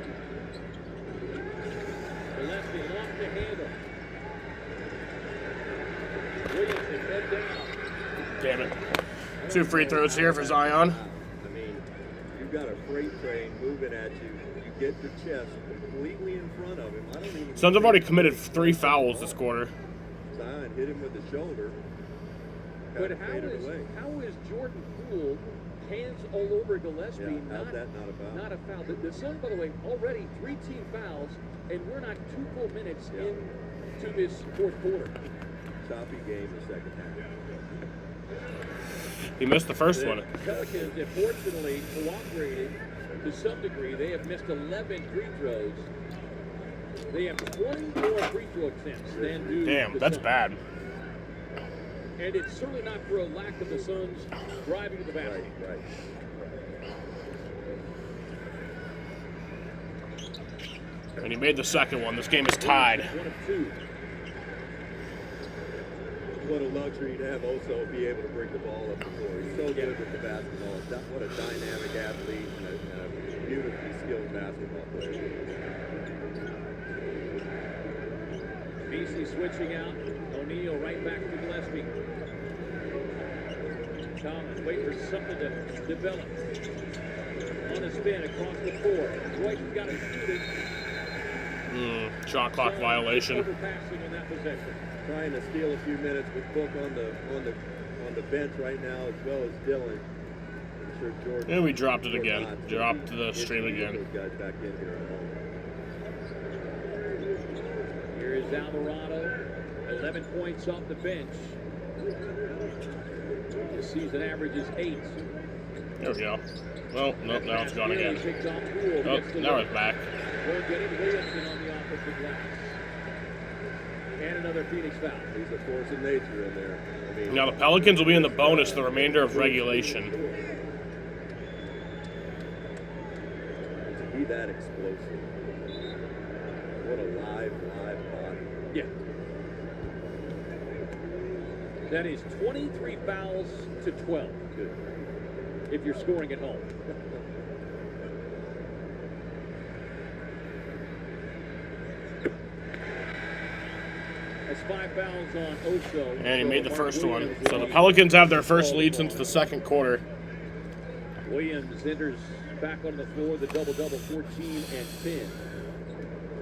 Gillespie lost the handle. Williamson head down. Damn it. 2 free throws here for Zion. I mean, you've got a freight train moving at you. You get your chest completely in front of him. I don't even. Suns have already committed 3 fouls this quarter. Zion hit him with the shoulder. But how is Jordan Poole hands all over Gillespie? Yeah, how's that not a foul? Not a foul. The Suns, by the way, already 3 team fouls, and we're not 2 full minutes into this 4th quarter. Choppy game the second half. He missed the first one. Pelicans, unfortunately, cooperated to some degree. They have missed 11 free throws. They have 20 more free throw attempts than do Damn, the that's Suns. bad. And it's certainly not for a lack of the Suns driving to the basket. Right. And he made the second one. This game is tied. 1 of 2. What a luxury to have Oso be able to bring the ball up the floor. He's so good with the basketball. What a dynamic athlete and a beautifully skilled basketball player. Beasley switching out. O'Neal right back to Gillespie. Thomas wait for something to develop. On a spin across the floor. Roy's got to shoot it. Shot clock violation. Overpassing in that possession. Trying to steal a few minutes with Book on the bench right now, as well as Dillon. I'm sure Jordan. And we dropped it again. Dropped the stream again. Those guys back in here at home. Here's Alvarado, 11 points off the bench. The season average is 8. There we go. Well, nope, now it's gone again. Oh, now it's back. We're getting Williamson on the offensive glass. And another Phoenix foul. He's a force of nature in there. I mean, Now the Pelicans will be in the bonus the remainder of regulation. to be that explosive. What a live body. Yeah. That is 23 fouls to 12. Good. If you're scoring at home. That's 5 fouls on Oso. And he made the first one. So the Pelicans have their first lead since the second quarter. Williams enters back on the floor, the double-double, 14 and 10.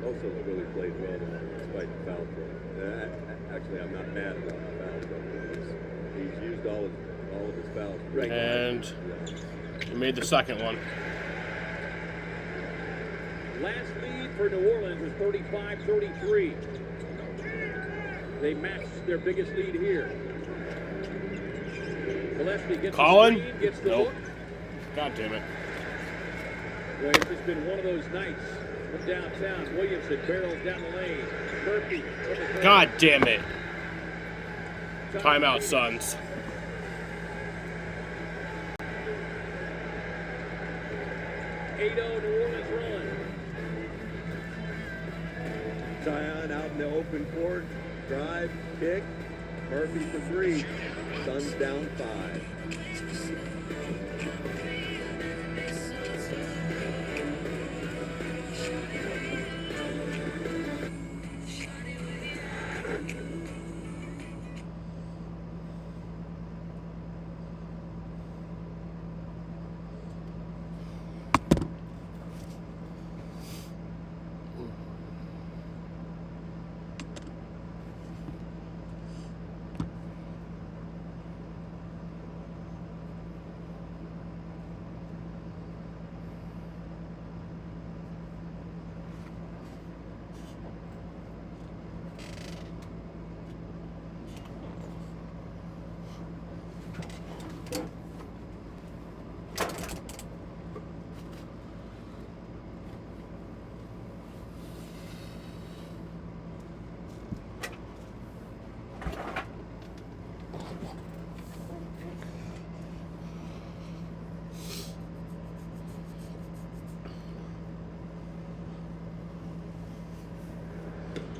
Oso's really played well despite the foul trouble. Actually, I'm not mad about the foul trouble. He's used all of his fouls. And he made the second one. Last lead for New Orleans was 35-33. They matched their biggest lead here. Gillespie gets Colin? the screen, gets the Nope. look. God damn it. Well, it's just been one of those nights from downtown. Williamson barrels down the lane. Murphy. God damn it. Timeout, Suns. New Orleans run. Zion out in the open court. Drive, kick. Murphy for 3. Suns down 5.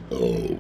Oh.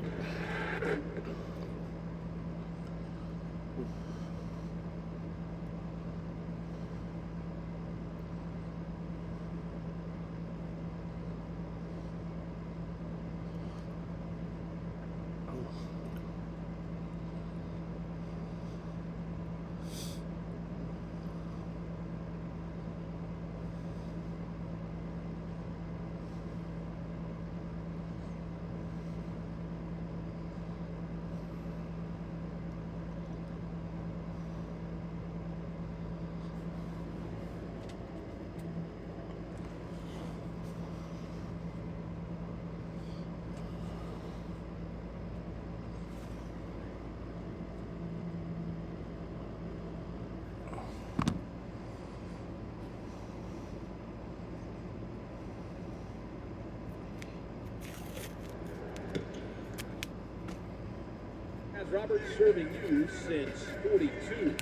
Has Robert serving you since 42.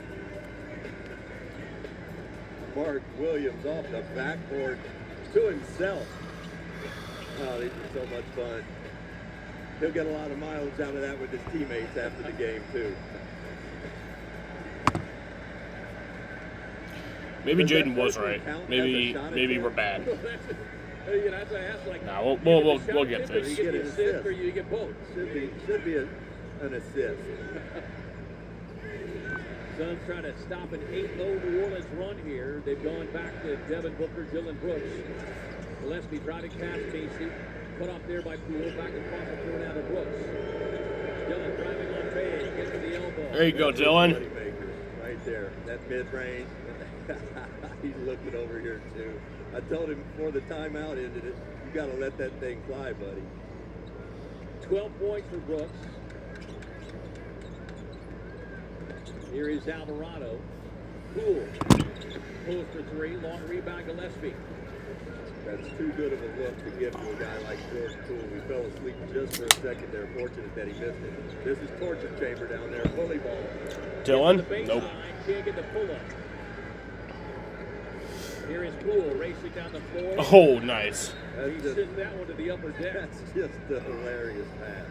Mark Williams off the backboard to himself. Oh, these are so much fun. He'll get a lot of mileage out of that with his teammates after the game, too. Maybe Jaden was right. Maybe we're bad. Nah, we'll get this. You get an assist or you get both. Should be an assist. Suns trying to stop an 8-0 New Orleans run here. They've gone back to Devin Booker, Dillon Brooks. Gillespie driving past Casey. Put up there by Poole. Back across the floor now to Brooks. Dillon driving on Page. Gets to the elbow. There you go, Dillon. Right there. That mid-range. He's looking over here, too. I told him before the timeout ended it, you got to let that thing fly, buddy. 12 points for Brooks. Here is Alvarado. Poole. Pulls for three. Long rebound, Gillespie. That's too good of a look to give to a guy like Jordan Poole. We fell asleep just for a second there. Fortunate that he missed it. This is torture chamber down there. Bully ball. Dylan? Nope. Can't get the pull-up. Here is Poole racing down the floor. Oh, nice. He sent that one to the upper deck. That's just a hilarious pass.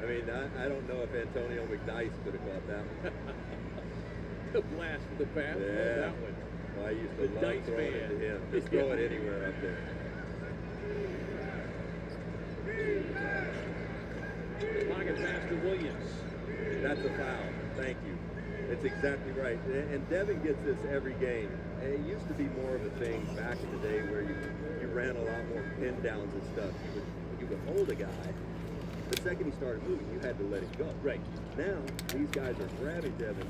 I mean, I don't know if Antonio McNice could have caught that one. The blast for the pass. Yeah. That one. Well, I used to The love Dice throwing it Man. to him. Just throw it anywhere up there. Pocket pass to Williams. That's a foul. Thank you. It's exactly right. And Devin gets this every game. And it used to be more of a thing back in the day where you ran a lot more pin downs and stuff. You would hold a guy. The second he started moving, you had to let it go. Right. Now, these guys are grabbing Devin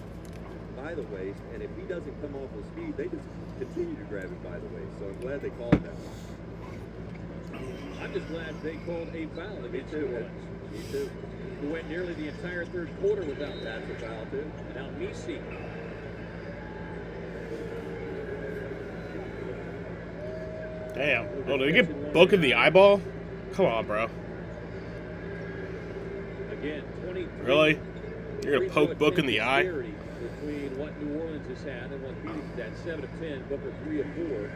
by the waist, and if he doesn't come off with speed, they just continue to grab him by the waist. So I'm glad they called that. I'm just glad they called a foul against New Orleans. Me too. Who went nearly the entire third quarter without that. That's a foul too. Now Misi. Damn. Oh, did he get Book in the eyeball? Come on, bro. Again, 23. Really? You're going to poke Book in the eye? Between what New Orleans has had and what Phoenix has had. 7 of 10, Booker 3 of 4.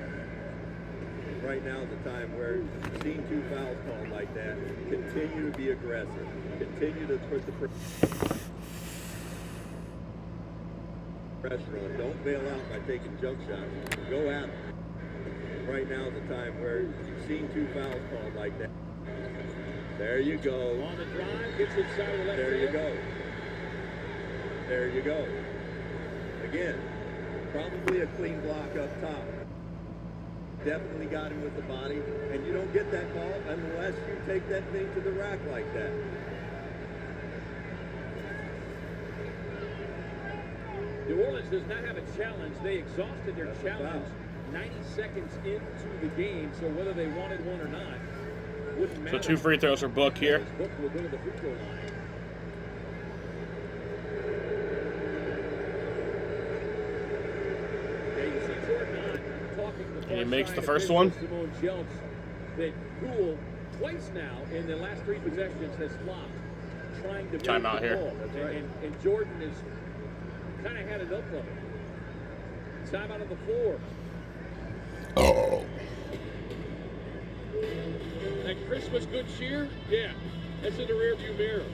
Right now is the time where seeing 2 fouls called like that, continue to be aggressive. Continue to put the pressure on. Don't bail out by taking jump shots. Go at them. Right now is the time where you've seen 2 fouls called like that. There you go. On the drive, gets inside the left There you hand. go. There you go. Again, probably a clean block up top. Definitely got him with the body, and you don't get that ball unless you take that thing to the rack like that. New Orleans does not have a challenge. They exhausted their challenge 90 seconds into the game, so whether they wanted one or not wouldn't So matter. 2 free throws for Book here. Book will go to the free throw line. Yeah, you see Jordan on talking to the He far makes side the first official, one. Simone Jelks, that Poole twice now in the last 3 possessions has flopped, trying to break Timeout the here. ball. That's right. And Jordan has kind of had enough of it. Time out on the floor. Oh. That Christmas good cheer? Yeah, that's in the rearview mirror.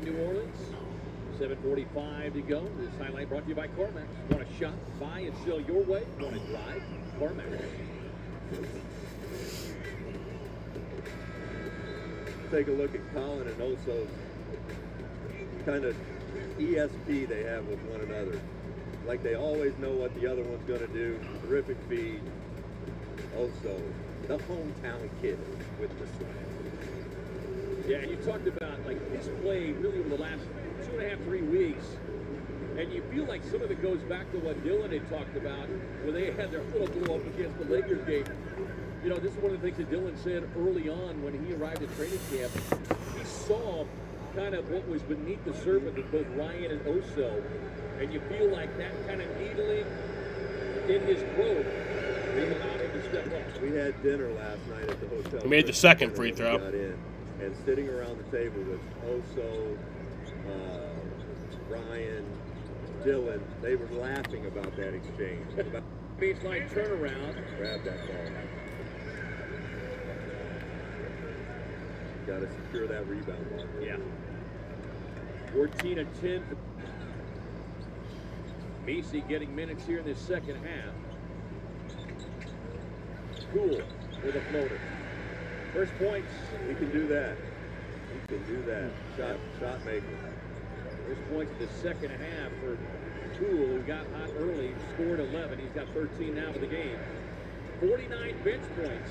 surging New Orleans. 7:45 to go. This highlight brought to you by CarMax. Want to shop, buy, and sell your way? Want to drive? CarMax. Take a look at Colin and Oso's kind of ESP they have with one another. Like they always know what the other one's going to do. Terrific feed. Oso, the hometown kid with the slam. Yeah, you talked about like his play really over the last 2.5, 3 weeks. And you feel like some of it goes back to what Dylan had talked about when they had their little blow up against the Lakers game. You know, this is one of the things that Dylan said early on when he arrived at training camp. He saw kind of what was beneath the surface of both Ryan and Oso. And you feel like that kind of needling in his growth has allowed him to step up. We had dinner last night at the hotel. He made the second free throw. Got in, and sitting around the table with Oso, Ryan, Dylan, they were laughing about that exchange. Baseline turnaround. Grab that ball. Got to secure that rebound ball. Yeah. 14 and 10. Messi getting minutes here in this second half. Cool with a floater. First points. He can do that. He can do that. Shot maker. First points in the second half for Cool, who got hot early, scored 11. He's got 13 now for the game. 49 bench points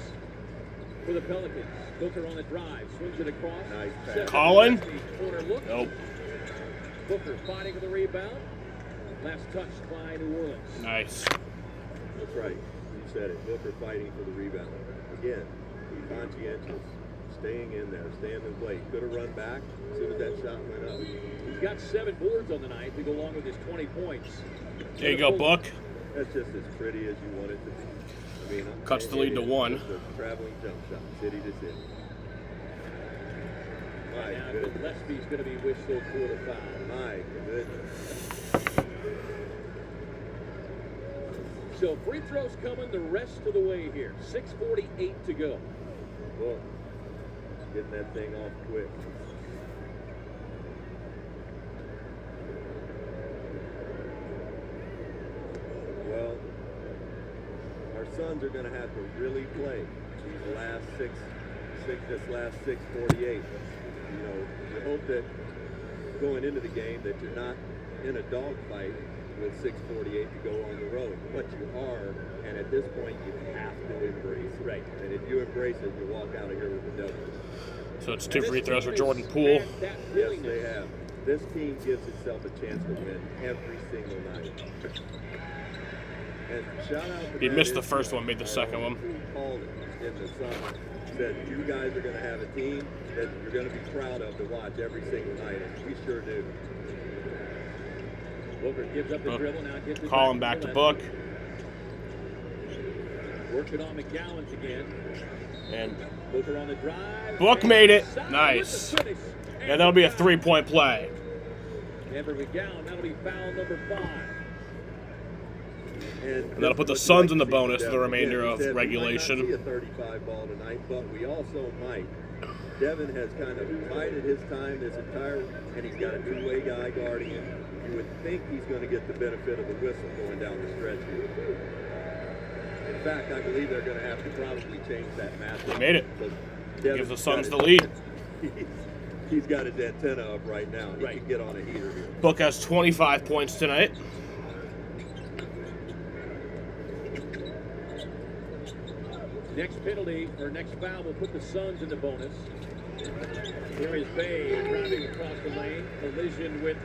for the Pelicans. Booker on the drive, swings it across. Nice pass. Colin? Corner look. Nope. Booker fighting for the rebound. Last touch by New Orleans. Nice. That's right. You said it. Booker fighting for the rebound. Again, conscientious, staying in there, staying in play. Could have run back as soon as that shot went up. He's got 7 boards on the night to go along with his 20 points. There you go, Book. That's just as pretty as you want it to be. I mean, Cuts the lead to 1. Just a traveling jump shot, city to city. My Now goodness. Gillespie's going to be whistled for the foul. My goodness. So free throws coming the rest of the way here. 6:48 to go. Book getting that thing off quick. Well, our Suns are going to have to really play these last this last 6:48. You know, you hope that going into the game that you're not in a dogfight with 6:48 to go on the road, but you are, and at this point you have to embrace it. Right. And if you embrace it, you walk out of here with the W. So it's 2 free throws for Jordan Poole. Yes, they have. This team gives itself a chance to win every single night. And shout out to He Matt missed the Ishmael, first one, made the second one. who called it in the summer. Said you guys are going to have a team that you're going to be proud of to watch every single night, and we sure do. Booker gives up the dribble, now gets it Call him back to Book. Working on McGowan's again. And Booker on the drive. Book made it. Nice. And that'll be a 3-point play. And for McGowan, that'll be foul number 5. And that'll put the Suns in the bonus for the remainder of regulation. We might not see a 35 ball tonight, but we also might. Devin has kind of bided his time this entire, and he's got a two-way guy guarding him. You would think he's going to get the benefit of the whistle going down the stretch here. In fact, I believe they're going to have to probably change that matchup. They made it. Devin's Gives the Suns got the lead. He's got his antenna up right now. He can get on a heater here. Book has 25 points tonight. Next penalty, or next foul, will put the Suns in the bonus. Here is Bay driving across the lane. Collision with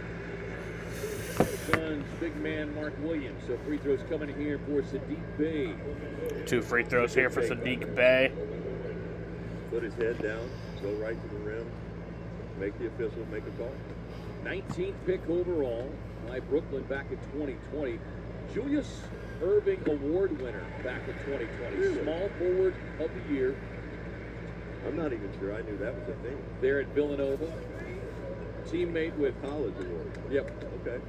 Suns big man Mark Williams. So free throws coming here for Sadiq Bey. 2 free throws here for Sadiq Bey. Put his head down, go right to the rim, make the official make a call. 19th pick overall by Brooklyn back in 2020. Julius Irving Award winner back in 2020. Small forward of the year. I'm not even sure I knew that was a thing. There at Villanova. Teammate with College award. Yep. Okay.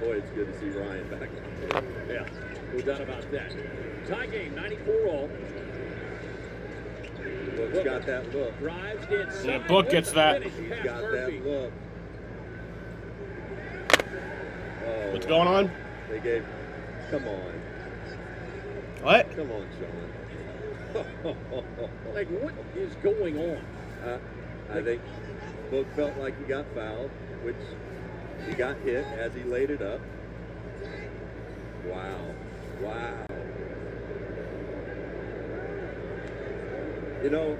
Boy, it's good to see Ryan back. Yeah, no doubt about that. Tie game, 94-all. Book's got that look. Drives inside. Yeah, Book gets that. He's got that look. Oh, What's going on? They gave. Come on. What? Come on, Sean. Like, what is going on? I think Book felt like he got fouled, which he got hit as he laid it up. Wow. Wow. You know,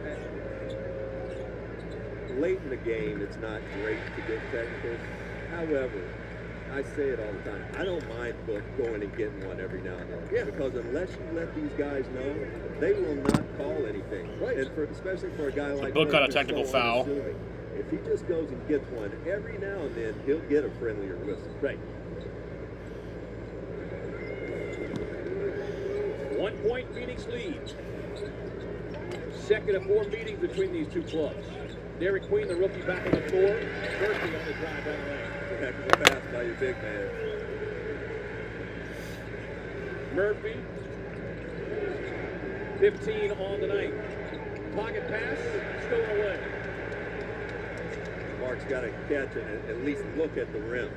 late in the game, it's not great to get technical. However, I say it all the time. I don't mind Book going and getting one every now and then. Yeah. Because unless you let these guys know, they will not call anything. Right. And especially for a guy like Book got a who's technical so foul. unassuming. If he just goes and gets one, every now and then he'll get a friendlier whistle. Right. 1 point Phoenix lead. Second of 4 meetings between these two clubs. Derek Queen, the rookie, back on the floor. Murphy on the drive down the lane. Heck of a pass by your big man. Murphy, 15 on the night. Pocket pass, stolen away. Mark's got to catch and at least look at the rim.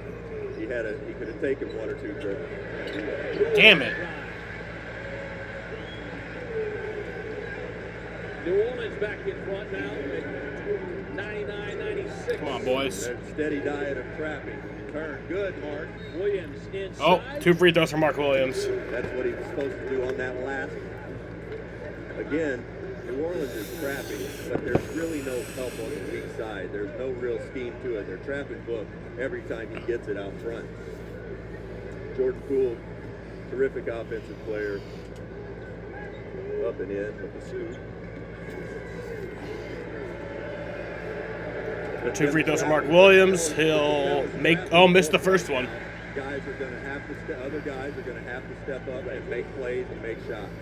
He could have taken 1 or 2 dribbles. Damn it. New Orleans back in front now at 99-96. Come on, boys. That steady diet of trapping. Turn good, Mark. Williams inside. Oh, 2 free throws for Mark Williams. That's what he was supposed to do on that last. Again, New Orleans is trapping, but there's really no help on the weak side. There's no real scheme to it. They're trapping Book every time he gets it out front. Jordan Poole, terrific offensive player. Up and in with the suit. 2 free throws for Mark Williams. He'll miss the first one. Guys are going to have to other guys are going to have to step up and make plays and make shots.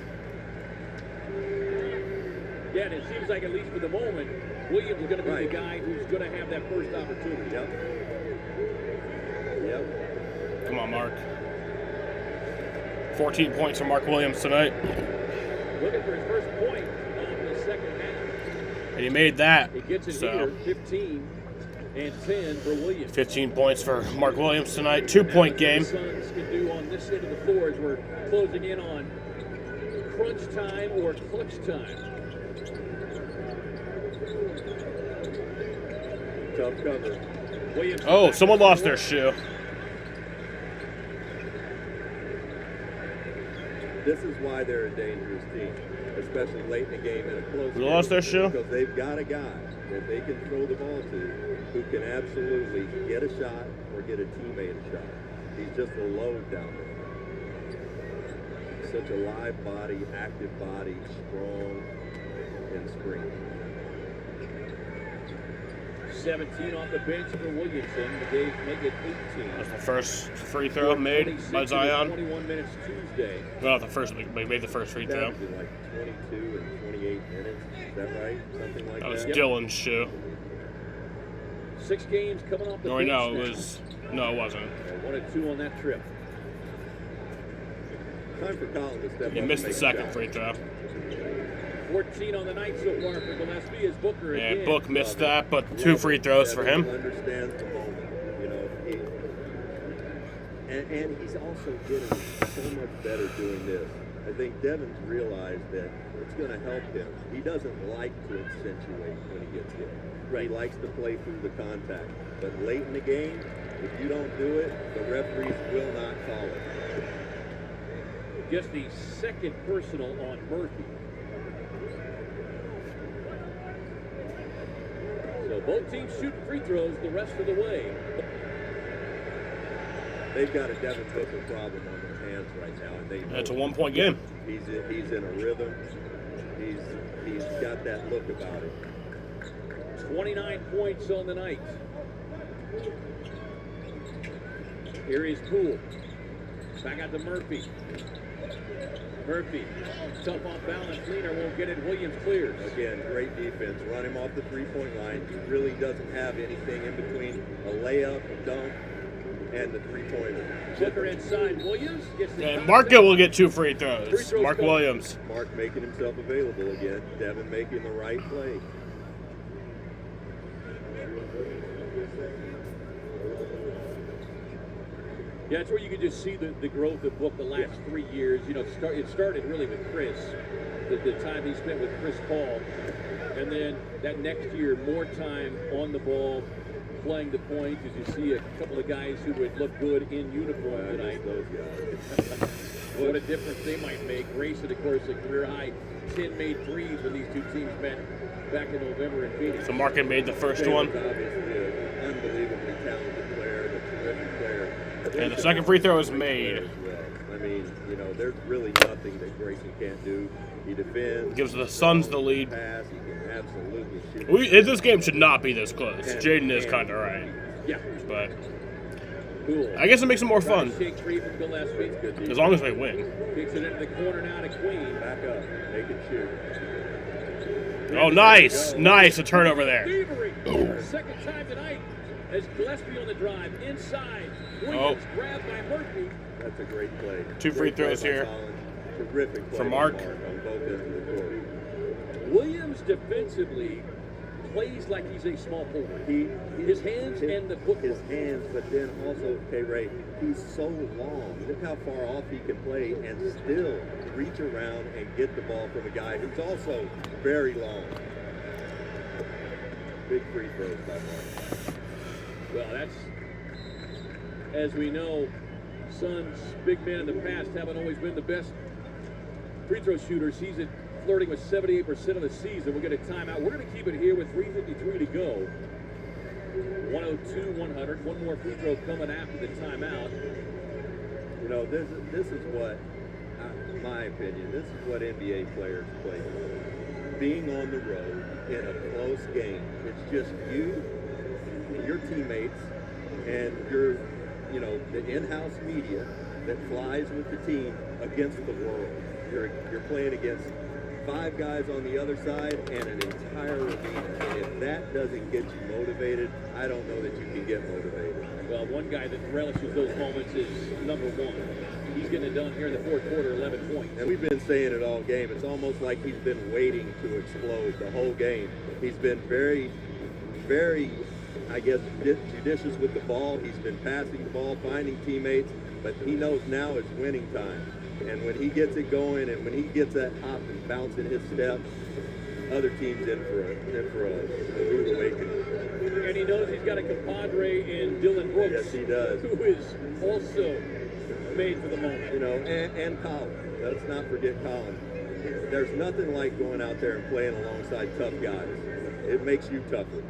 Yeah, and it seems like, at least for the moment, Williams is going to be the guy who's going to have that first opportunity. Yep. Come on, Mark. 14 points for Mark Williams tonight. Looking for his first point of the second half. And he made that. He gets it So here, 15 and 10 for Williams. 15 points for Mark Williams tonight. 2-point game. The Suns can do on this end of the floor as we're closing in on crunch time or clutch time. Tough cover. Williams. Oh, someone lost their shoe. This is why they're a dangerous team, especially late in the game in a close Who game. lost their shoe? Because they've got a guy that they can throw the ball to who can absolutely get a shot or get a teammate a shot. He's just a load down there. Such a live body, active body, strong and springy. 17 off the bench for Williamson. They make it 18. That's the first free throw made by Zion. 21 minutes Tuesday. Well, the first, they made the first free throw. That was in like 22 and 28 minutes. Is that right? Something like That was that? Dylan's shoe. 6 games coming off the No, bench no, now. it wasn't. 1 and 2 on that trip. Time for Colin to step He up missed and the make a second shot. free throw. 14 on the night so far for Gillespie is Booker again. Yeah, Book missed that, but 2 free throws for him. Understands the moment, you know. And he's also getting so much better doing this. I think Devin's realized that it's going to help him. He doesn't like to accentuate when he gets hit. He likes to play through the contact. But late in the game, if you don't do it, the referees will not call it. Just the second personal on Murphy. So both teams shooting free throws the rest of the way. They've got a Devin Booker problem on their hands right now, and they know It's a it. 1-point game. He's in a rhythm. He's got that look about him. 29 points on the night. Here is Poole. Back out to Murphy. Murphy, tough off balance, Leaner won't get it. Williams clears. Again, great defense. Run him off the three-point line. He really doesn't have anything in between a layup, a dunk, and the three-pointer. Booker inside. Williams gets the And Mark Gill will get 2 free throws. Mark coming. Williams. Mark making himself available again. Devin making the right play. Yeah, that's where you can just see the growth of Book the last 3 years. You know, it started really with Chris, the time he spent with Chris Paul. And then that next year, more time on the ball, playing the point, as you see a couple of guys who would look good in uniform tonight. Those guys. What a difference they might make. Grayson, of course, a career-high 10 made threes when these two teams met back in November in Phoenix. So Markin made the first one. Obviously, an unbelievably talented player, and a terrific player. And the second free throw is made. I mean, you know, there's really nothing that Grayson can't do. He defends. Gives the Suns the lead. Pass. He can absolutely shoot. This game should not be this close. Jaden is kind of right. Yeah. But cool. I guess it makes it more fun. Shake three from Gillespie. As long as they win. Kicks it into the corner now to Queen. Back up. Make it shoot. Oh, nice. Nice. A turnover there. Second time tonight as Gillespie on the drive. Inside. Williams grabbed by Murphy. That's a great play. 2 free throws here. Terrific play for Mark. On both ends of the court. Williams defensively plays like he's a small forward. His hands and the footwork. His hands, but then also, Ray, he's so long. Look how far off he can play and still reach around and get the ball from a guy who's also very long. Big free throws by Mark. Well, that's, as we know, Suns big men in the past haven't always been the best free throw shooters. He's flirting with 78% of the season. We'll get a timeout. We're going to keep it here with 3:53 to go. 102-100. One more free throw coming after the timeout. You know, this is what, my opinion, this is what NBA players play for. Being on the road in a close game. It's just you, your teammates, and your, you know, the in-house media that flies with the team against the world. You're playing against 5 guys on the other side and an entire arena. And if that doesn't get you motivated, I don't know that you can get motivated. Well, one guy that relishes those moments is number 1. He's getting it done here in the fourth quarter, 11 points. And we've been saying it all game. It's almost like he's been waiting to explode the whole game. He's been very, very, I guess, judicious with the ball. He's been passing the ball, finding teammates, but he knows now it's winning time. And when he gets it going and when he gets that hop and bounce in his step, other teams in for a rude awakening. And he knows he's got a compadre in Dylan Brooks. Yes, he does. Who is also made for the moment. You know, and Colin. Let's not forget Colin. There's nothing like going out there and playing alongside tough guys. It makes you tougher.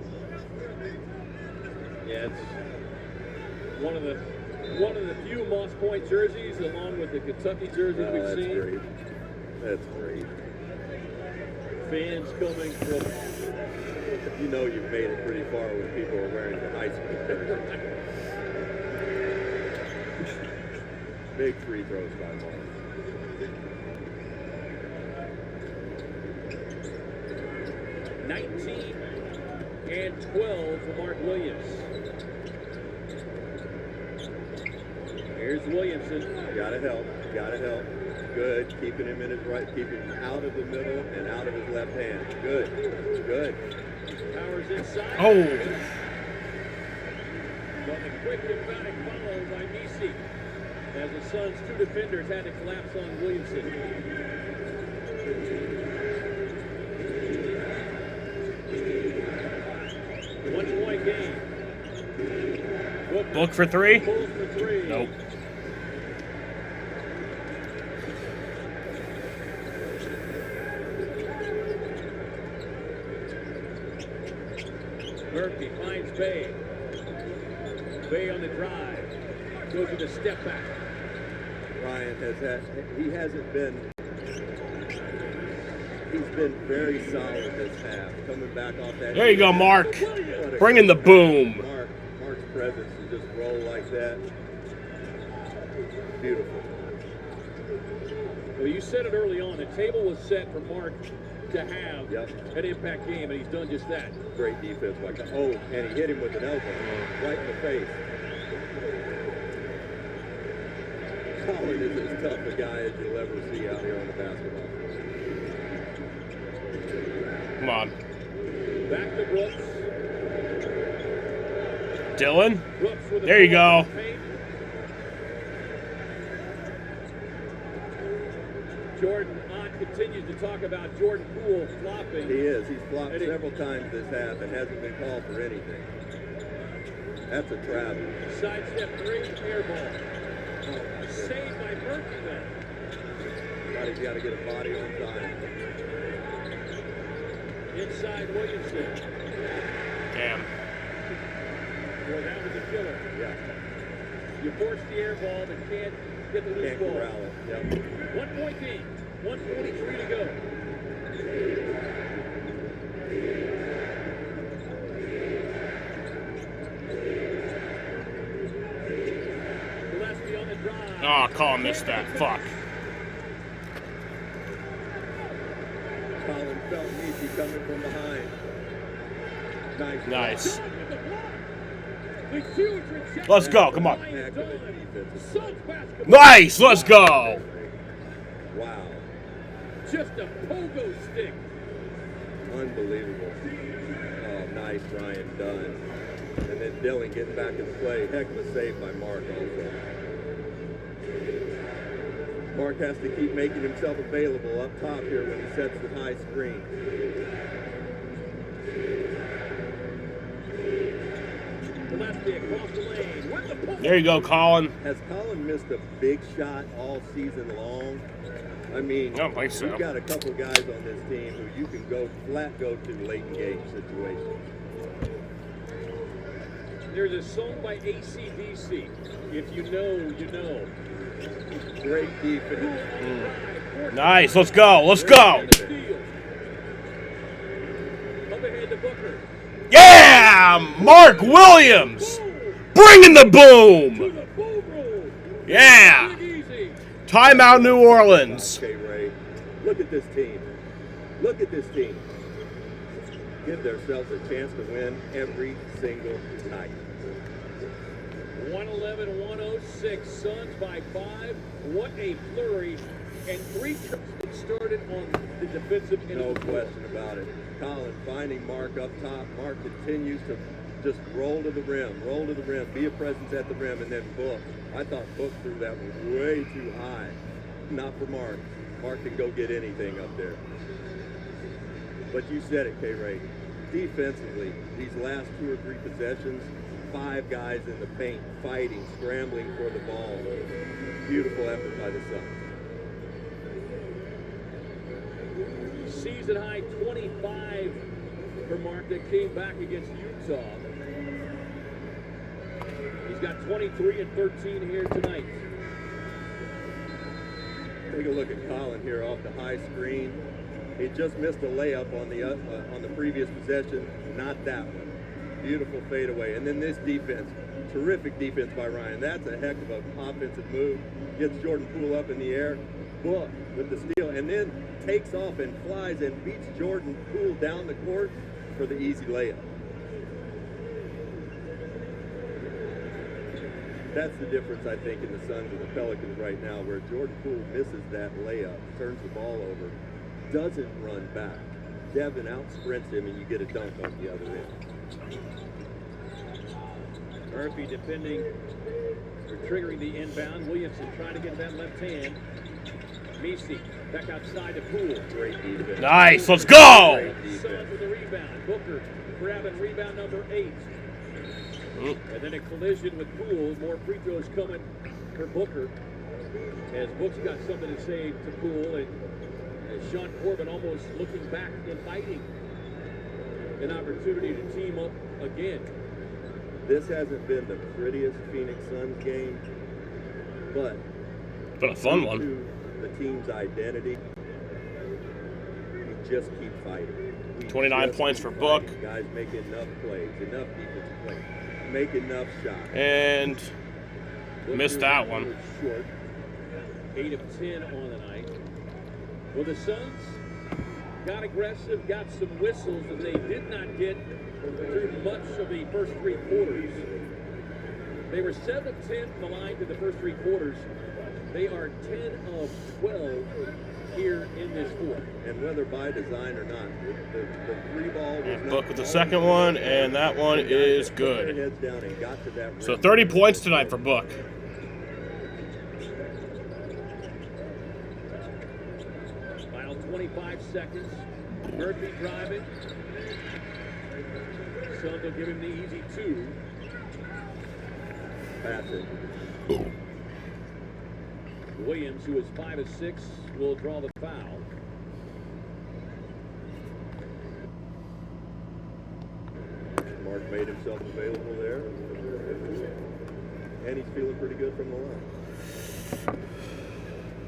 Yeah, it's one of the few Moss Point jerseys, along with the Kentucky jerseys we've that's seen. Great. That's great. Fans coming from. You know you've made it pretty far when people are wearing the high school jerseys. Big free throws by Mark. And 12 for Mark Williams. Here's Williamson. Gotta help. Good. Keeping him in his right, keeping him out of the middle and out of his left hand. Good. Powers inside. Oh. But the quick emphatic follow by DC. As the Suns' 2 defenders had to collapse on Williamson. One-point game. Book for 3? Pulls for 3. Nope. Murphy finds Bay. Bay on the drive. Goes with a step back. Ryan he's been very solid this half. Coming back off that. There you go, Mark. Bringing the boom. Mark's presence to just roll like that. Beautiful. Well, you said it early on. The table was set for Mark to have an impact game, and he's done just that. Great defense by and he hit him with an elbow right in the face. Colin is as tough a guy as you'll ever see out here on the basketball court. Come on. Back to Brooks. Dylan. Brooks with There you go. Jordan Ott continues to talk about Jordan Poole flopping. He is. He's flopped several times this half and hasn't been called for anything. That's a travel. Sidestep 3, air ball. Saved by Murphy then. Somebody's got to get a body on time. Inside Williamson. Damn. Well, that was a killer. Yeah. You force the air ball, but can't get the loose Can't ball. corral it. Yep. 1 point game. 1:43 to go. Gillespie on the drive. Oh, Colin missed that. Fuck. Colin felt easy coming from behind. Nice. The huge rejection. Let's go. Come on. Suns basketball. Nice. Let's go. Wow. Just a pogo stick. Unbelievable. Oh, nice, Ryan Dunn. And then Dylan getting back in the play. Heck of a save by Mark also. Mark has to keep making himself available up top here when he sets the high screen. Gillespie across the lane. With the pull. There you go, Colin. Has Colin missed a big shot all season long? I mean, I don't think so. We've got a couple guys on this team who you can go to late in game situations. There's a song by AC/DC. If you know, you know. Great defense. Nice. Let's go. Let's go. Up ahead to Booker. Yeah! Mark Williams. Bringing the boom. Yeah. Timeout, New Orleans. Okay, Ray. Look at this team. Look at this team. Give themselves a chance to win every single night. 111-106. Suns by 5. What a flurry. And 3 trips started on the defensive end. No question about it. Colin finding Mark up top. Mark continues to just roll to the rim, be a presence at the rim, and then Book. I thought Book threw that one way too high. Not for Mark. Mark can go get anything up there. But you said it, K-Ray. Defensively, these last 2 or 3 possessions, 5 guys in the paint, fighting, scrambling for the ball. Beautiful effort by the Suns. Season high 25 for Mark that came back against Utah. He's got 23 and 13 here tonight. Take a look at Colin here off the high screen. He just missed a layup on the previous possession, not that one. Beautiful fadeaway. And then this defense, terrific defense by Ryan. That's a heck of an offensive move. Gets Jordan Poole up in the air. Book with the steal, and then takes off and flies and beats Jordan Poole down the court for the easy layup. That's the difference, I think, in the Suns and the Pelicans right now, where Jordan Poole misses that layup, turns the ball over, doesn't run back. Devin out-sprints him, and you get a dunk on the other end. Murphy defending or triggering the inbound. Williamson trying to get that left hand. Misi back outside to Poole. Great defense. Nice. Let's go. Suns with the rebound. Booker grabbing rebound number 8. And then a collision with Poole. More free throws coming for Booker. As Book's got something to say to Poole, and Sean Corbin almost looking back and fighting an opportunity to team up again. This hasn't been the prettiest Phoenix Suns game, but a fun one. To the team's identity, we just keep fighting. 29 points for Book. Guys make enough plays, enough defensive plays, make enough shots. And missed that one. Short. 8 of 10 on the night. Well, the Suns got aggressive, got some whistles that they did not get through much of the first 3 quarters. They were 7 of 10 from the line through the first 3 quarters. They are 10 of 12 here in this fourth. And whether by design or not, the three ball was not Book with the second one, and that one is put their good. heads down and got to that So rim. 30 points tonight for Book. Final 25 seconds. Murphy driving. Suns will give him the easy two. Pass it. Williams, who is 5 of 6, will draw the foul. Mark made himself available there. And he's feeling pretty good from the line.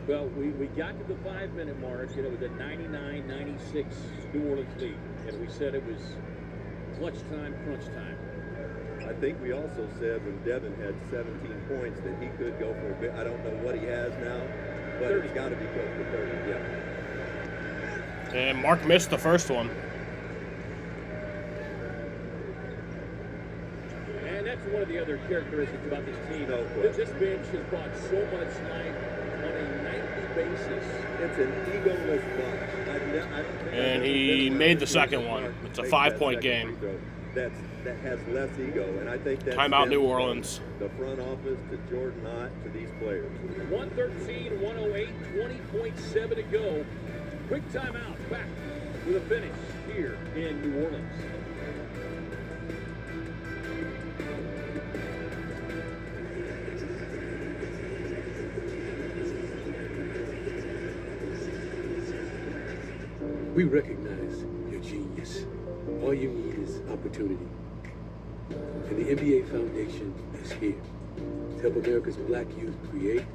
Well, we got to the 5-minute mark, and it was a 99-96 New Orleans lead. And we said it was clutch time, crunch time. I think we also said when Devin had 17 points that he could go for a bit. I don't know what he has now, but it's got to be close to 30. Yeah. And Mark missed the first one. And that's one of the other characteristics about this team. No This bench has brought so much life on a nightly basis. It's an egoless bunch. I don't think And he made the second one. It's a 5-point game. That has less ego, and I think that's Timeout New Orleans. The front office to Jordan Knott to these players. 113-108, 20.7 to go. Quick timeout. Back with a finish here in New Orleans. We recognize your genius. All you need is opportunity. And the NBA Foundation is here to help America's black youth create,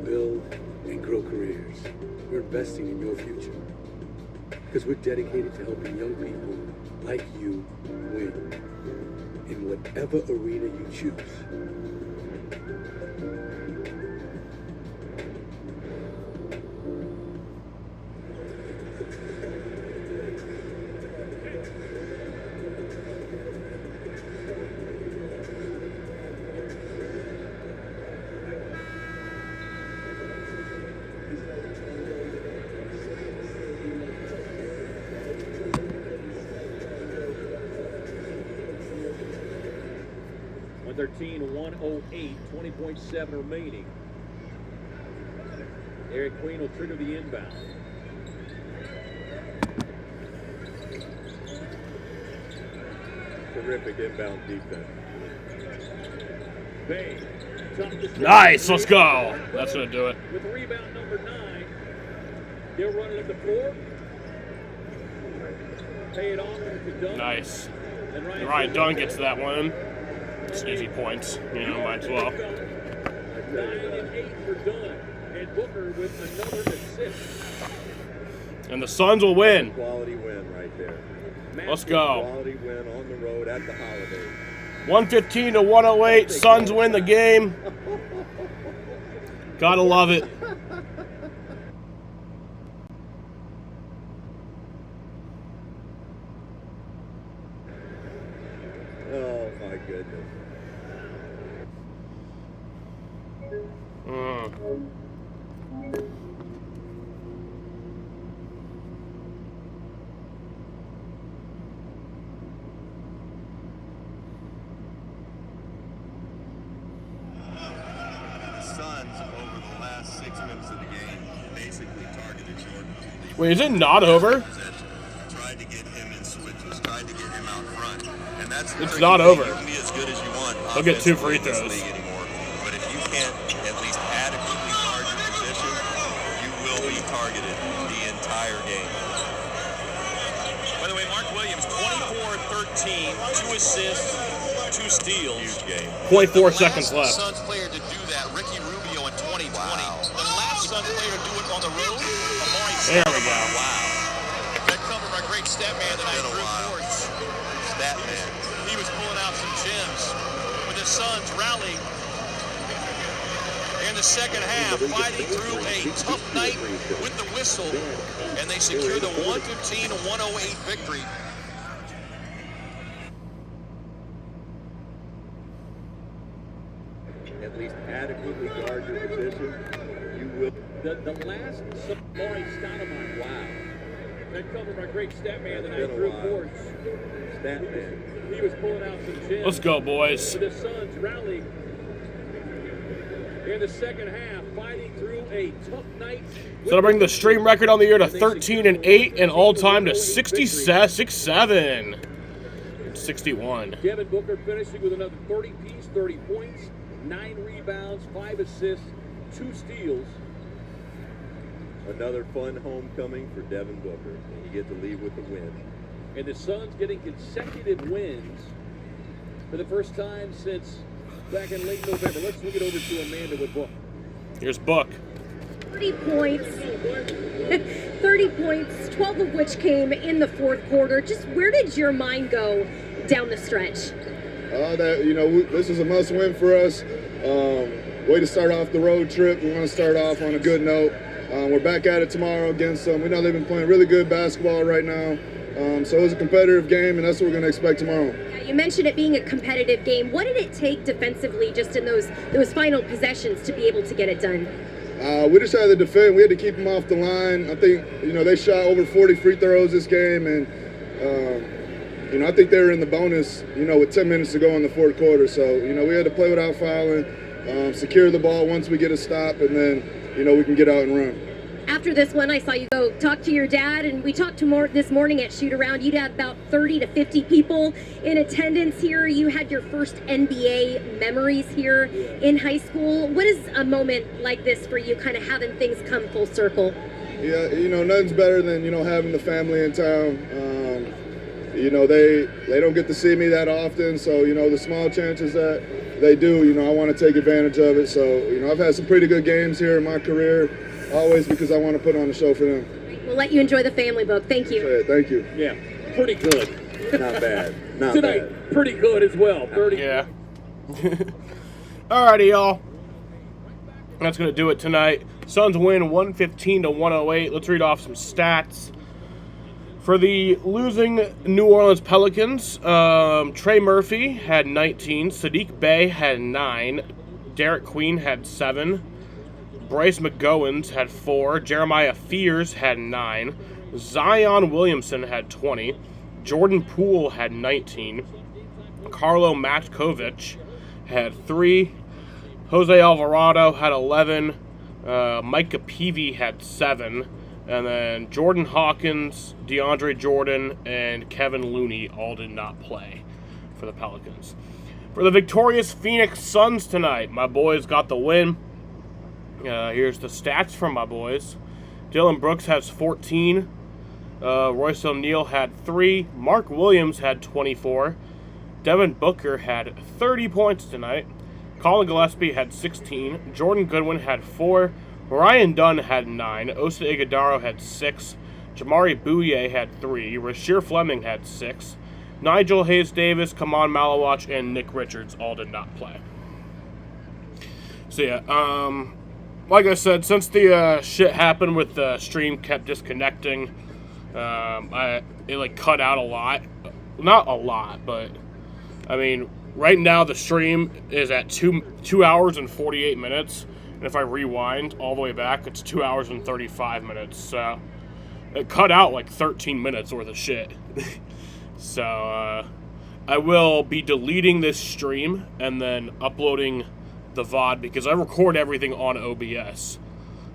build, and grow careers. We're investing in your future because we're dedicated to helping young people like you win in whatever arena you choose. .108, 20.7 remaining. Eric Queen will trigger the inbound. Terrific inbound defense. Bay, tough to stop. Nice, let's go. That's going to do it. With rebound number 9, they'll run it up the floor. Pay it off to Dunn. Nice. And Ryan Dunn gets that one. It's easy points. You know, might as well. 9 and 8 for Dunn. And Booker with another assist. And the Suns will win. Quality win right there. Let's go. Quality win on the road at the Holiday. 115-108. Suns win the game. Gotta love it. Oh my goodness. The Suns, over the last 6 minutes of the game, basically targeted Jordan. Wait, is it not over? Tried to get him in switches, tried to get him out front. And that's the It's tricky not thing. over. You can be as good as you want. They'll get 2 offensively free in this throws. league anymore. But if you can't at least adequately guard your position, you will be targeted the entire game. By the way, Mark Williams, 24-13, 2 assists, 2 steals. Huge game. 0.4 seconds The left. Suns player to do that, Ricky Rubio in 2020. The last Suns player to do it on the road, Amari There we go. That come from our great stat man tonight, Drew Forts. Stat man. He was pulling out some gems. When the Suns rallied in the second half, fighting through a tough night with the whistle, and they secured the 115-108 victory. At least adequately guard your position. will. The last Maury Stoudemire. Wow. That covered my great stat man It's tonight, been a Drew while. Ports. Stat man. He was pulling out some gems. Let's go, boys. The Suns rally in the second half, fighting through a tough night. So to bring the stream record on the year to 13-8 and all-time to 67. 61. Devin Booker finishing with another 30-piece, 30 points, 9 rebounds, 5 assists, 2 steals. Another fun homecoming for Devin Booker, and you get to leave with the win. And the Suns getting consecutive wins for the first time since back in late November. Let's look it over to Amanda with Book. Here's Book. 30 points, 30 points, 12 of which came in the fourth quarter. Just where did your mind go down the stretch? This is a must-win for us. Way to start off the road trip. We want to start off on a good note. We're back at it tomorrow against them. We know they've been playing really good basketball right now. So it was a competitive game, and that's what we're going to expect tomorrow. You mentioned it being a competitive game. What did it take defensively just in those final possessions to be able to get it done? We just had to defend. We had to keep them off the line. I think, they shot over 40 free throws this game, and, I think they were in the bonus, with 10 minutes to go in the fourth quarter. So, we had to play without fouling, secure the ball once we get a stop, and then, we can get out and run. After this one, I saw you go talk to your dad, and we talked this morning at Shoot Around. You'd had about 30 to 50 people in attendance here. You had your first NBA memories here in high school. What is a moment like this for you, kind of having things come full circle? Yeah, nothing's better than, having the family in town. They don't get to see me that often, so, the small chances that they do, I want to take advantage of it. So, I've had some pretty good games here in my career, always because I want to put on a show for them. We'll let you enjoy the family book. Thank you. Okay, thank you. Yeah, pretty good. Not bad. Not Tonight, bad. pretty good as well. 30. Yeah. Alrighty, y'all. That's going to do it tonight. Suns win 115-108. Let's read off some stats. For the losing New Orleans Pelicans, Trey Murphy had 19. Sadiq Bey had 9. Derek Queen had 7. Bryce McGowens had 4. Jeremiah Fears had 9. Zion Williamson had 20. Jordan Poole had 19. Carlo Matkovic had 3. Jose Alvarado had 11. Micah Peavy had 7. And then Jordan Hawkins, DeAndre Jordan, and Kevin Looney all did not play for the Pelicans. For the victorious Phoenix Suns tonight, my boys got the win. Here's the stats from my boys. Dylan Brooks has 14. Royce O'Neal had 3. Mark Williams had 24. Devin Booker had 30 points tonight. Colin Gillespie had 16. Jordan Goodwin had 4. Ryan Dunn had 9. Osa Iguodala had 6. Jamari Bouye had 3. Rasheer Fleming had 6. Nigel Hayes-Davis, Kaman Malawach, and Nick Richards all did not play. So yeah, like I said, since the shit happened with the stream kept disconnecting, it cut out a lot. Not a lot, but I mean, right now the stream is at 2 hours and 48 minutes. And if I rewind all the way back, it's 2 hours and 35 minutes. So it cut out like 13 minutes worth of shit. So I will be deleting this stream and then uploading the VOD because I record everything on OBS.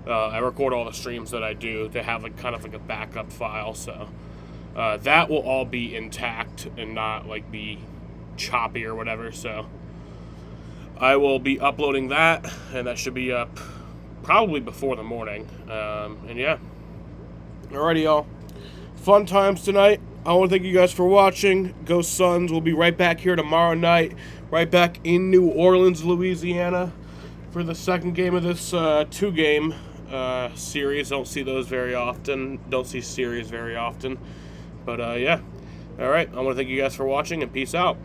I record all the streams that I do to have kind of a backup file. So that will all be intact and not be choppy or whatever. So I will be uploading that, and that should be up probably before the morning. And yeah. Alrighty, y'all. Fun times tonight. I want to thank you guys for watching. Go Suns. We'll be right back here tomorrow night. Right back in New Orleans, Louisiana for the second game of this 2-game series. Don't see those very often. Don't see series very often. But yeah. Alright. I want to thank you guys for watching, and peace out.